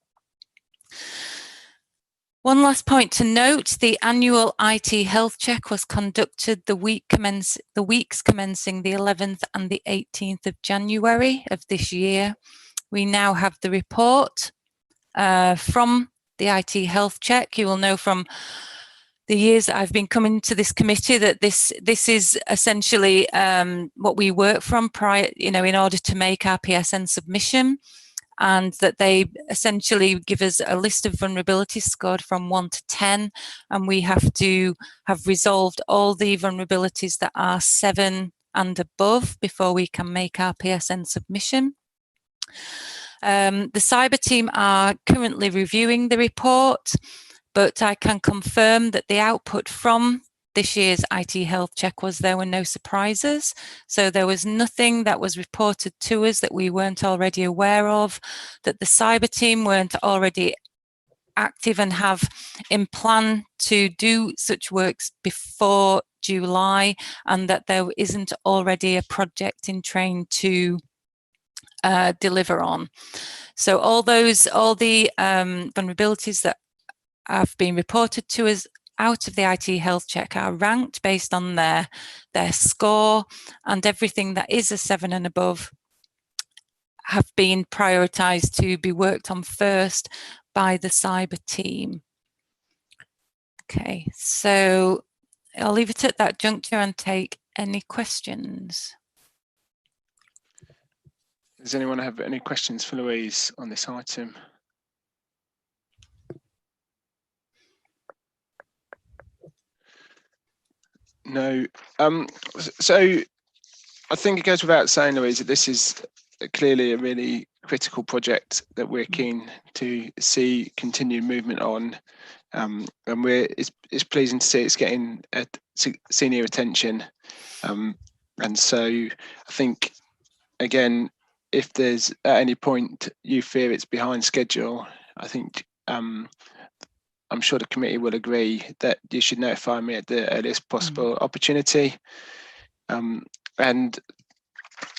Speaker 20: One last point to note, the annual IT health check was conducted the weeks commencing the 11th and the 18th of January of this year. We now have the report from the IT health check. You will know from the years that I've been coming to this committee that this is essentially what we work from prior, in order to make our PSN submission. and that they essentially give us a list of vulnerabilities scored from 1 to 10, and we have to have resolved all the vulnerabilities that are 7 and above before we can make our PSN submission. The cyber team are currently reviewing the report, but I can confirm that the output from this year's IT health check was there were no surprises. So there was nothing that was reported to us that we weren't already aware of, that the cyber team weren't already active and have in plan to do such works before July, and that there isn't already a project in train to deliver on. So all the vulnerabilities that have been reported to us out of the IT health check are ranked based on their score, and everything that is a 7 and above have been prioritised to be worked on first by the cyber team. Okay, so I'll leave it at that juncture and take any questions.
Speaker 1: Does anyone have any questions for Louise on this item? No. So I think it goes without saying, Louise, that this is clearly a really critical project that we're keen to see continued movement on, and it's pleasing to see it's getting senior attention. And so I think, again, if there's at any point you fear it's behind schedule, I think I'm sure the committee will agree that you should notify me at the earliest possible opportunity. And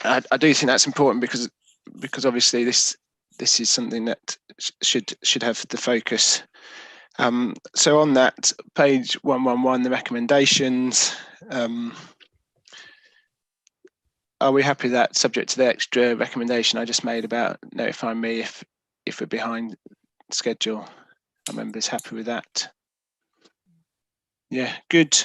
Speaker 1: I do think that's important because obviously this is something that should have the focus. So on that page 111, the recommendations, are we happy that, subject to the extra recommendation I just made about notifying me if we're behind schedule? Are members happy with that? Yeah, good.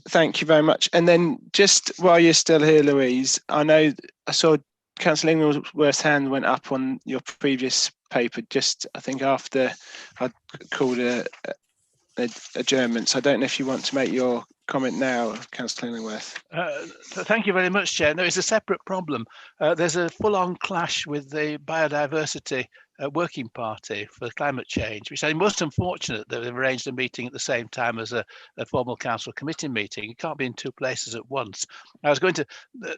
Speaker 1: Thank you very much. And then just while you're still here, Louise, I know I saw Councillor Ingleworth's hand went up on your previous paper, just I think after I called a adjournment. So I don't know if you want to make your comment now, Councillor Ingleworth.
Speaker 5: Thank you very much, Chair. No, it's a separate problem. There's a full-on clash with the biodiversity working party for climate change, which is most unfortunate that they've arranged a meeting at the same time as a formal council committee meeting. You can't be in two places at once. I was going to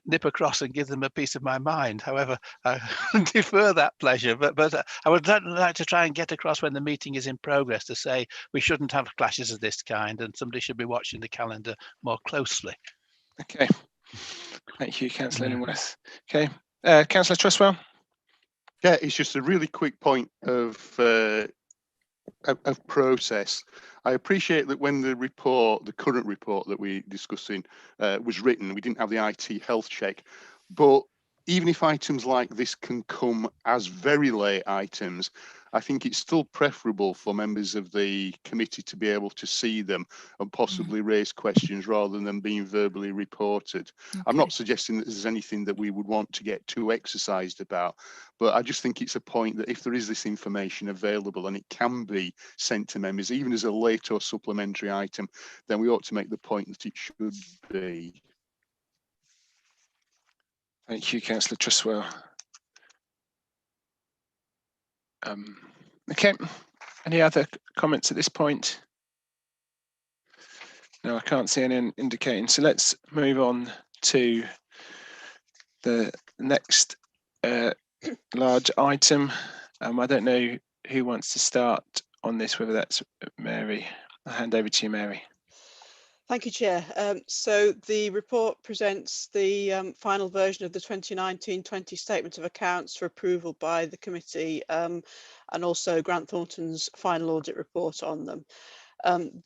Speaker 5: nip across and give them a piece of my mind. However, I defer that pleasure, but I would like to try and get across when the meeting is in progress to say we shouldn't have clashes of this kind and somebody should be watching the calendar more closely.
Speaker 1: Okay. Thank you, Councillor Ingleworth. Okay. Councillor Trustwell.
Speaker 8: Yeah, it's just a really quick point of process. I appreciate that when the current report that we're discussing was written, we didn't have the IT health check. But even if items like this can come as very late items, I think it's still preferable for members of the committee to be able to see them and possibly raise questions rather than them being verbally reported. Okay. I'm not suggesting that there's anything that we would want to get too exercised about, but I just think it's a point that if there is this information available and it can be sent to members, even as a late or supplementary item, then we ought to make the point that it should be.
Speaker 1: Thank you, Councillor Trustwell. Okay, any other comments at this point? No, I can't see any indicating. So let's move on to the next large item. I don't know who wants to start on this, whether that's Mary. I'll hand over to you, Mary.
Speaker 14: Thank you, Chair. So the report presents the final version of the 2019-20 Statement of Accounts for approval by the committee, and also Grant Thornton's final audit report on them.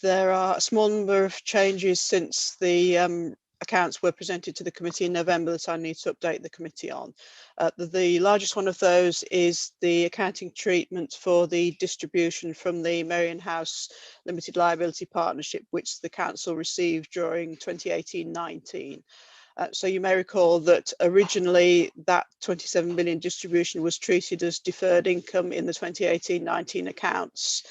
Speaker 14: There are a small number of changes since the accounts were presented to the committee in November that I need to update the committee on. The largest one of those is the accounting treatment for the distribution from the Merrion House Limited Liability Partnership, which the council received during 2018-19. So you may recall that originally that 27 million distribution was treated as deferred income in the 2018-19 accounts,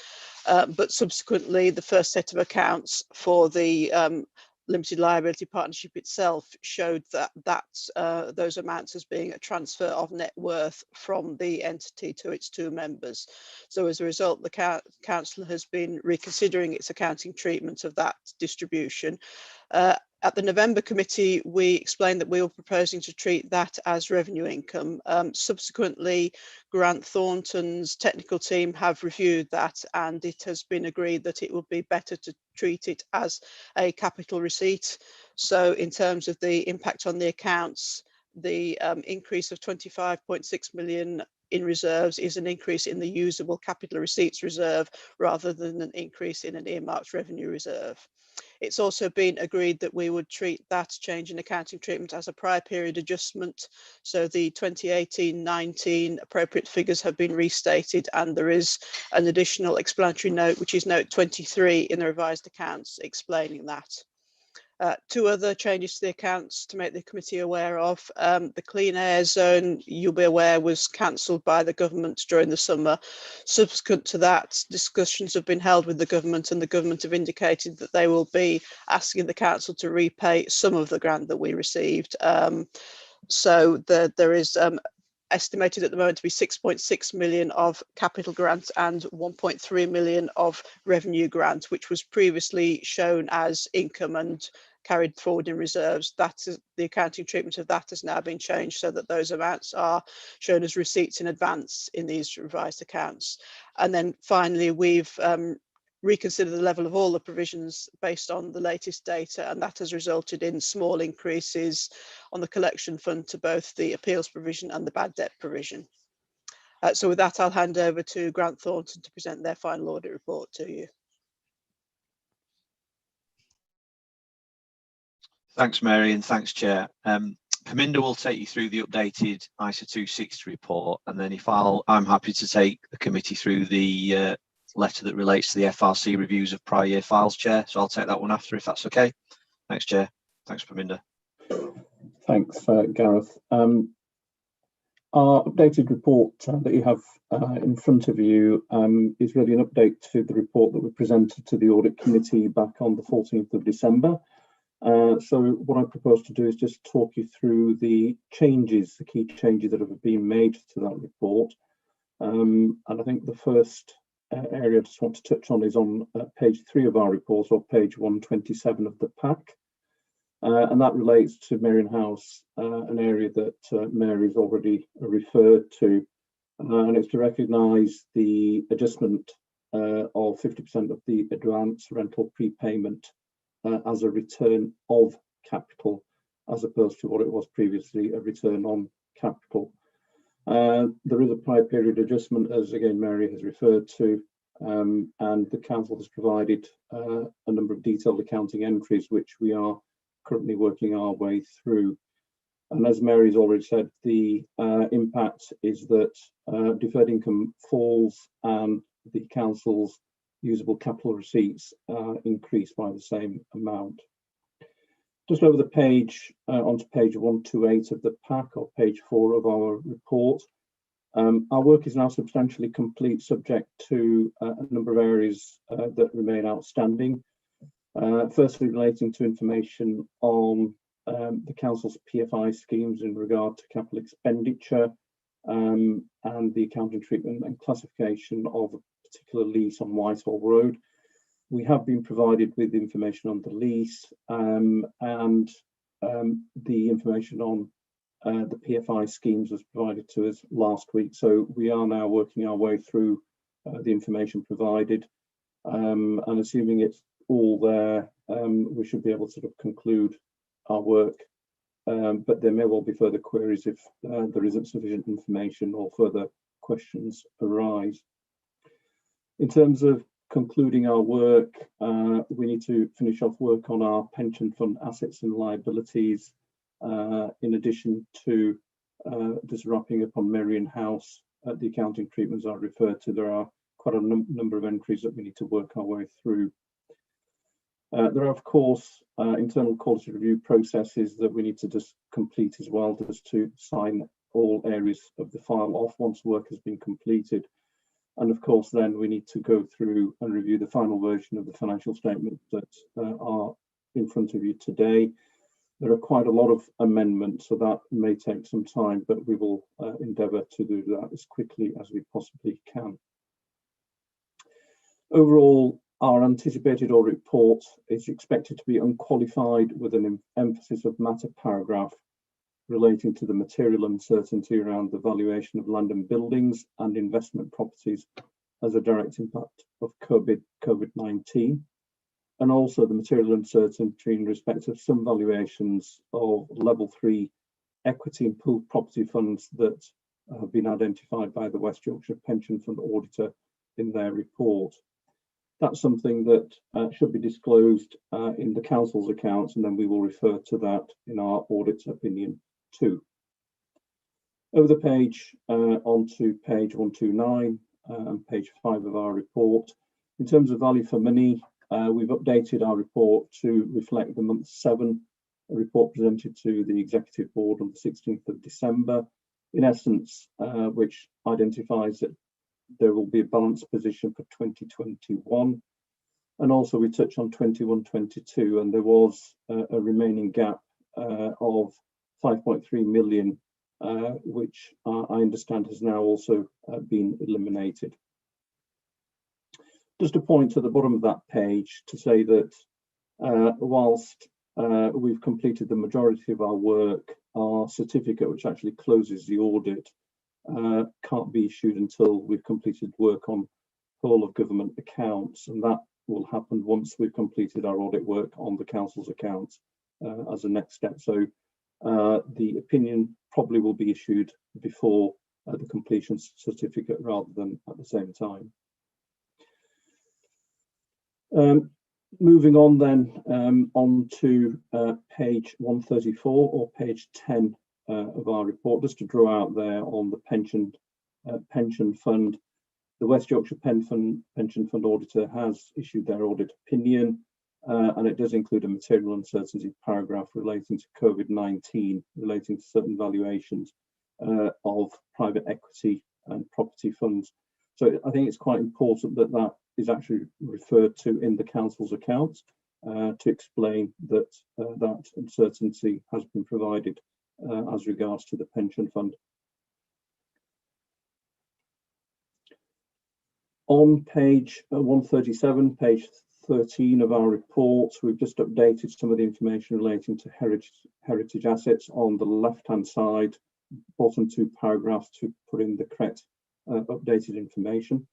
Speaker 14: but subsequently the first set of accounts for the limited liability partnership itself showed that those amounts as being a transfer of net worth from the entity to its two members. So as a result, the council has been reconsidering its accounting treatment of that distribution. At the November committee, we explained that we were proposing to treat that as revenue income. Subsequently, Grant Thornton's technical team have reviewed that, and it has been agreed that it would be better to treat it as a capital receipt. So in terms of the impact on the accounts, the increase of 25.6 million in reserves is an increase in the usable capital receipts reserve rather than an increase in an earmarked revenue reserve. It's also been agreed that we would treat that change in accounting treatment as a prior period adjustment. So the 2018-19 appropriate figures have been restated, and there is an additional explanatory note, which is note 23 in the revised accounts, explaining that. Two other changes to the accounts to make the committee aware of. The clean air zone, you'll be aware, was cancelled by the government during the summer. Subsequent to that, discussions have been held with the government, and the government have indicated that they will be asking the council to repay some of the grant that we received. So there is estimated at the moment to be 6.6 million of capital grant and 1.3 million of revenue grant, which was previously shown as income and carried forward in reserves. That is, the accounting treatment of that has now been changed so that those amounts are shown as receipts in advance in these revised accounts. And then finally, we've reconsider the level of all the provisions based on the latest data, and that has resulted in small increases on the collection fund to both the appeals provision and the bad debt provision. So with that, I'll hand over to Grant Thornton to present their final audit report to you.
Speaker 15: Thanks, Mary, and thanks, Chair. Perminder will take you through the updated ISA 260 report, and then I'm happy to take the committee through the letter that relates to the FRC reviews of prior year files, Chair. So I'll take that one after, if that's okay. Thanks, Chair. Thanks, Perminder.
Speaker 18: Thanks, Gareth. Our updated report that you have in front of you is really an update to the report that we presented to the Audit Committee back on the 14th of December. So what I propose to do is just talk you through the changes, the key changes that have been made to that report. And I think the first area I just want to touch on is on page 3 of our report, or page 127 of the pack. And that relates to Merrion House, an area that Mary's already referred to. And it's to recognise the adjustment of 50% of the advance rental prepayment as a return of capital, as opposed to what it was previously, a return on capital. There is a prior period adjustment, as again Mary has referred to, and the council has provided a number of detailed accounting entries which we are currently working our way through. And as Mary's already said, the impact is that deferred income falls and the council's usable capital receipts increase by the same amount. Just over the page, onto page 128 of the pack, or page 4 of our report. Our work is now substantially complete, subject to a number of areas that remain outstanding. Firstly, relating to information on the council's PFI schemes in regard to capital expenditure and the accounting treatment and classification of a particular lease on Whitehall Road. We have been provided with information on the lease and the information on the PFI schemes was provided to us last week. So we are now working our way through the information provided, and assuming it's all there, we should be able to sort of conclude our work. But there may well be further queries if there isn't sufficient information or further questions arise. In terms of concluding our work, we need to finish off work on our pension fund assets and liabilities. In addition to just wrapping up on Merrion House, the accounting treatments I referred to, there are quite a number of entries that we need to work our way through. There are, of course, internal quality review processes that we need to just complete as well, just to sign all areas of the file off once work has been completed. And of course, then we need to go through and review the final version of the financial statements that are in front of you today. There are quite a lot of amendments, so that may take some time, but we will endeavour to do that as quickly as we possibly can. Overall, our anticipated audit report is expected to be unqualified with an emphasis of matter paragraph relating to the material uncertainty around the valuation of land and buildings and investment properties as a direct impact of COVID-19, and also the material uncertainty in respect of some valuations of level 3 equity and pooled property funds that have been identified by the West Yorkshire Pension Fund Auditor in their report. That's something that should be disclosed in the council's accounts, and then we will refer to that in our audit opinion too. Over the page onto page 129 and page 5 of our report. In terms of value for money, we've updated our report to reflect the month 7 report presented to the Executive Board on the 16th of December, in essence, which identifies that there will be a balanced position for 2021. And also we touch on 21-22, and there was a remaining gap of 5.3 million, which I understand has now also been eliminated. Just a point at the bottom of that page to say that whilst we've completed the majority of our work, our certificate, which actually closes the audit, can't be issued until we've completed work on whole of government accounts, and that will happen once we've completed our audit work on the council's accounts as a next step. So the opinion probably will be issued before the completion certificate rather than at the same time. Moving on then on to page 134 or page 10 of our report, just to draw out there on the pension fund. The West Yorkshire Pension Fund Auditor has issued their audit opinion, and it does include a material uncertainty paragraph relating to COVID-19, relating to certain valuations of private equity and property funds. So I think it's quite important that that is actually referred to in the council's accounts to explain that that uncertainty has been provided as regards to the pension fund. On page 137, page 13 of our report, we've just updated some of the information relating to heritage assets on the left-hand side, bottom 2 paragraphs, to put in the correct updated information.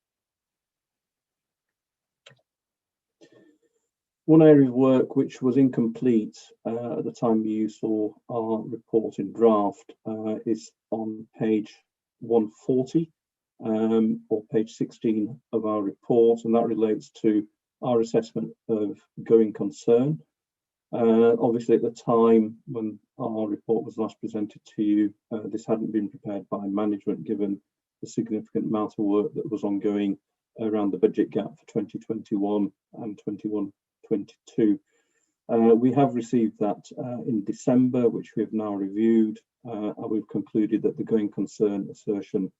Speaker 18: One area of work which was incomplete at the time you saw our report in draft is on page 140 or page 16 of our report, and that relates to our assessment of going concern. Obviously, at the time when our report was last presented to you, this hadn't been prepared by management, given the significant amount of work that was ongoing around the budget gap for 2021 and 21-22. We have received that in December, which we have now reviewed, and we've concluded that the going concern assertion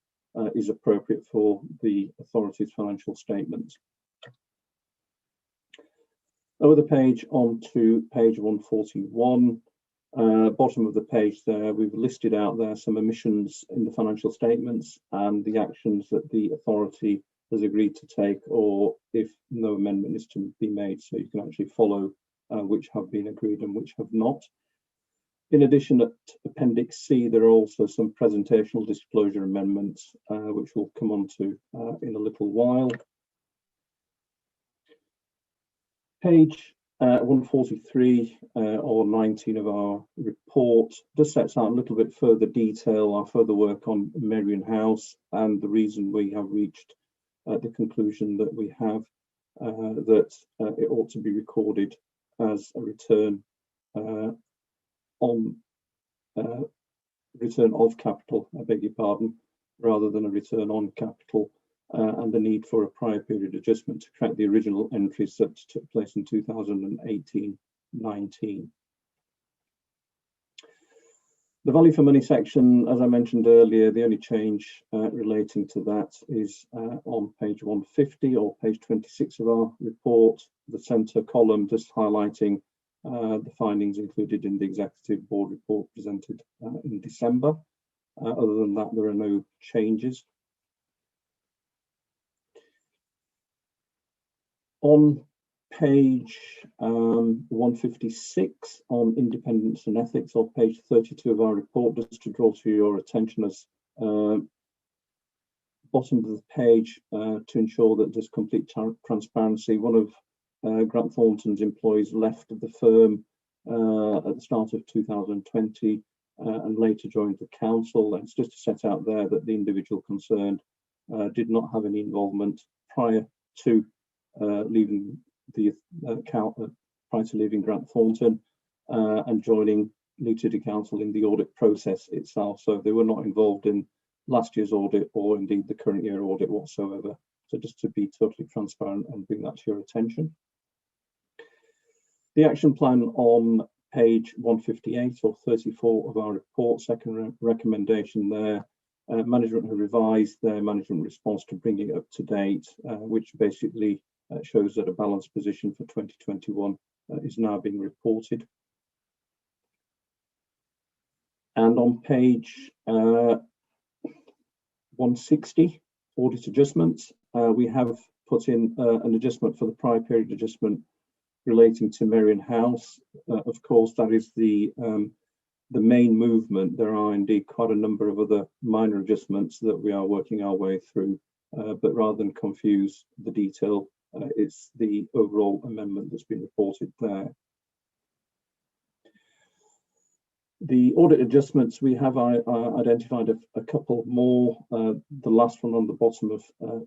Speaker 18: is appropriate for the authority's financial statements. Over the page on to page 141, bottom of the page there, we've listed out there some omissions in the financial statements and the actions that the authority has agreed to take, or if no amendment is to be made, so you can actually follow which have been agreed and which have not. In addition, at Appendix C, there are also some presentational disclosure amendments, which we'll come on to in a little while. Page 143 or 19 of our report just sets out a little bit further detail, our further work on Marion House, and the reason we have reached the conclusion that we have, that it ought to be recorded as a return return of capital, I beg your pardon, rather than a return on capital, and the need for a prior period adjustment to correct the original entries that took place in 2018-19. The value for money section, as I mentioned earlier, the only change relating to that is on page 150 or page 26 of our report, the centre column just highlighting the findings included in the Executive Board report presented in December. Other than that, there are no changes. On page 156 on independence and ethics, or page 32 of our report, just to draw to your attention as bottom of the page to ensure that there's complete transparency. One of Grant Thornton's employees left the firm at the start of 2020 and later joined the council. And it's just to set out there that the individual concerned did not have any involvement prior to leaving the prior to leaving Grant Thornton and joining Leeds City Council in the audit process itself. So they were not involved in last year's audit or indeed the current year audit whatsoever. So just to be totally transparent and bring that to your attention. The action plan on page 158 or 34 of our report, second recommendation there, management have revised their management response to bring it up to date, which basically shows that a balanced position for 2021 is now being reported. And on page 160, audit adjustments, we have put in an adjustment for the prior period adjustment relating to Merrion House. Of course, that is the main movement. There are indeed quite a number of other minor adjustments that we are working our way through, but rather than confuse the detail, it's the overall amendment that's been reported there. The audit adjustments, we have identified a couple more. The last one on the bottom of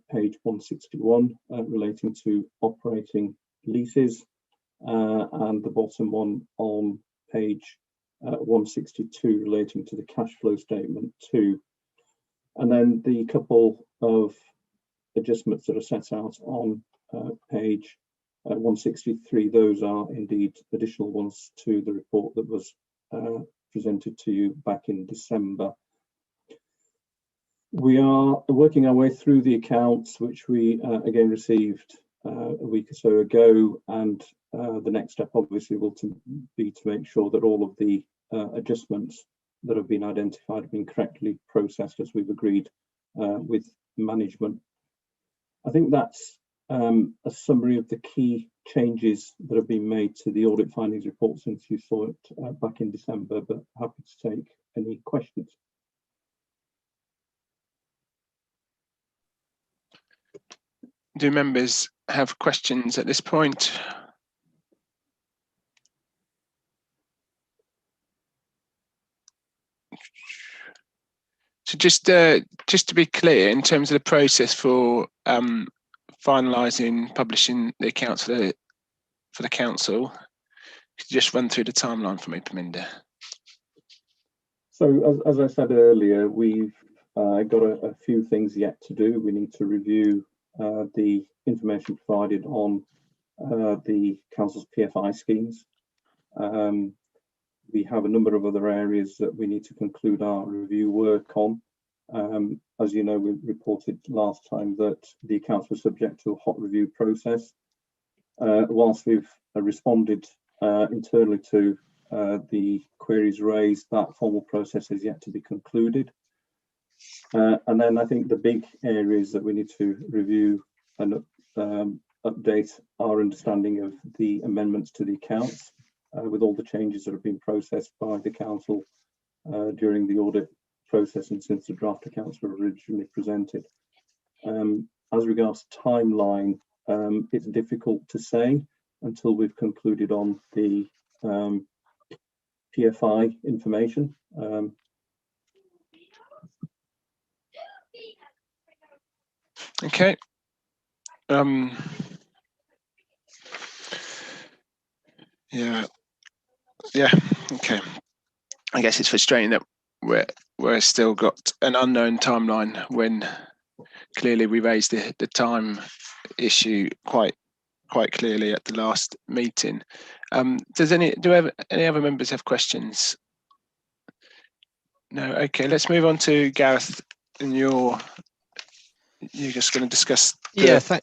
Speaker 18: page 161 relating to operating leases, and the bottom one on page 162 relating to the cash flow statement too. And then the couple of adjustments that are set out on page 163, those are indeed additional ones to the report that was presented to you back in December. We are working our way through the accounts, which we again received a week or so ago, and the next step obviously will be to make sure that all of the adjustments that have been identified have been correctly processed as we've agreed with management. I think that's a summary of the key changes that have been made to the audit findings report since you saw it back in December, but happy to take any questions.
Speaker 1: Do members have questions at this point? So just to be clear, in terms of the process for finalising, publishing the accounts for the council, could you just run through the timeline for me, Paminda?
Speaker 18: So as I said earlier, we've got a few things yet to do. We need to review the information provided on the council's PFI schemes. We have a number of other areas that we need to conclude our review work on. As you know, we reported last time that the accounts were subject to a hot review process. Whilst we've responded internally to the queries raised, that formal process is yet to be concluded. And then I think the big areas that we need to review and update our understanding of the amendments to the accounts with all the changes that have been processed by the council during the audit process and since the draft accounts were originally presented. As regards timeline, it's difficult to say until we've concluded on the PFI information.
Speaker 1: Okay. Yeah. Okay. I guess it's frustrating that we're still got an unknown timeline when clearly we raised the time issue quite clearly at the last meeting. Do any other members have questions? No. Okay, let's move on to Gareth, and you're just going to discuss the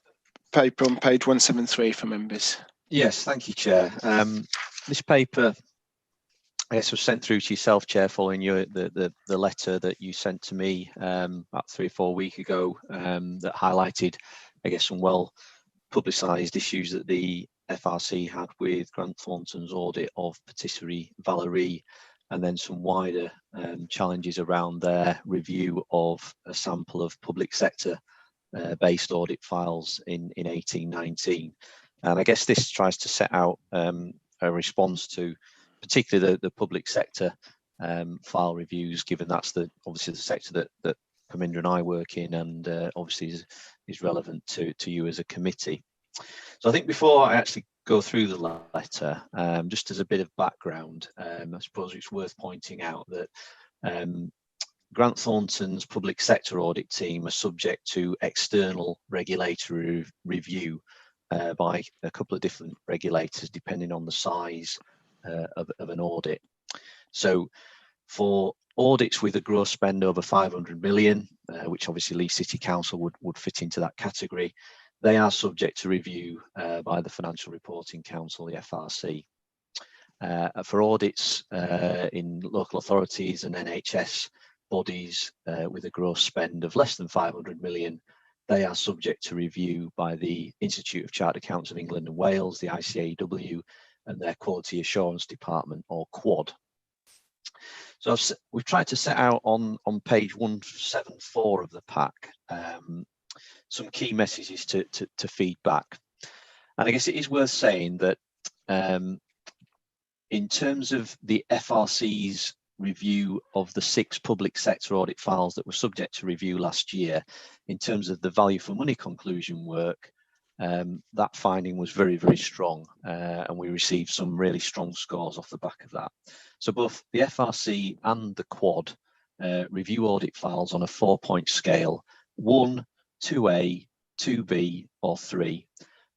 Speaker 1: paper on page 173 for members.
Speaker 15: Yes, thank you, Chair. This paper, I guess, was sent through to yourself, Chair, following the letter that you sent to me about 3 or 4 weeks ago that highlighted, I guess, some well publicised issues that the FRC had with Grant Thornton's audit of Patisserie Valerie, and then some wider challenges around their review of a sample of public sector based audit files in 1819. And I guess this tries to set out a response to particularly the public sector file reviews, given that's obviously the sector that Parminder and I work in, and obviously is relevant to you as a committee. So I think before I actually go through the letter, just as a bit of background, I suppose it's worth pointing out that Grant Thornton's public sector audit team are subject to external regulatory review by a couple of different regulators, depending on the size of an audit. So for audits with a gross spend over 500 million, which obviously Leeds City Council would fit into that category, they are subject to review by the Financial Reporting Council, the FRC. For audits in local authorities and NHS bodies with a gross spend of less than 500 million, they are subject to review by the Institute of Chartered Accountants of England and Wales, the ICAEW, and their Quality Assurance Department, or QUAD. So we've tried to set out on page 174 of the pack some key messages to feed back. And I guess it is worth saying that in terms of the FRC's review of the 6 public sector audit files that were subject to review last year, in terms of the value for money conclusion work, that finding was very, very strong, and we received some really strong scores off the back of that. So both the FRC and the QUAD review audit files on a 4-point scale: 1, 2A, 2B, or 3.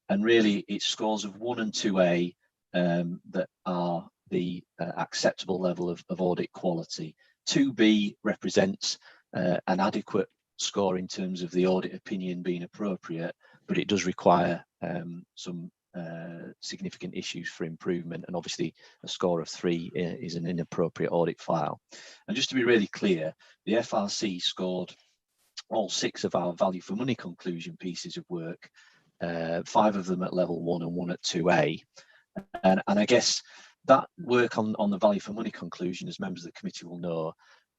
Speaker 15: And really it's scores of 1 and 2A that are the acceptable level of audit quality. 2B represents an adequate score in terms of the audit opinion being appropriate, but it does require some significant issues for improvement, and obviously a score of 3 is an inappropriate audit file. And just to be really clear, the FRC scored all 6 of our value for money conclusion pieces of work, 5 of them at level 1 and 1 at 2A. And I guess that work on the value for money conclusion, as members of the committee will know,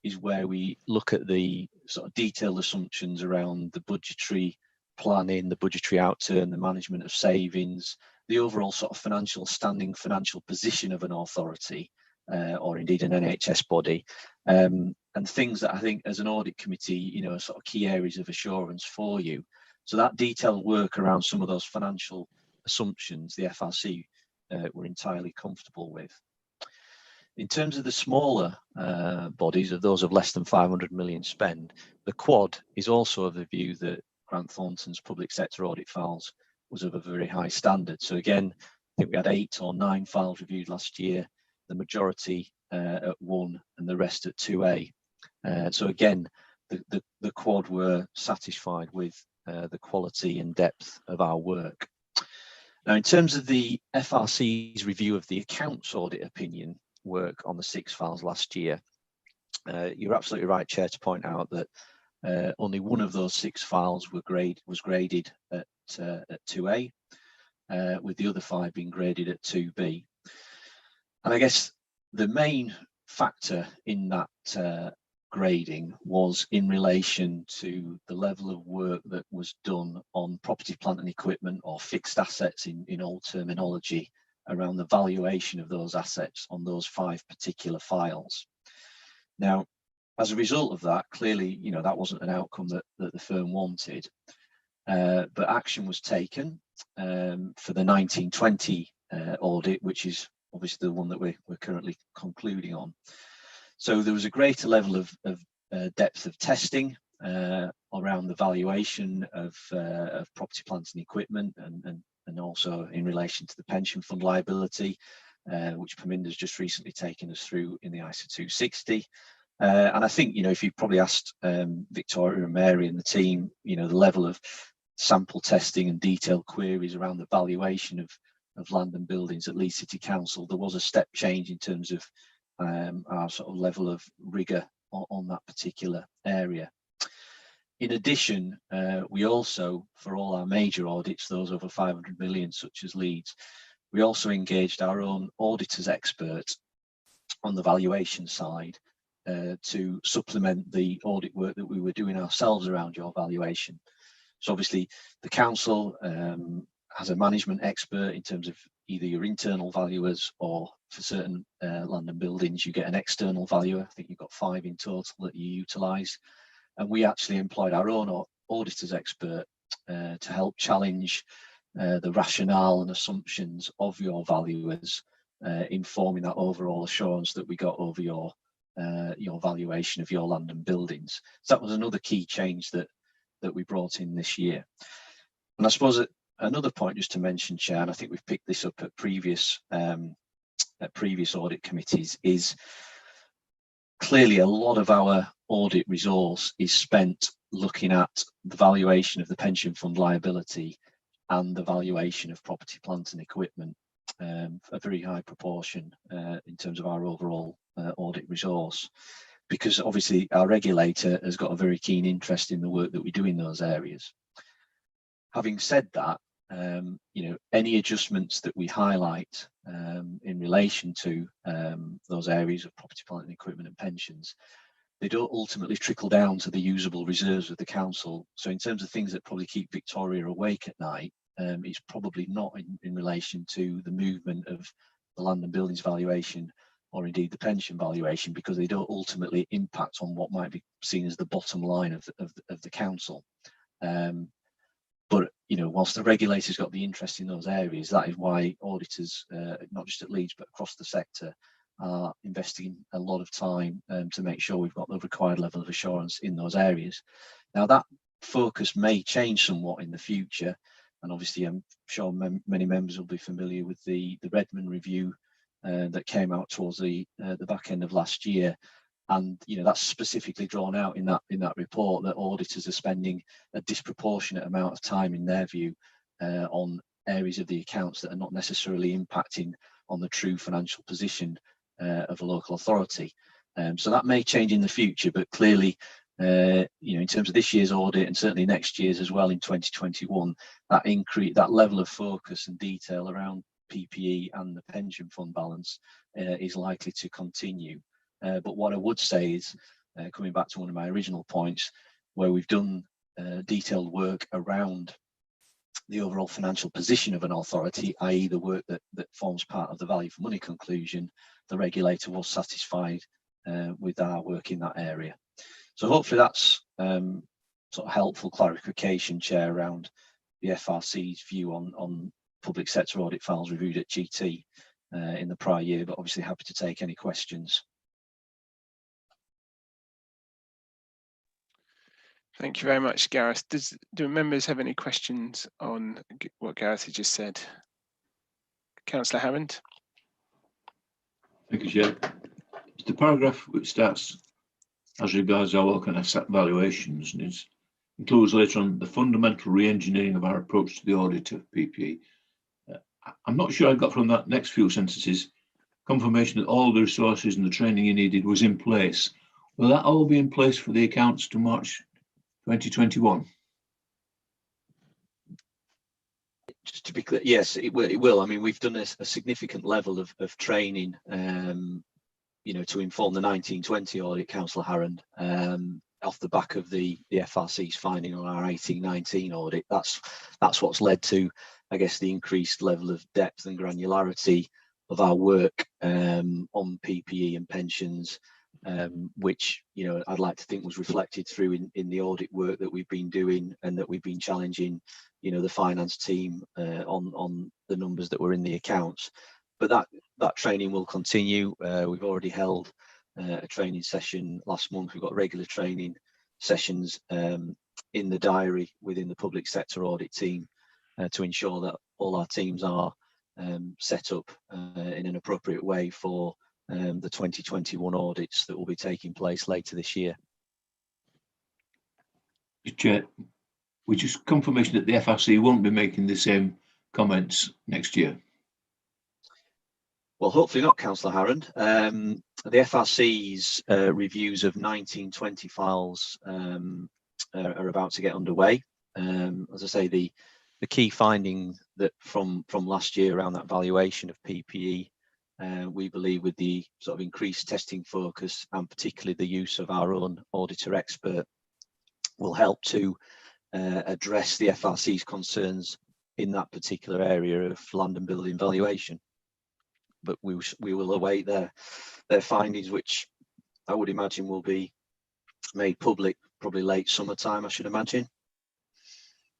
Speaker 15: is where we look at the sort of detailed assumptions around the budgetary planning, the budgetary outturn, the management of savings, the overall sort of financial position of an authority, or indeed an NHS body, and things that I think as an audit committee, you know, are sort of key areas of assurance for you. So that detailed work around some of those financial assumptions, the FRC were entirely comfortable with. In terms of the smaller bodies, of those of less than 500 million spend, the QUAD is also of the view that Grant Thornton's public sector audit files was of a very high standard. So again, I think we had 8 or 9 files reviewed last year, the majority at 1 and the rest at 2A. So again, the QUAD were satisfied with the quality and depth of our work. Now, in terms of the FRC's review of the accounts audit opinion work on the 6 files last year, you're absolutely right, Chair, to point out that only 1 of those 6 files was graded at 2A, with the other 5 being graded at 2B. And I guess the main factor in that grading was in relation to the level of work that was done on property, plant and equipment, or fixed assets in old terminology, around the valuation of those assets on those 5 particular files. Now, as a result of that, clearly, you know, that wasn't an outcome that the firm wanted, but action was taken for the 1920 audit, which is obviously the one that we're currently concluding on. So there was a greater level of depth of testing around the valuation of property, plant and equipment, and also in relation to the pension fund liability, which Perminder's just recently taken us through in the ISA 260. And I think, if you probably asked Victoria and Mary and the team, the level of sample testing and detailed queries around the valuation of land and buildings at Leeds City Council, there was a step change in terms of our sort of level of rigour on that particular area. In addition, we also, for all our major audits, those over 500 million, such as Leeds, we also engaged our own auditors expert on the valuation side to supplement the audit work that we were doing ourselves around your valuation. So obviously the council has a management expert in terms of either your internal valuers, or for certain land and buildings you get an external valuer. I think you've got 5 in total that you utilise. And we actually employed our own auditors expert to help challenge the rationale and assumptions of your valuers, informing that overall assurance that we got over your valuation of your land and buildings. So that was another key change that we brought in this year. And I suppose another point just to mention, Chair, and I think we've picked this up at previous audit committees, is clearly a lot of our audit resource is spent looking at the valuation of the pension fund liability and the valuation of property, plant and equipment, a very high proportion in terms of our overall audit resource, because obviously our regulator has got a very keen interest in the work that we do in those areas. Having said that, any adjustments that we highlight in relation to those areas of property, plant and equipment and pensions, they don't ultimately trickle down to the usable reserves of the council. So in terms of things that probably keep Victoria awake at night, it's probably not in relation to the movement of the land and buildings valuation, or indeed the pension valuation, because they don't ultimately impact on what might be seen as the bottom line of the council. But whilst the regulator's got the interest in those areas, that is why auditors, not just at Leeds but across the sector, are investing a lot of time to make sure we've got the required level of assurance in those areas. Now that focus may change somewhat in the future, and obviously I'm sure many members will be familiar with the Redmond review that came out towards the back end of last year. And that's specifically drawn out in that report that auditors are spending a disproportionate amount of time, in their view, on areas of the accounts that are not necessarily impacting on the true financial position of a local authority. So that may change in the future, but clearly, in terms of this year's audit and certainly next year's as well in 2021, that level of focus and detail around PPE and the pension fund balance is likely to continue. But what I would say is, coming back to one of my original points, where we've done detailed work around the overall financial position of an authority, i.e. the work that forms part of the value for money conclusion, the regulator was satisfied with our work in that area. So hopefully that's sort of helpful clarification, Chair, around the FRC's view on public sector audit files reviewed at GT in the prior year, but obviously happy to take any questions.
Speaker 1: Thank you very much, Gareth. Do members have any questions on what Gareth had just said? Councillor Hammond.
Speaker 7: Thank you, Chair. It's the paragraph which starts as regards our work on asset valuations, and it includes later on the fundamental re-engineering of our approach to the audit of PPE. I'm not sure I got from that next few sentences confirmation that all the resources and the training you needed was in place. Will that all be in place for the accounts to March 2021?
Speaker 15: Just to be clear, yes, it will. I mean, we've done a significant level of training, to inform the 1920 audit, Councillor Harrand, off the back of the FRC's finding on our 1819 audit. That's what's led to, I guess, the increased level of depth and granularity of our work on PPE and pensions, which I'd like to think was reflected through in the audit work that we've been doing, and that we've been challenging the finance team on the numbers that were in the accounts. But that training will continue. We've already held a training session last month. We've got regular training sessions in the diary within the public sector audit team to ensure that all our teams are set up in an appropriate way for the 2021 audits that will be taking place later this year.
Speaker 7: Chair, which is confirmation that the FRC won't be making the same comments next year.
Speaker 15: Well, hopefully not, Councillor Harron. The FRC's reviews of 1920 files are about to get underway. As I say, the key finding that from last year around that valuation of PPE, we believe with the sort of increased testing focus and particularly the use of our own auditor expert will help to address the FRC's concerns in that particular area of land and building valuation. But we will await their findings, which I would imagine will be made public probably late summertime, I should imagine.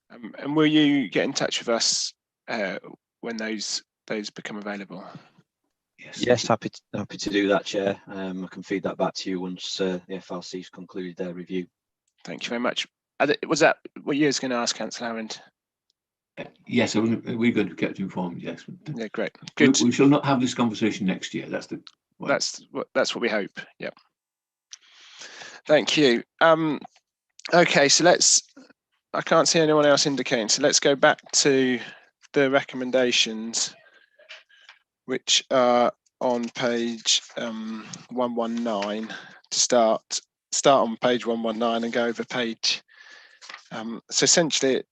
Speaker 1: And will you get in touch with us when those become available?
Speaker 15: Yes, happy to do that, Chair. I can feed that back to you once the FRC's concluded their review.
Speaker 1: Thank you very much. Was that what you were going to ask, Councillor Harron?
Speaker 7: Yes, we're going to be kept informed. Yes.
Speaker 1: Yeah, great. Good.
Speaker 7: We shall not have this conversation next year. That's
Speaker 1: what we hope. Yeah. Thank you. Okay, so I can't see anyone else indicating. So let's go back to the recommendations, which are on page 119 to start on page 119 and go over page. So essentially,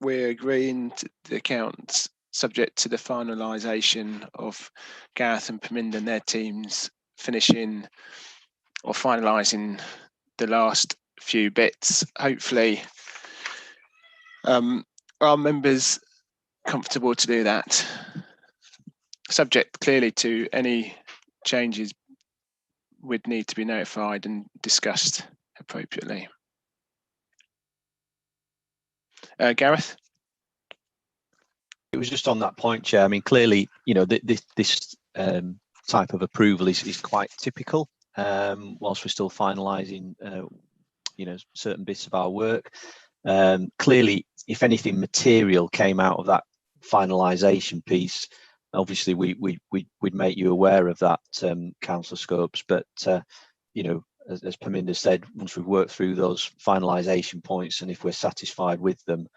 Speaker 1: we're agreeing to the accounts subject to the finalisation of Gareth and Paminda and their teams finishing or finalising the last few bits. Hopefully, are members comfortable to do that? Subject clearly to any changes would need to be notified and discussed appropriately. Gareth?
Speaker 15: It was just on that point, Chair. I mean, clearly, this type of approval is quite typical. Whilst we're still finalising, certain bits of our work. Clearly, if anything material came out of that finalisation piece, obviously we'd make you aware of that, Councillor Scopes. But as Paminda said, once we've worked through those finalisation points, and if we're satisfied with them,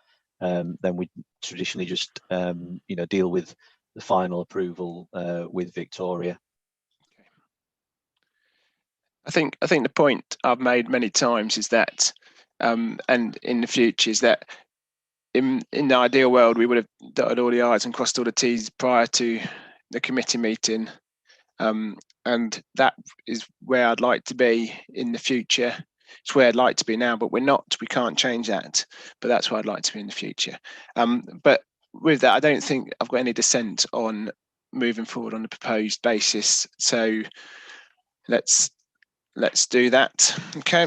Speaker 15: then we traditionally just deal with the final approval with Victoria.
Speaker 1: I think the point I've made many times is that, and in the future, is that in the ideal world we would have dotted all the I's and crossed all the T's prior to the committee meeting, and that is where I'd like to be in the future. It's where I'd like to be now, but we're not. We can't change that, but that's where I'd like to be in the future. But with that, I don't think I've got any dissent on moving forward on the proposed basis. So let's do that. Okay.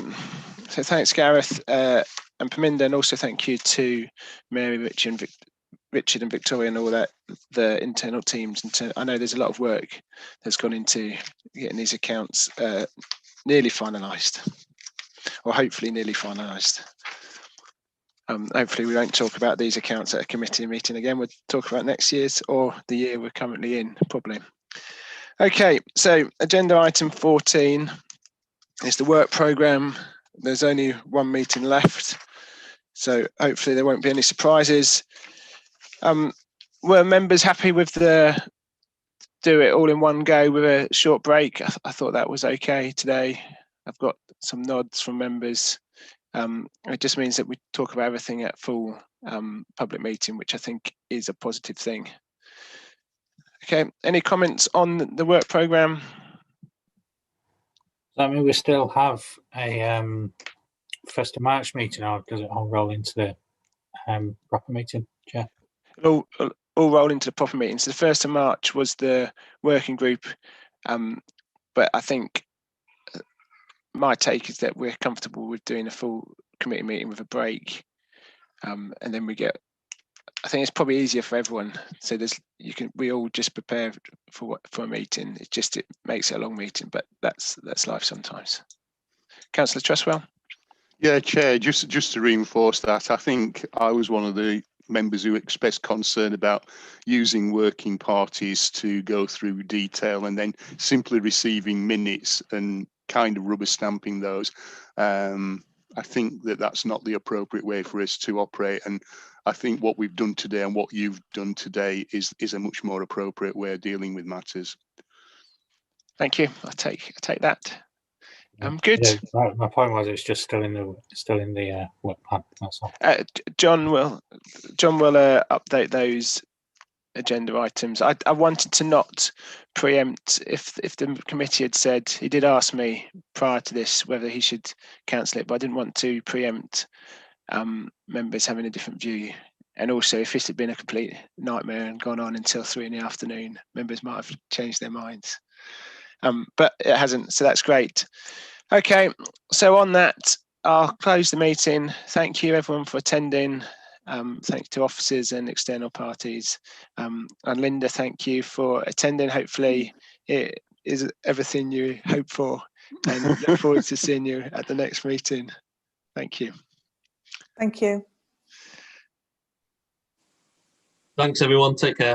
Speaker 1: So thanks, Gareth and Paminda, and also thank you to Mary, Richard and Victoria and all that, the internal teams. And I know there's a lot of work that's gone into getting these accounts nearly finalised, or hopefully nearly finalised. Hopefully we won't talk about these accounts at a committee meeting again. We'll talk about next year's or the year we're currently in, probably. Okay, so agenda item 14 is the work programme. There's only one meeting left, so hopefully there won't be any surprises. Were members happy with the do it all in one go with a short break? I thought that was okay today. I've got some nods from members. It just means that we talk about everything at full public meeting, which I think is a positive thing. Okay, any comments on the work programme?
Speaker 6: I mean, we still have a 1st of March meeting, or does it all roll into the proper meeting, Chair?
Speaker 1: All roll into the proper meeting. So the 1st of March was the working group, but I think my take is that we're comfortable with doing a full committee meeting with a break, and then we get. I think it's probably easier for everyone. So we all just prepare for a meeting. It makes it a long meeting, but that's life sometimes. Councillor Trustwell.
Speaker 8: Yeah, Chair, just to reinforce that, I think I was one of the members who expressed concern about using working parties to go through detail and then simply receiving minutes and kind of rubber stamping those. I think that that's not the appropriate way for us to operate, and I think what we've done today and what you've done today is a much more appropriate way of dealing with matters.
Speaker 1: Thank you. I take that. Good.
Speaker 6: Yeah, my point was it's just still in the work plan. That's all.
Speaker 1: John will update those agenda items. I wanted to not preempt if the committee had said, he did ask me prior to this whether he should cancel it, but I didn't want to preempt members having a different view. And also, if this had been a complete nightmare and gone on until 3 in the afternoon, members might have changed their minds. But it hasn't, so that's great. Okay, so on that, I'll close the meeting. Thank you everyone for attending. Thanks to officers and external parties. And Linda, thank you for attending. Hopefully it is everything you hope for, and look forward to seeing you at the next meeting. Thank you.
Speaker 9: Thank you.
Speaker 16: Thanks everyone, take care.